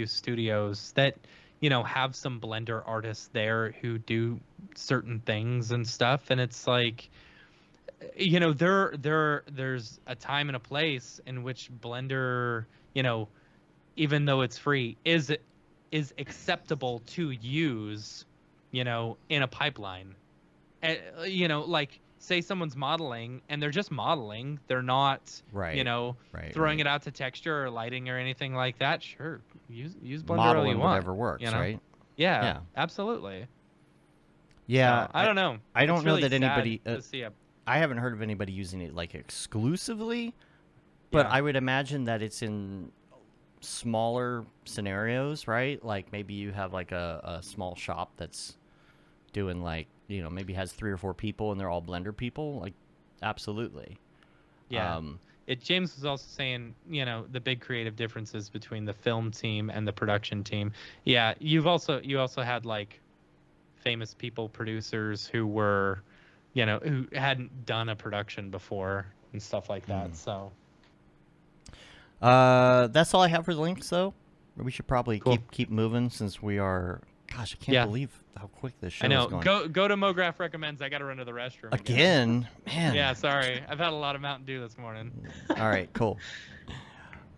studios that, you know, have some Blender artists there who do certain things and stuff, and it's like, you know, there's a time and a place in which Blender, you know, even though it's free, is acceptable to use, you know, in a pipeline. You know, like say someone's modeling and they're just modeling, they're not, you know, throwing it out to texture or lighting or anything like that. Sure, use Blender all you want. Whatever works, you know? Right? Yeah, absolutely. Yeah, so, I don't know. I don't know really that anybody. I haven't heard of anybody using it like exclusively, but I would imagine that it's in smaller scenarios, right? Like maybe you have like a small shop that's doing like, you know, maybe has 3 or 4 people and they're all Blender people. Like, absolutely. Yeah. James was also saying, you know, the big creative differences between the film team and the production team. Yeah, you also had like famous people, producers who were, you know, who hadn't done a production before and stuff like that. So that's all I have for the links, though. We should probably keep moving since we are. Gosh, I can't believe how quick this show is going. Go to Mograph Recommends. I got to run to the restroom again. Man. Yeah, sorry. I've had a lot of Mountain Dew this morning. All right, cool.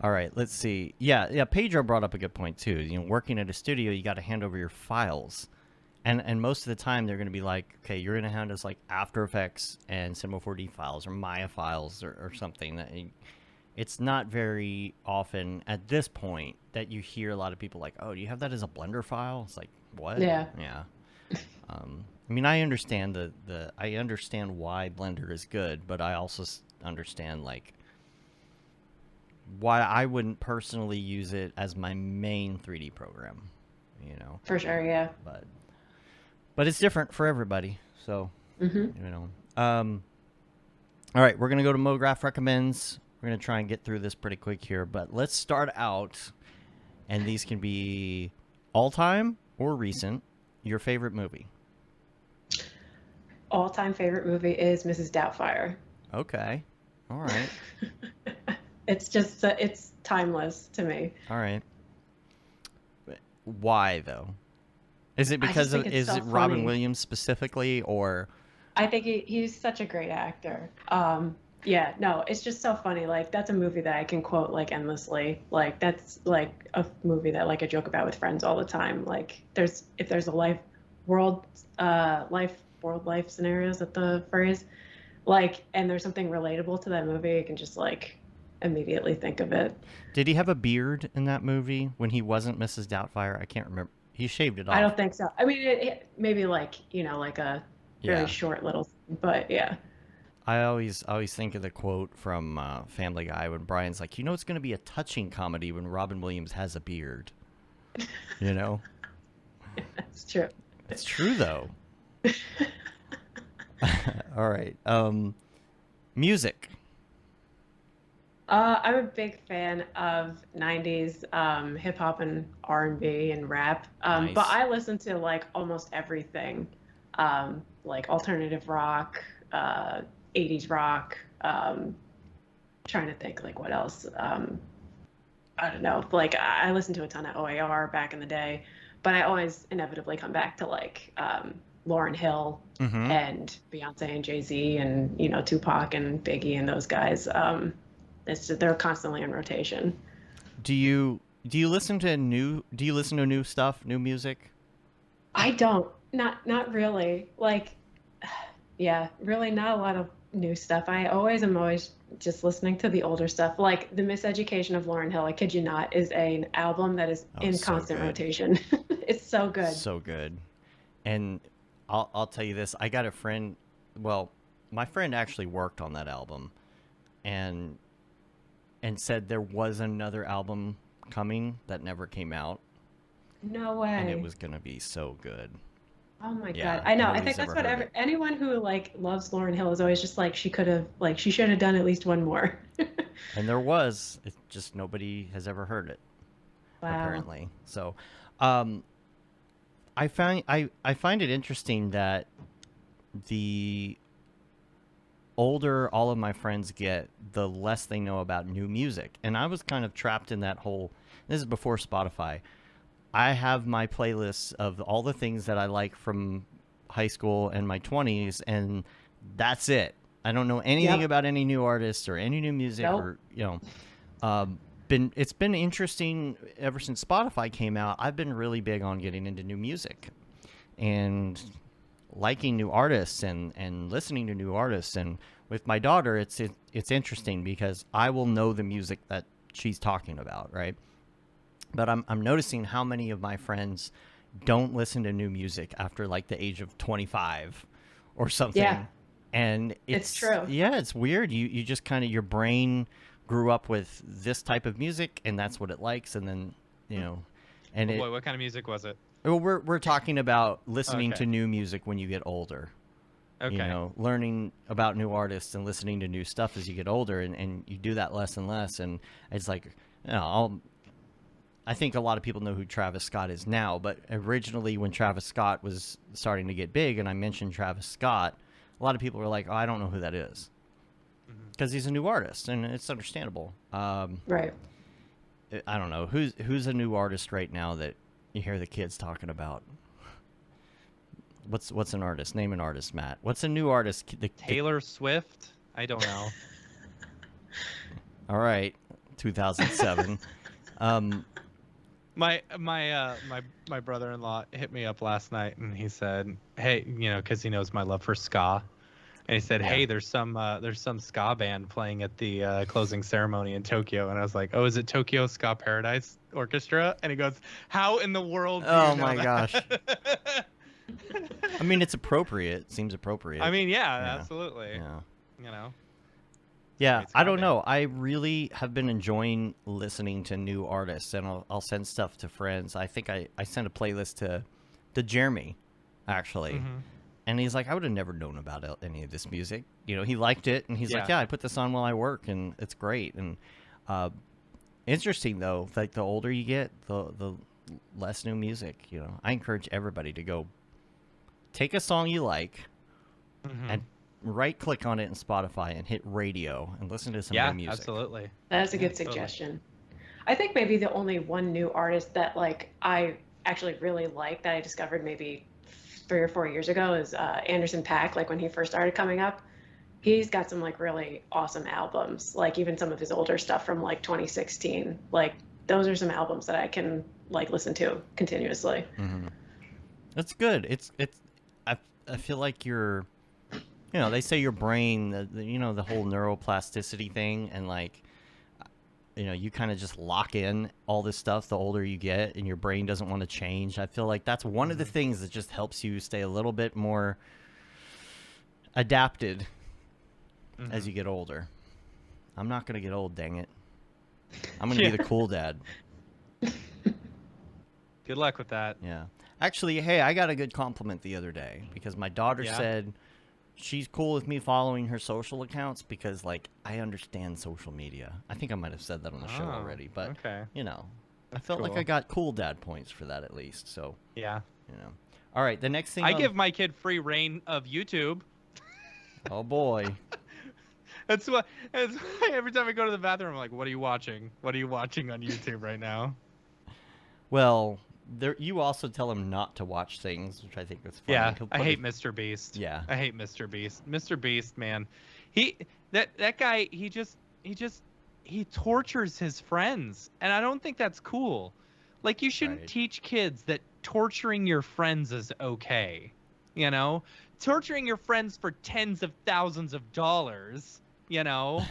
All right, let's see. Yeah. Pedro brought up a good point too. You know, working at a studio, you got to hand over your files, and most of the time they're going to be like, okay, you're going to hand us like After Effects and Cinema 4D files or Maya files or something. It's not very often at this point that you hear a lot of people like, oh, do you have that as a Blender file? It's like, what? Yeah. I mean, I understand I understand why Blender is good, but I also understand like why I wouldn't personally use it as my main 3D program, you know. For sure, yeah. But it's different for everybody, so you know. All right, we're gonna go to Mograph Recommends. We're going to try and get through this pretty quick here, but let's start out, and these can be all-time or recent, your favorite movie. All-time favorite movie is Mrs. Doubtfire. Okay. All right. It's just, it's timeless to me. All right. Why, though? Is it because of, is it Robin Williams specifically, or? I think he's such a great actor. Yeah, no, it's just so funny. Like, that's a movie that I can quote like endlessly. Like, that's like a movie that like I joke about with friends all the time. Like, if there's a world life scenarios at the phrase, like, and there's something relatable to that movie, I can just like immediately think of it. Did he have a beard in that movie when he wasn't Mrs. Doubtfire? I can't remember. He shaved it off. I don't think so. I mean, it maybe like, you know, like a very short little, but yeah. I always think of the quote from Family Guy when Brian's like, you know, it's going to be a touching comedy when Robin Williams has a beard. You know? Yeah, that's true. It's true, though. All right. Music. I'm a big fan of 90s hip hop and R&B and rap. Nice. But I listen to like almost everything. like alternative rock, 80s rock. Trying to think like what else. I don't know. Like I listened to a ton of OAR back in the day, but I always inevitably come back to like Lauryn Hill Mm-hmm. and Beyonce and Jay-Z and Tupac and Biggie and those guys. They're constantly in rotation. Do you listen to new stuff, new music? I don't. Not really. Like, yeah, really not a lot of new stuff. I'm always just listening to the older stuff. Like The Miseducation of Lauryn Hill, I kid you not, is an album that is in so constant good. rotation. It's so good. So good. And I'll tell you this, I got a friend, well, my friend actually worked on that album and said there was another album coming that never came out. No way. And it was going to be so good. Oh my Yeah, God. I know. I nobody's think that's ever what heard it. anyone who like loves Lauryn Hill is always just like she should have done at least one more. And there was, it's just nobody has ever heard it. Wow. Apparently. So, I find it interesting that the older all of my friends get, the less they know about new music. And I was kind of trapped in that whole, this is before Spotify. I have my playlists of all the things that I like from high school and my 20s, and that's it. I don't know anything about any new artists or any new music. Nope. Or, it's been interesting ever since Spotify came out. I've been really big on getting into new music and liking new artists and listening to new artists. And with my daughter, it's interesting because I will know the music that she's talking about, right? But I'm noticing how many of my friends don't listen to new music after like the age of 25 or something. Yeah. And It's true. Yeah, it's weird. You just kind of, your brain grew up with this type of music and that's what it likes. And then, and boy, what kind of music was it? Well, we're talking about listening Okay. to new music when you get older. Okay. Learning about new artists and listening to new stuff as you get older, and you do that less and less. And it's like, I think a lot of people know who Travis Scott is now, but originally when Travis Scott was starting to get big and I mentioned Travis Scott, a lot of people were like, oh, I don't know who that is. Because he's a new artist, and it's understandable. Right. I don't know. Who's a new artist right now that you hear the kids talking about? What's an artist? Name an artist, Matt. What's a new artist? Taylor Swift? I don't know. All right, 2007. My brother-in-law hit me up last night and he said, "Hey, because he knows my love for ska." And he said, "Hey, there's some ska band playing at the closing ceremony in Tokyo." And I was like, "Oh, is it Tokyo Ska Paradise Orchestra?" And he goes, "How in the world do you know my that?" gosh. I mean, it's appropriate. Seems appropriate. I mean, yeah, absolutely. Yeah. Yeah, It's I don't coming. know. I really have been enjoying listening to new artists, and I'll send stuff to friends. I think I sent a playlist to Jeremy, actually. Mm-hmm. And he's like, I would have never known about any of this music. He liked it, and he's like, yeah, I put this on while I work, and it's great. And interesting, though, like the older you get, the less new music. I encourage everybody to go take a song you like and right-click on it in Spotify and hit radio and listen to some new music. Yeah, absolutely. That's a good totally. suggestion. I think maybe the only one new artist that like I actually really like that I discovered maybe 3 or 4 years ago is Anderson .Paak. Like when he first started coming up, he's got some like really awesome albums. Like even some of his older stuff from like 2016. Like those are some albums that I can like listen to continuously. Mm-hmm. That's good. I feel like you're, they say your brain, the whole neuroplasticity thing, and like, you kind of just lock in all this stuff the older you get, and your brain doesn't want to change. I feel like that's one of the things that just helps you stay a little bit more adapted as you get older. I'm not going to get old, dang it. I'm going to be the cool dad. Good luck with that. Yeah. Actually, hey, I got a good compliment the other day because my daughter said she's cool with me following her social accounts because, like, I understand social media. I think I might have said that on the show already, but, okay. I felt like I got cool dad points for that at least. So, Yeah. All right, the next thing I give my kid free reign of YouTube. Oh boy. That's why every time I go to the bathroom, I'm like, "What are you watching? What are you watching on YouTube right now?" Well, you also tell him not to watch things, which I think is funny. Yeah, I hate Mr. Beast. Yeah, I hate Mr. Beast. Mr. Beast, man, that guy, he tortures his friends, and I don't think that's cool. Like, you shouldn't teach kids that torturing your friends is okay. You know, torturing your friends for tens of thousands of dollars. You know.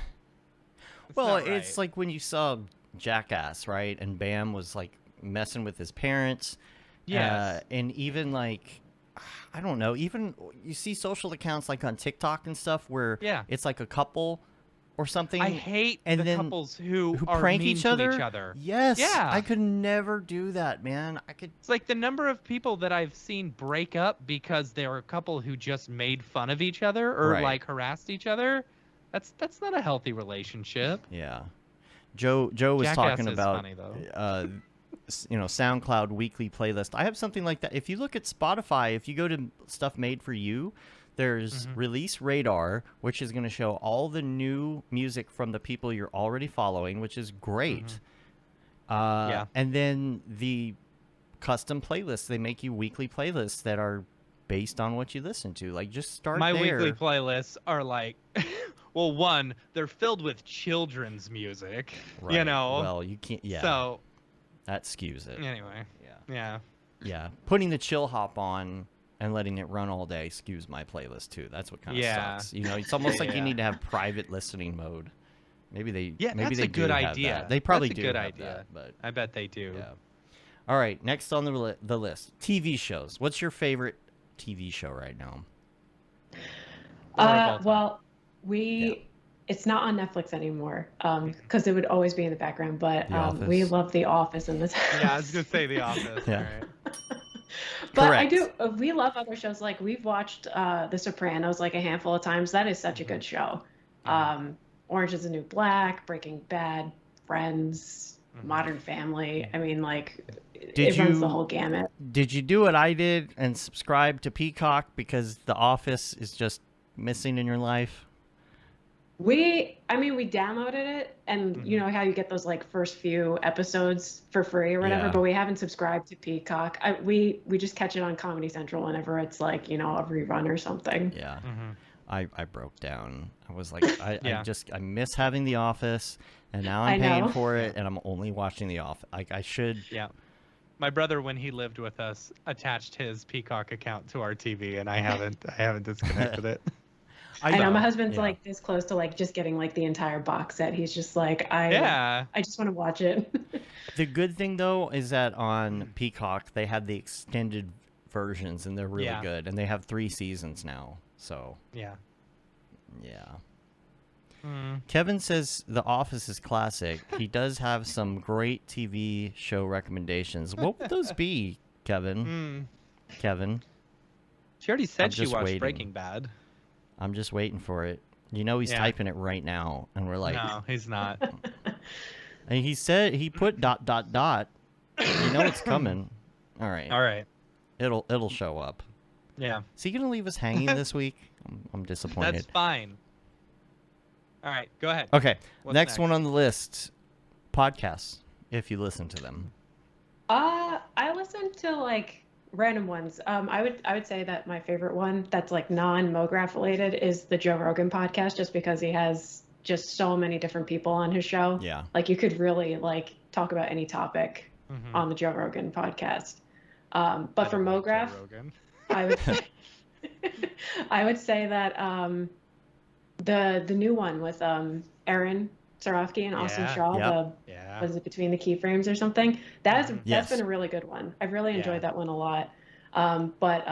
Well, it's like when you saw Jackass, right? And Bam was like messing with his parents. Yes. And even like, I don't know, even you see social accounts like on TikTok and stuff where it's like a couple or something. I hate and the couples who are prank mean each to other. each other. Yes. Yeah. I could never do that, man. It's like the number of people that I've seen break up because they're a couple who just made fun of each other or like harassed each other. That's not a healthy relationship. Yeah. Joe was talking about funny, though. SoundCloud weekly playlist. I have something like that. If you look at Spotify, if you go to stuff made for you, there's Release Radar, which is going to show all the new music from the people you're already following, which is great. And then the custom playlists, they make you weekly playlists that are based on what you listen to. Like, just start My there. weekly playlists are like, well, one, they're filled with children's music, you know. Well, you can't, So that skews it. Anyway. Yeah. Putting the chill hop on and letting it run all day skews my playlist too. That's what kind of sucks. You know, it's almost like you need to have private listening mode. Maybe they that's a good idea. They probably that's a do good have idea. that, but I bet they do. Yeah. All right, next on the list, TV shows. What's your favorite TV show right now? Well, it's not on Netflix anymore because it would always be in the background, but we love The Office in this house. Yeah, I was going to say The Office. Yeah. Right. But I do. We love other shows. Like, we've watched The Sopranos like a handful of times. That is such a good show. Orange is the New Black, Breaking Bad, Friends, Modern Family. I mean, like, it runs the whole gamut. Did you do what I did and subscribe to Peacock because The Office is just missing in your life? We downloaded it, and you know how you get those like first few episodes for free or whatever, but we haven't subscribed to Peacock. We just catch it on Comedy Central whenever it's like, you know, a rerun or something. Yeah. I broke down. I was like, I miss having The Office, and now I'm paying for it, and I'm only watching The Office. Like, I should. Yeah. My brother, when he lived with us, attached his Peacock account to our TV, and I haven't disconnected it. I know my husband's like this close to like just getting like the entire box set. He's just like, I just want to watch it. The good thing though is that on Peacock they have the extended versions, and they're really good, and they have 3 seasons now. So yeah. Kevin says The Office is classic. He does have some great TV show recommendations. What would those be, Kevin? Kevin. She already said she watched Breaking Bad. I'm just waiting for it. You know he's typing it right now, and we're like, no, he's not. And he said he put ... You know it's coming. All right. It'll show up. Yeah. Is he gonna leave us hanging this week? I'm disappointed. That's fine. All right, go ahead. Okay. Next one on the list, podcasts. If you listen to them. I listen to like random ones. I would say that my favorite one that's like non-Mograph related is the Joe Rogan podcast, just because he has just so many different people on his show. Yeah. Like, you could really like talk about any topic on the Joe Rogan podcast. But for Mograph, I would say that the new one with Aaron Sorofsky and Austin Shaw, was it Between the Keyframes or something? That's been a really good one. I've really enjoyed that one a lot. But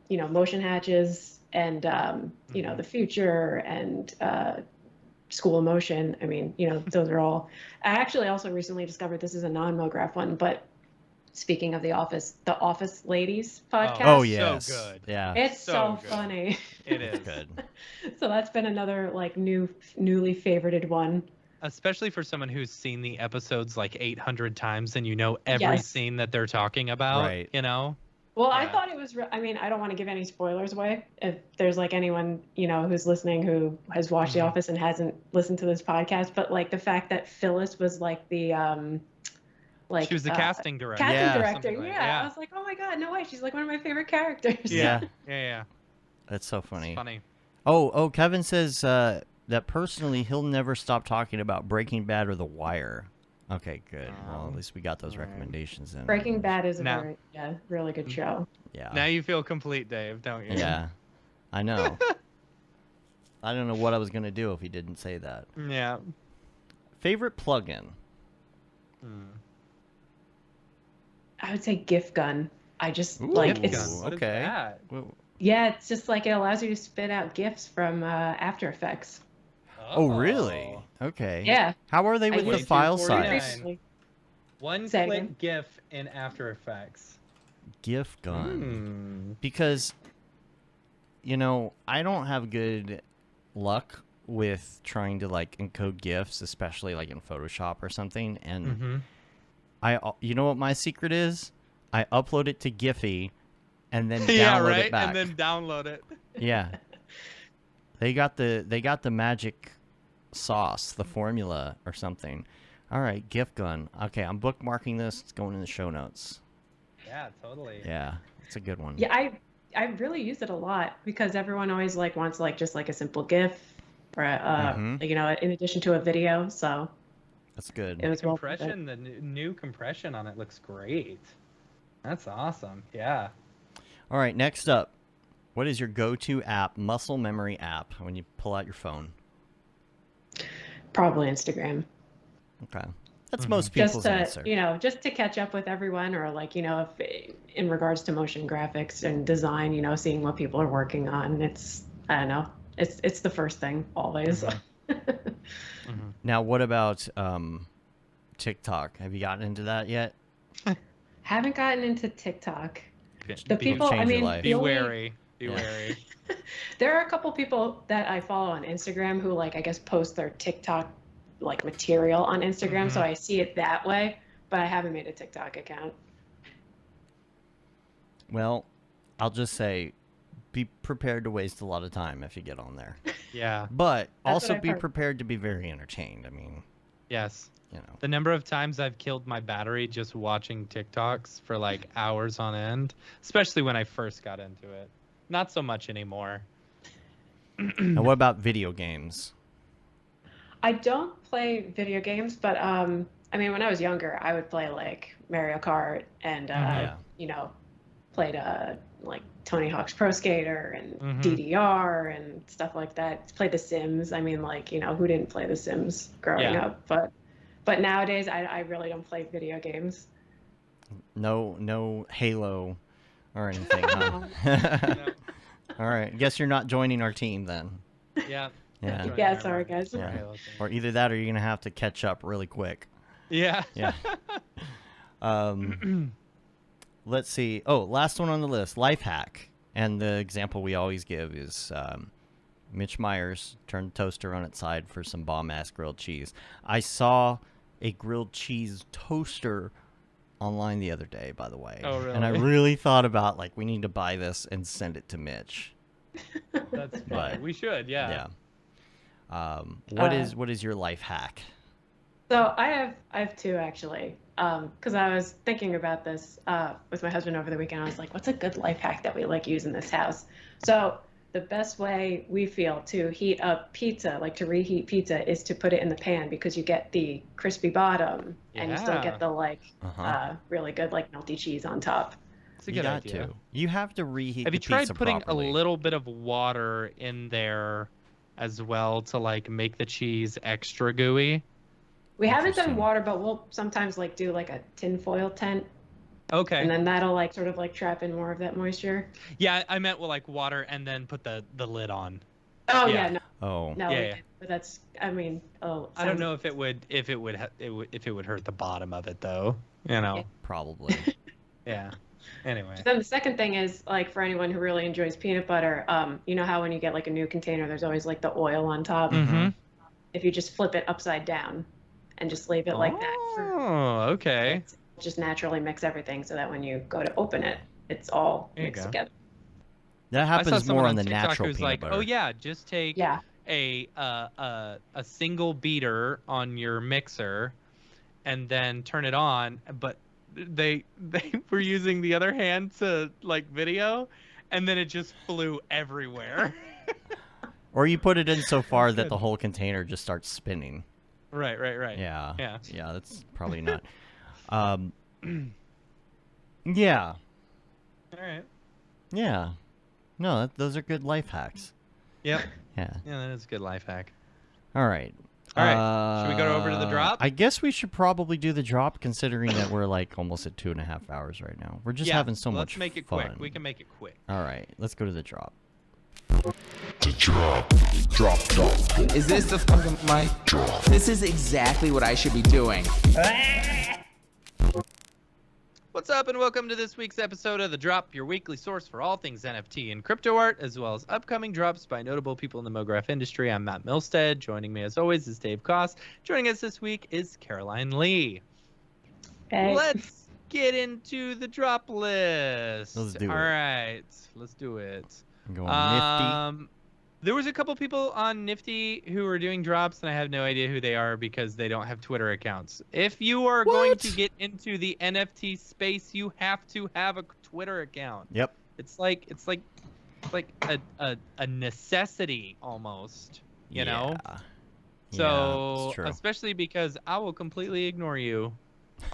you know, Motion Hatches and you know, The Future and School of Motion. I mean, you know, those are all. I actually also recently discovered this is a non-Mograph one, but speaking of The Office Ladies podcast. Oh yes, so good. Yeah, it's so funny. It is good. So that's been another like newly favorited one. Especially for someone who's seen the episodes like 800 times and you know every scene that they're talking about. Right. You know. Well, I Yeah. thought it was. I mean, I don't want to give any spoilers away. If there's like anyone who's listening who has watched The Office and hasn't listened to this podcast, but like the fact that Phyllis was like the like she was the casting director. Casting Yeah. director. Something like- Yeah, I was like, oh my god, no way. She's like one of my favorite characters. Yeah. Yeah. That's so funny. It's funny. Oh, Kevin says that personally he'll never stop talking about Breaking Bad or The Wire. Okay, good. Well, at least we got those recommendations in. Breaking Bad is a Now- really good show. Yeah. Now you feel complete, Dave, don't you? Yeah. I know. I don't know what I was going to do if he didn't say that. Yeah. Favorite plugin? I would say GIF gun. I just Ooh, like GIF it's gun. What is Okay. that? Well, yeah, it's just like it allows you to spit out GIFs from After Effects. oh, really? Okay. Yeah. How are they I with the used file 249. size? Recently. One Say click again. GIF in After Effects. GIF gun. Hmm. Because, I don't have good luck with trying to like encode GIFs, especially like in Photoshop or something. And you know what my secret is? I upload it to Giphy and then Yeah, download right. it back. And then download it. Yeah. They got the magic sauce, the formula or something. All right, GIF gun. Okay, I'm bookmarking this. It's going in the show notes. Yeah, totally. Yeah, it's a good one. Yeah, I really use it a lot because everyone always like wants like just like a simple GIF or in addition to a video. So That's good. it was well worth Compression, the new compression on it looks great. That's awesome. Yeah. All right, next up. What is your go-to app, muscle memory app, when you pull out your phone? Probably Instagram. Okay. That's most people's Just to answer. just to catch up with everyone, or like if in regards to motion graphics and design, seeing what people are working on. I don't know. It's the first thing always. Now, what about TikTok? Have you gotten into that yet? Haven't gotten into TikTok. The Be- people, I change your mean, life. Be the only- wary. Be wary. There are a couple people that I follow on Instagram who I guess post their TikTok material on Instagram, so I see it that way, but I haven't made a TikTok account. Well, I'll just say, be prepared to waste a lot of time if you get on there. Yeah. But That's also what I've be heard. prepared to be very entertained. I mean, Yes. you know. The number of times I've killed my battery just watching TikToks for like hours on end, especially when I first got into it. Not so much anymore. Now, what about video games? I don't play video games, but I mean, when I was younger, I would play like Mario Kart and played like Tony Hawk's Pro Skater and DDR and stuff like that. Played The Sims. I mean, who didn't play The Sims growing up? But nowadays, I really don't play video games. No Halo or anything, huh? No. All right. Guess you're not joining our team then. Yeah. Yeah. Joining Yeah, our sorry, Mario guys. Yeah. Halo thing. Or either that or you're going to have to catch up really quick. Yeah. Yeah. Let's see. Oh, last one on the list, life hack. And the example we always give is Mitch Myers turned the toaster on its side for some bomb-ass grilled cheese. I saw a grilled cheese toaster online the other day, by the way. Oh, really? And I really thought about, we need to buy this and send it to Mitch. That's funny. But- We should, yeah. What is your life hack? So I have two actually, because I was thinking about this with my husband over the weekend. I was like, what's a good life hack that we use in this house? So the best way we feel to heat up pizza, to reheat pizza, is to put it in the pan because you get the crispy bottom and you still Yeah. get the really good melty cheese on top. It's a You good got idea. to. You have to reheat Have you the tried pizza putting properly. a little bit of water in there as well to make the cheese extra gooey? We haven't done Interesting. water, but we'll sometimes do a tinfoil tent, Okay. and then that'll sort of trap in more of that moisture. Yeah, I meant water and then put the lid on. Oh Yeah. yeah, no, Oh. no, Yeah, we yeah. didn't. But that's, I mean, I don't sounds- know if it would hurt the bottom of it though. You know. Probably. Yeah. Anyway. Then the second thing is for anyone who really enjoys peanut butter, you know how when you get a new container, there's always the oil on top. Mm-hmm. If you just flip it upside down and just leave it like that, Oh, okay. just naturally mix everything so that when you go to open it, it's all There you mixed go. together. That I saw happens someone more on on the TikTok natural who's peanut like, butter. "Oh yeah, just take Yeah. a single beater on your mixer, and then turn it on." But they were using the other hand to like video, and then it just flew everywhere. Or you put it in so far that Good. the whole container just starts spinning. Right. Yeah. Yeah. Yeah, that's probably not. Yeah. All right. Yeah. No, those are good life hacks. Yep. Yeah. Yeah, that is a good life hack. All right. All right. Should we go over to the drop? I guess we should probably do the drop, considering that we're like almost at 2.5 hours right now. We're just having so much Let's make it fun. quick. We can make it quick. All right. Let's go to the drop. The drop. Is this the fucking mic? Drop. This is exactly what I should be doing. What's up, and welcome to this week's episode of The Drop, your weekly source for all things NFT and crypto art, as well as upcoming drops by notable people in the Mograph industry. I'm Matt Milstead. Joining me, as always, is Dave Koss. Joining us this week is Caroline Lee. Hey. Let's get into the drop list. Let's do it. All right, let's do it. I'm going nifty. There was a couple people on Nifty who were doing drops, and I have no idea who they are because they don't have Twitter accounts. If you are going to get into the NFT space, you have to have a Twitter account. Yep. It's like a necessity almost, you know? Yeah, So, it's true. especially because I will completely ignore you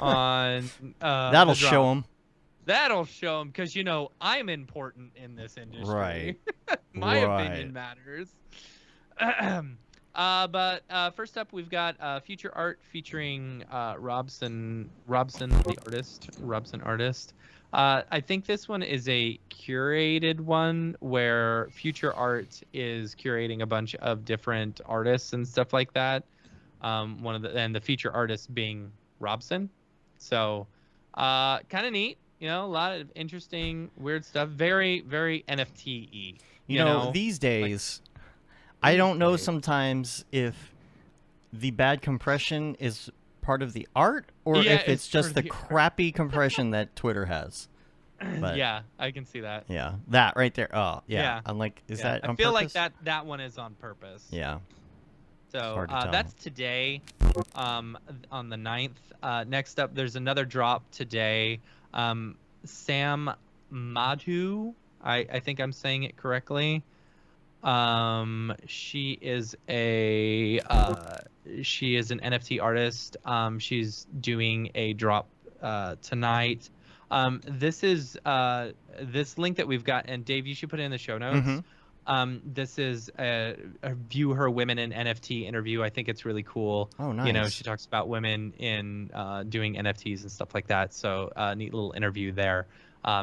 on That'll the drop. show them. That'll show them because, you know, I'm important in this industry. Right. My Right. opinion matters. But first up, we've got future art featuring Robson the artist. Robson artist. I think this one is a curated one where future art is curating a bunch of different artists and stuff like that. And the feature artist being Robson. So kind of neat. You know, a lot of interesting, weird stuff. Very, very NFT-y. You know, these days, I don't know sometimes if the bad compression is part of the art or Yeah, if it's just the part of the art. crappy compression that Twitter has. But, Yeah, I can see that. Yeah, that right there. Oh, yeah. Yeah. I'm like, is Yeah, that on I feel purpose? like that one is on purpose. Yeah. So hard to tell. that's today, on the 9th. Next up, there's another drop today. Sam Madhu, I think I'm saying it correctly. She is an NFT artist. She's doing a drop tonight. This is this link that we've got, and Dave, you should put it in the show notes. This is a View Her Women in NFT interview. I think it's really cool. Oh, nice. You know, she talks about women in doing NFTs and stuff like that. So neat little interview there.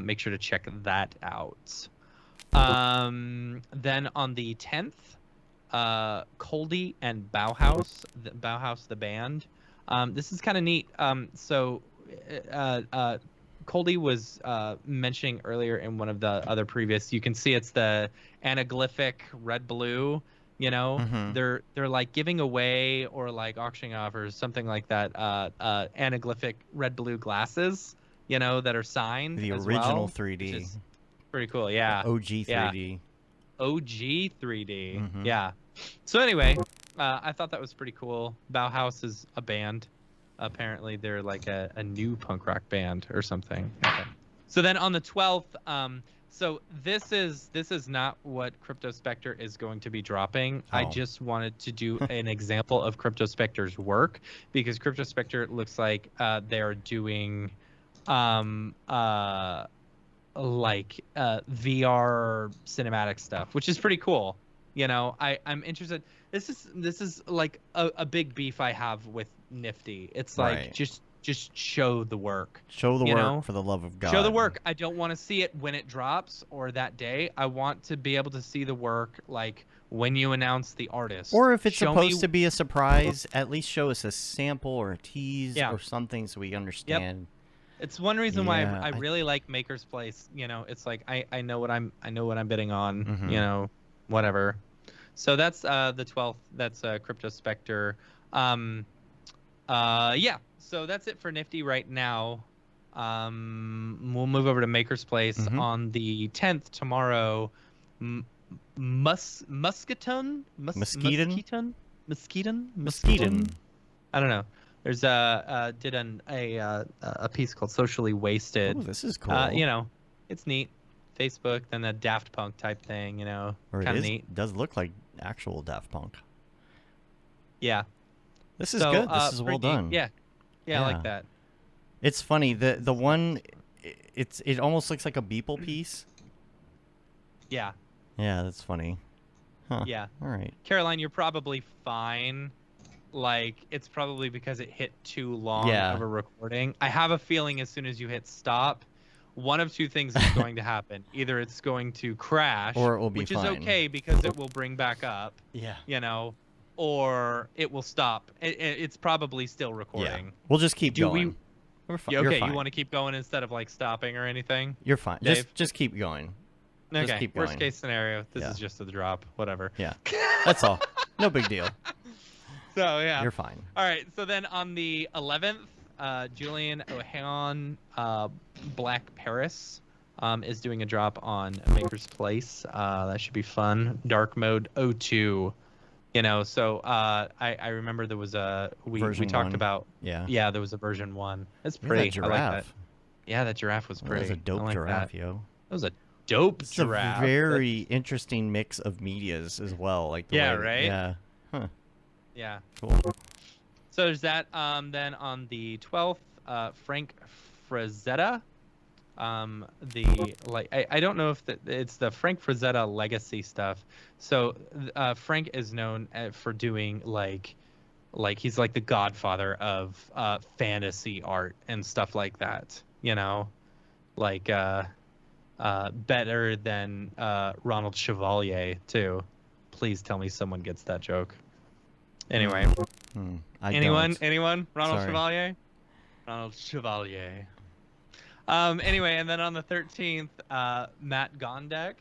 Make sure to check that out. Then on the 10th, Coldy and Bauhaus the band. This is kind of neat. So Coldy was mentioning earlier in one of the other previous, you can see it's the anaglyphic red blue, you know. They're like giving away or like auctioning off or something like that anaglyphic red blue glasses, you know, that are signed. The as original well, 3D. which is pretty cool. Yeah. OG 3D. OG 3D. Yeah. So anyway, I thought that was pretty cool. Bauhaus is a band. Apparently they're like a new punk rock band or something. Okay. So then on the 12th, so this is not what Crypto Spectre is going to be dropping. I just wanted to do an example of Crypto Spectre's work because Crypto Spectre looks like they're doing VR cinematic stuff, which is pretty cool. You know, I'm interested. This is like a big beef I have with Nifty. It's like Right. just show the work. Show the you work know? for the love of God. Show the work. I don't want to see it when it drops or that day. I want to be able to see the work like when you announce the artist. Or if it's Show supposed me- to be a surprise, at least show us a sample or a tease Yeah. or something so we understand. It's one reason why Yeah, I really like Maker's Place. You know, it's like I know what I'm bidding on. Mhm. You know, whatever. So that's the 12th. That's Crypto Spectre. Yeah. So that's it for Nifty right now. We'll move over to Maker's Place on the 10th tomorrow. Musketon? Musketon? I don't know. There's did a piece called Socially Wasted. Oh, this is cool. You know, it's neat. Facebook, then the Daft Punk type thing, you know, kind of neat. It does look like actual Daft Punk. Yeah. This is good. This is well done. Yeah. Yeah, I like that. It's funny. The one, it almost looks like a Beeple piece. Yeah. Yeah, that's funny. Huh. Yeah. All right. Caroline, you're probably fine. Like, it's probably because it hit too long of a recording. I have a feeling as soon as you hit stop, one of two things is going to happen. Either it's going to crash, or it will be which fine. is okay because it will bring back up. Yeah. You know, or it will stop. It's probably still recording. Yeah. We'll just keep going. We're fine. Okay, You're fine. You want to keep going instead of like stopping or anything? You're fine. Dave? Just keep going. Okay. Just keep going. Worst case scenario, this is just a drop. Whatever. Yeah. That's all. No big deal. So yeah. You're fine. All right. So then on the 11th, Julian O'Haon, Black Paris, is doing a drop on Maker's Place. That should be fun. Dark mode 02. You know, so I remember there was a we talked about there was a version 1. It's pretty. That giraffe. I like that. Yeah, that giraffe was pretty. That was a dope giraffe, yo. That was a dope giraffe. A very interesting mix of medias as well. Like the way right? Yeah. Huh. Yeah. Cool. So there's that. Then on the 12th, Frank Frazetta. I don't know if it's the Frank Frazetta legacy stuff. So Frank is known for doing like he's like the godfather of fantasy art and stuff like that. You know, like better than Ronald Chevalier too. Please tell me someone gets that joke. Anyway, anyone? Ronald Chevalier? Ronald Chevalier. Anyway, and then on the 13th, Matt Gondek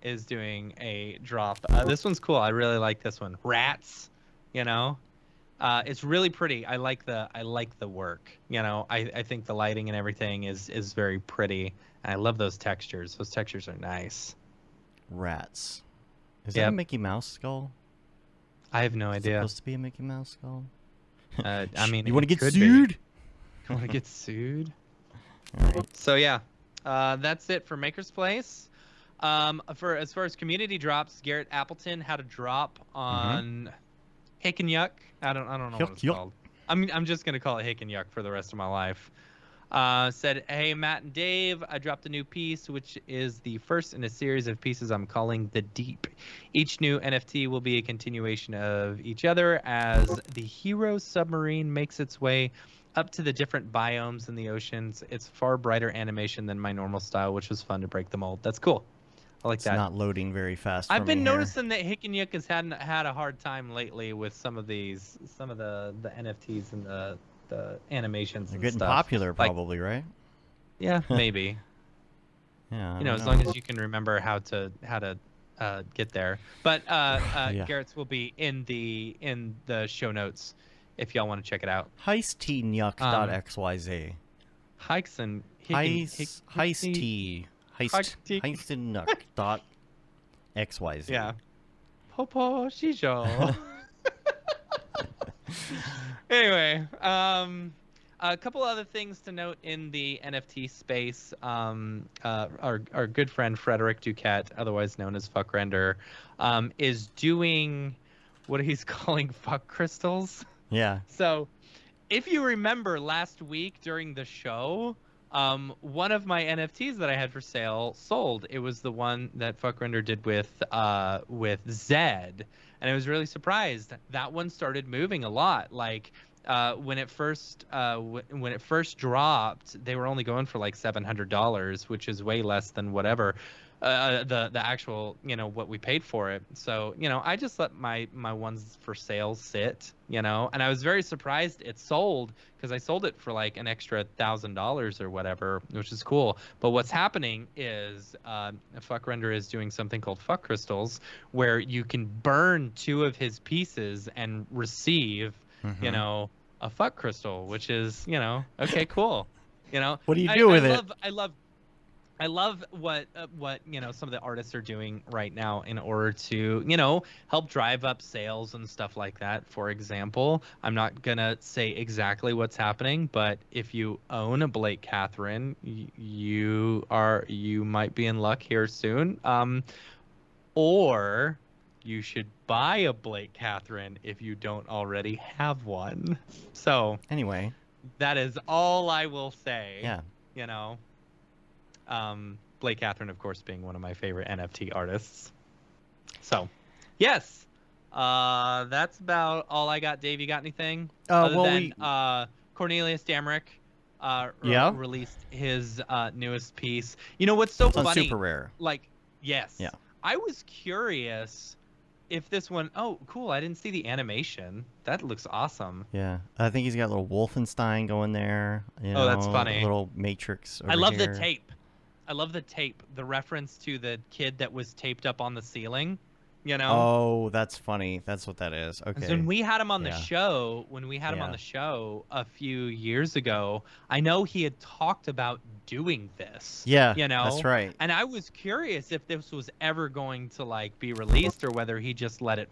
is doing a drop. This one's cool. I really like this one. Rats, you know, it's really pretty. I like the work. You know, I think the lighting and everything is very pretty. And I love those textures. Those textures are nice. Rats. Is that a Mickey Mouse skull? I have no idea. Supposed to be a Mickey Mouse skull? I mean, you want to get sued? You want to get sued? All right. So yeah, that's it for Maker's Place. For as far as community drops, Garrett Appleton had a drop on Hick and Yuck. I don't know what it's called. I'm just gonna call it Hick and Yuck for the rest of my life. Said, hey, Matt and Dave, I dropped a new piece, which is the first in a series of pieces I'm calling The Deep. Each new NFT will be a continuation of each other as the hero submarine makes its way up to the different biomes in the oceans. It's far brighter animation than my normal style, which was fun to break the mold. That's cool. I like that. It's not loading very fast. I've been noticing that Hick and Yuck has had a hard time lately with some of the NFTs and the animations. They're and getting stuff. probably, right? Yeah, maybe. Yeah. You know, as long as you can remember how to get there. But Garrett's will be in the show notes if y'all want to check it out. Heistnuck.xyz. Heistnuck.xyz. Yeah. Popo Shijo. Anyway, a couple other things to note in the NFT space. Our good friend Frederick Duquette, otherwise known as Fuck Render, is doing what he's calling fuck crystals. Yeah. So, if you remember last week during the show, one of my NFTs that I had for sale sold. It was the one that Fuck Render did with Zed. And I was really surprised. That one started moving a lot. Like when it first dropped, they were only going for like $700, which is way less than whatever the actual, you know, what we paid for it. So, you know, I just let my ones for sale sit, you know, and I was very surprised it sold because I sold it for like an extra $1,000 or whatever, which is cool. But what's happening is Fuck Render is doing something called Fuck Crystals, where you can burn 2 of his pieces and receive, you know, a fuck crystal, which is, you know, okay, cool. You know, What do you do with it? I love what some of the artists are doing right now in order to help drive up sales and stuff like that. For example, I'm not gonna say exactly what's happening, but if you own a Blake Catherine, you might be in luck here soon. Or you should buy a Blake Catherine if you don't already have one. So Anyway, that is all I will say. yeah. Blake Catherine, of course, being one of my favorite NFT artists. So, yes, that's about all I got. Dave, you got anything? Other than Cornelius Damrick released his newest piece. You know what's so It's on funny? Super Rare. Like, yes. Yeah. I was curious if this one. Oh, cool! I didn't see the animation. That looks awesome. Yeah, I think he's got a little Wolfenstein going there. Oh, that's funny. A little Matrix. I love the tape. I love the tape. The reference to the kid that was taped up on the ceiling. Oh, that's funny. That's what that is. Okay. When we had him on the show, a few years ago, I know he had talked about doing this. Yeah. That's right. And I was curious if this was ever going to be released or whether he just let it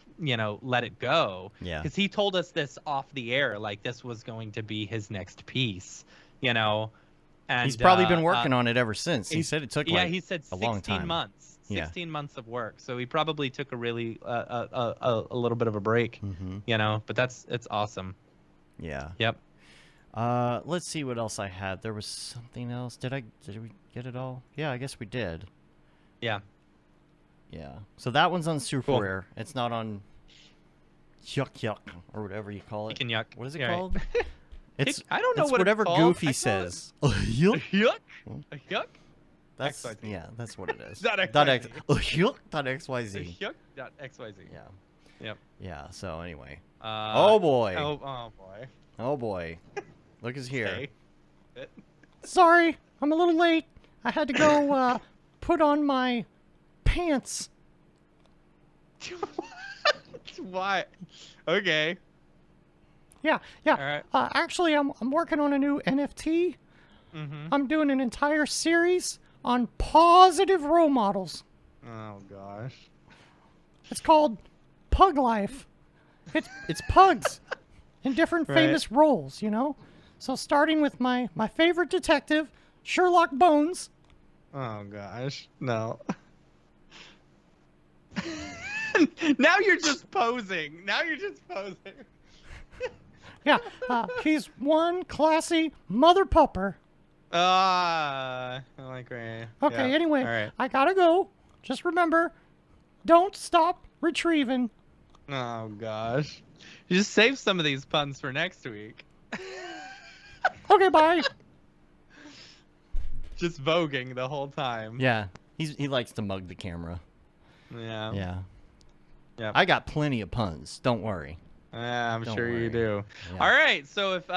go. Yeah. Because he told us this off the air, this was going to be his next piece. And he's probably been working on it ever since. He said it took he said a long 16 time. months. 16 months of work. So he probably took a really a little bit of a break, but it's awesome. Yeah. Yep. Let's see what else I had. There was something else. Did we get it all? Yeah, I guess we did. Yeah. Yeah. So that one's on Super Cool. Rare. It's not on Yuck or whatever you call it. Hick and Yuck. What is it Yeah, right. called? It's I don't know it's what whatever it's called. Goofy says. Yuck. Yuck. Yuck. That's XYZ. yeah, that's what it is. Dot Yuck. XYZ. Yuck.xyz. Yeah. Yep. Yeah. So anyway. Oh boy. Oh boy. Oh boy. Look who's here. Okay. Sorry, I'm a little late. I had to go put on my pants. Why? Okay. Yeah. All right. Actually, I'm working on a new NFT. I'm doing an entire series on positive role models. Oh gosh. It's called Pug Life. It's pugs in different famous roles, So starting with my favorite detective, Sherlock Bones. Oh gosh. No. Now you're just posing. Yeah, he's one classy mother pupper. I like Ray. Okay, Yeah. anyway, All right. I gotta go. Just remember, don't stop retrieving. Oh gosh. You just save some of these puns for next week. Okay, bye. Just voguing the whole time. Yeah, he likes to mug the camera. Yeah. Yeah. Yep. I got plenty of puns. Don't worry. I'm Don't sure you worry. do. Yeah. All right. So if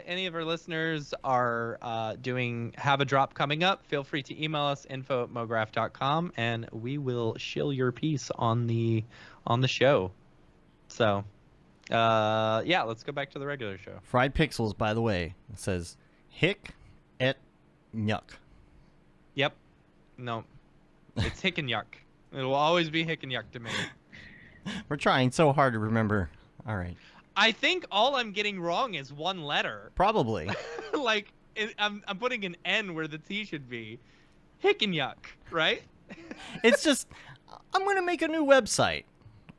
any of our listeners are have a drop coming up, feel free to email us info@mograph.com and we will shill your piece on the show. So yeah, let's go back to the regular show. Fried Pixels, by the way, it says hick et nyuk. Yep. No. It's hick and yuck. It will always be hick and yuck to me. We're trying so hard to remember. All right. I think all I'm getting wrong is one letter. Probably. I'm putting an N where the T should be. Hick and yuck, right? It's just, I'm going to make a new website.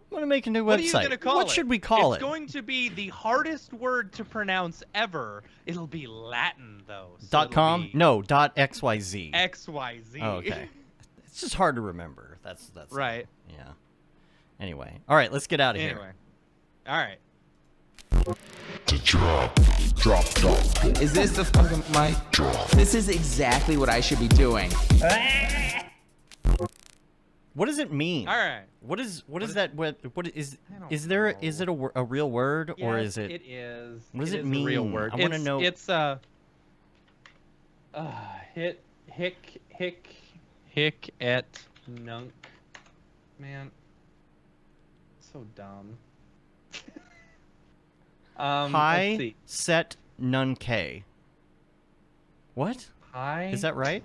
What are you going to call it? What should we call it? It's going to be the hardest word to pronounce ever. It'll be Latin, though. So .com? No, .xyz. XYZ. Oh, okay. It's just hard to remember. That's right. Yeah. Anyway. All right, let's get out of Anyway. here. All right. The drop. Is this the fucking mic? This is exactly what I should be doing. What does it mean? All right. What is that? What is? I don't Is there? know. Is it a real word or Yes, is it? It is. What does it is a real mean? word. I wanna know- It's hick et nunk. Man, so dumb. Let's High see. set none K. What? High. Is that right?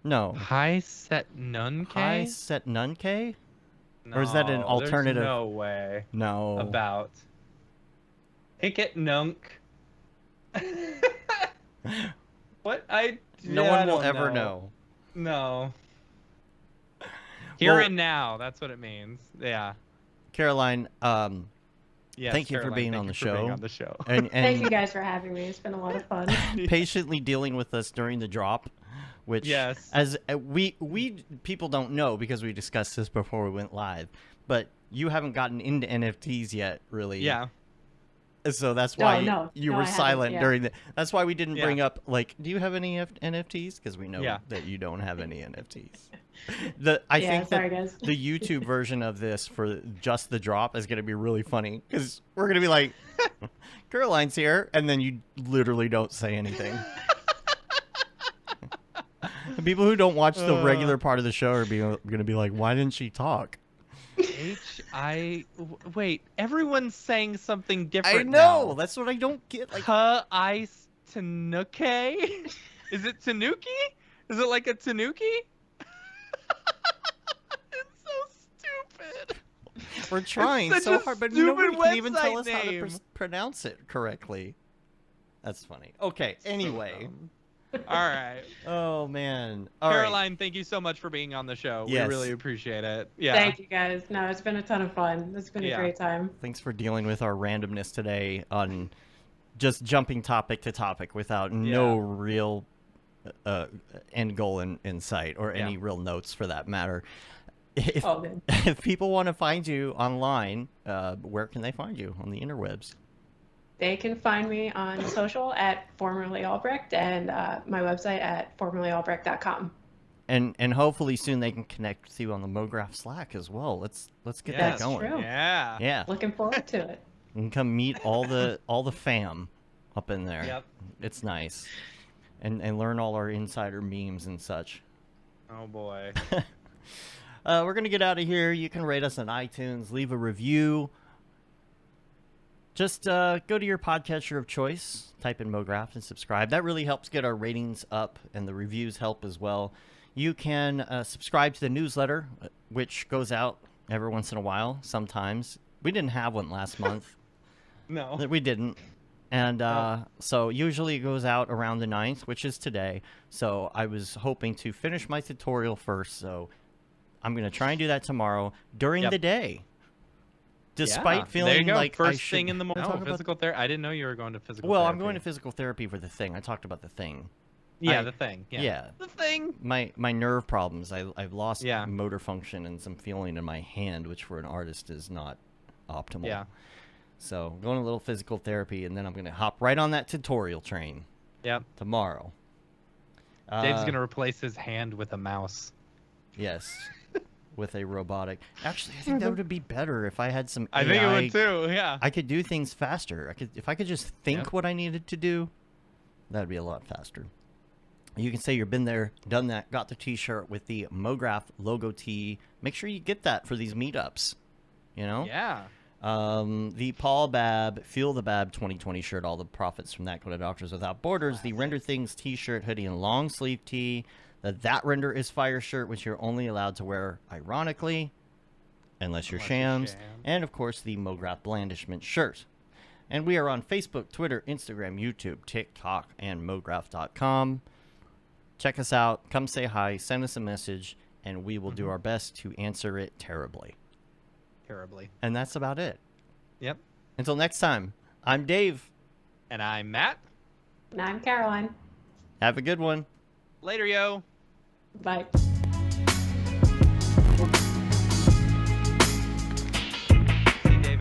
No. High set none K? High set none K? No, Or is that an alternative? There's no way. No. About. Ticket nunk. What? No one will ever know. No. Here and now. That's what it means. Yeah. Caroline, Yes, thank you for Caroline, being thank on you the for show. being on the show. And Thank you guys for having me. It's been a lot of fun. patiently dealing with us during the drop, which Yes. as we people don't know because we discussed this before we went live, but you haven't gotten into NFTs yet, really. Yeah. So that's why you were I haven't, silent yeah. during the. That's why we didn't Yeah. bring up like, do you have any NFTs? Because we know Yeah. that you don't have any NFTs. I Yeah, think sorry, that guys. the YouTube version of this for just the drop is going to be really funny because we're going to be like, Caroline's here, and then you literally don't say anything. The people who don't watch the regular part of the show are going to be like, why didn't she talk? Wait, everyone's saying something different. I know. now. That's what I don't get. Like, Ice Tanuki? Is it Tanuki? Is it like a Tanuki? It's so stupid. we're trying such so a hard, but stupid nobody can even tell us website how to name. pronounce it correctly. That's funny. Okay. Anyway. All right. Oh man. All right. Caroline, thank you so much for being on the show. Yes. We really appreciate it. Yeah. Thank you guys. No, it's been a ton of fun. It's been a great time. Thanks for dealing with our randomness today on just jumping topic to topic without no real end goal in sight or any real notes for that matter. If, All good. if people want to find you online, where can they find you on the interwebs? They can find me on social at formerly Albrecht and my website at formerlyalbrecht.com. And hopefully soon they can connect with you on the Mograph Slack as well. Let's get that That's going. true. Yeah. Yeah. Looking forward to it. You can come meet all the fam up in there. Yep. It's nice. And learn all our insider memes and such. Oh boy. We're going to get out of here. You can rate us on iTunes, leave a review. Just go to your podcatcher of choice, type in Mograph, and subscribe. That really helps get our ratings up, and the reviews help as well. You can subscribe to the newsletter, which goes out every once in a while, sometimes. We didn't have one last month. No. We didn't. And so usually it goes out around the 9th, which is today. So I was hoping to finish my tutorial first, so I'm going to try and do that tomorrow during the day. Despite feeling there you go. like First I thing in the morning. talk Oh, about- physical therapy. I didn't know you were going to physical Well, therapy. I'm going to physical therapy for the thing. I talked about the thing. Yeah, the thing. Yeah. Yeah. The thing. My nerve problems. I've lost Yeah. motor function and some feeling in my hand, which for an artist is not optimal. Yeah. So going to a little physical therapy, and then I'm going to hop right on that tutorial train Yep. tomorrow. Dave's going to replace his hand with a mouse. Yes. With a robotic. Actually, I think that would be better if I had some AI. I think it would too. Yeah. I could do things faster. If I could just think Yep. what I needed to do, that'd be a lot faster. You can say you've been there, done that, got the t-shirt with the Mograph logo tee. Make sure you get that for these meetups. You know? Yeah. The Paul Babb Feel the Bab 2020 shirt, all the profits from that go to Doctors Without Borders. The Render Things t-shirt, hoodie, and long sleeve tee. The That Render is Fire shirt, which you're only allowed to wear, ironically, unless you're shams. And, of course, the Mograph Blandishment shirt. And we are on Facebook, Twitter, Instagram, YouTube, TikTok, and Mograph.com. Check us out. Come say hi. Send us a message, and we will do our best to answer it terribly. And that's about it. Yep. Until next time, I'm Dave. And I'm Matt. And I'm Caroline. Have a good one. Later, yo. Bye.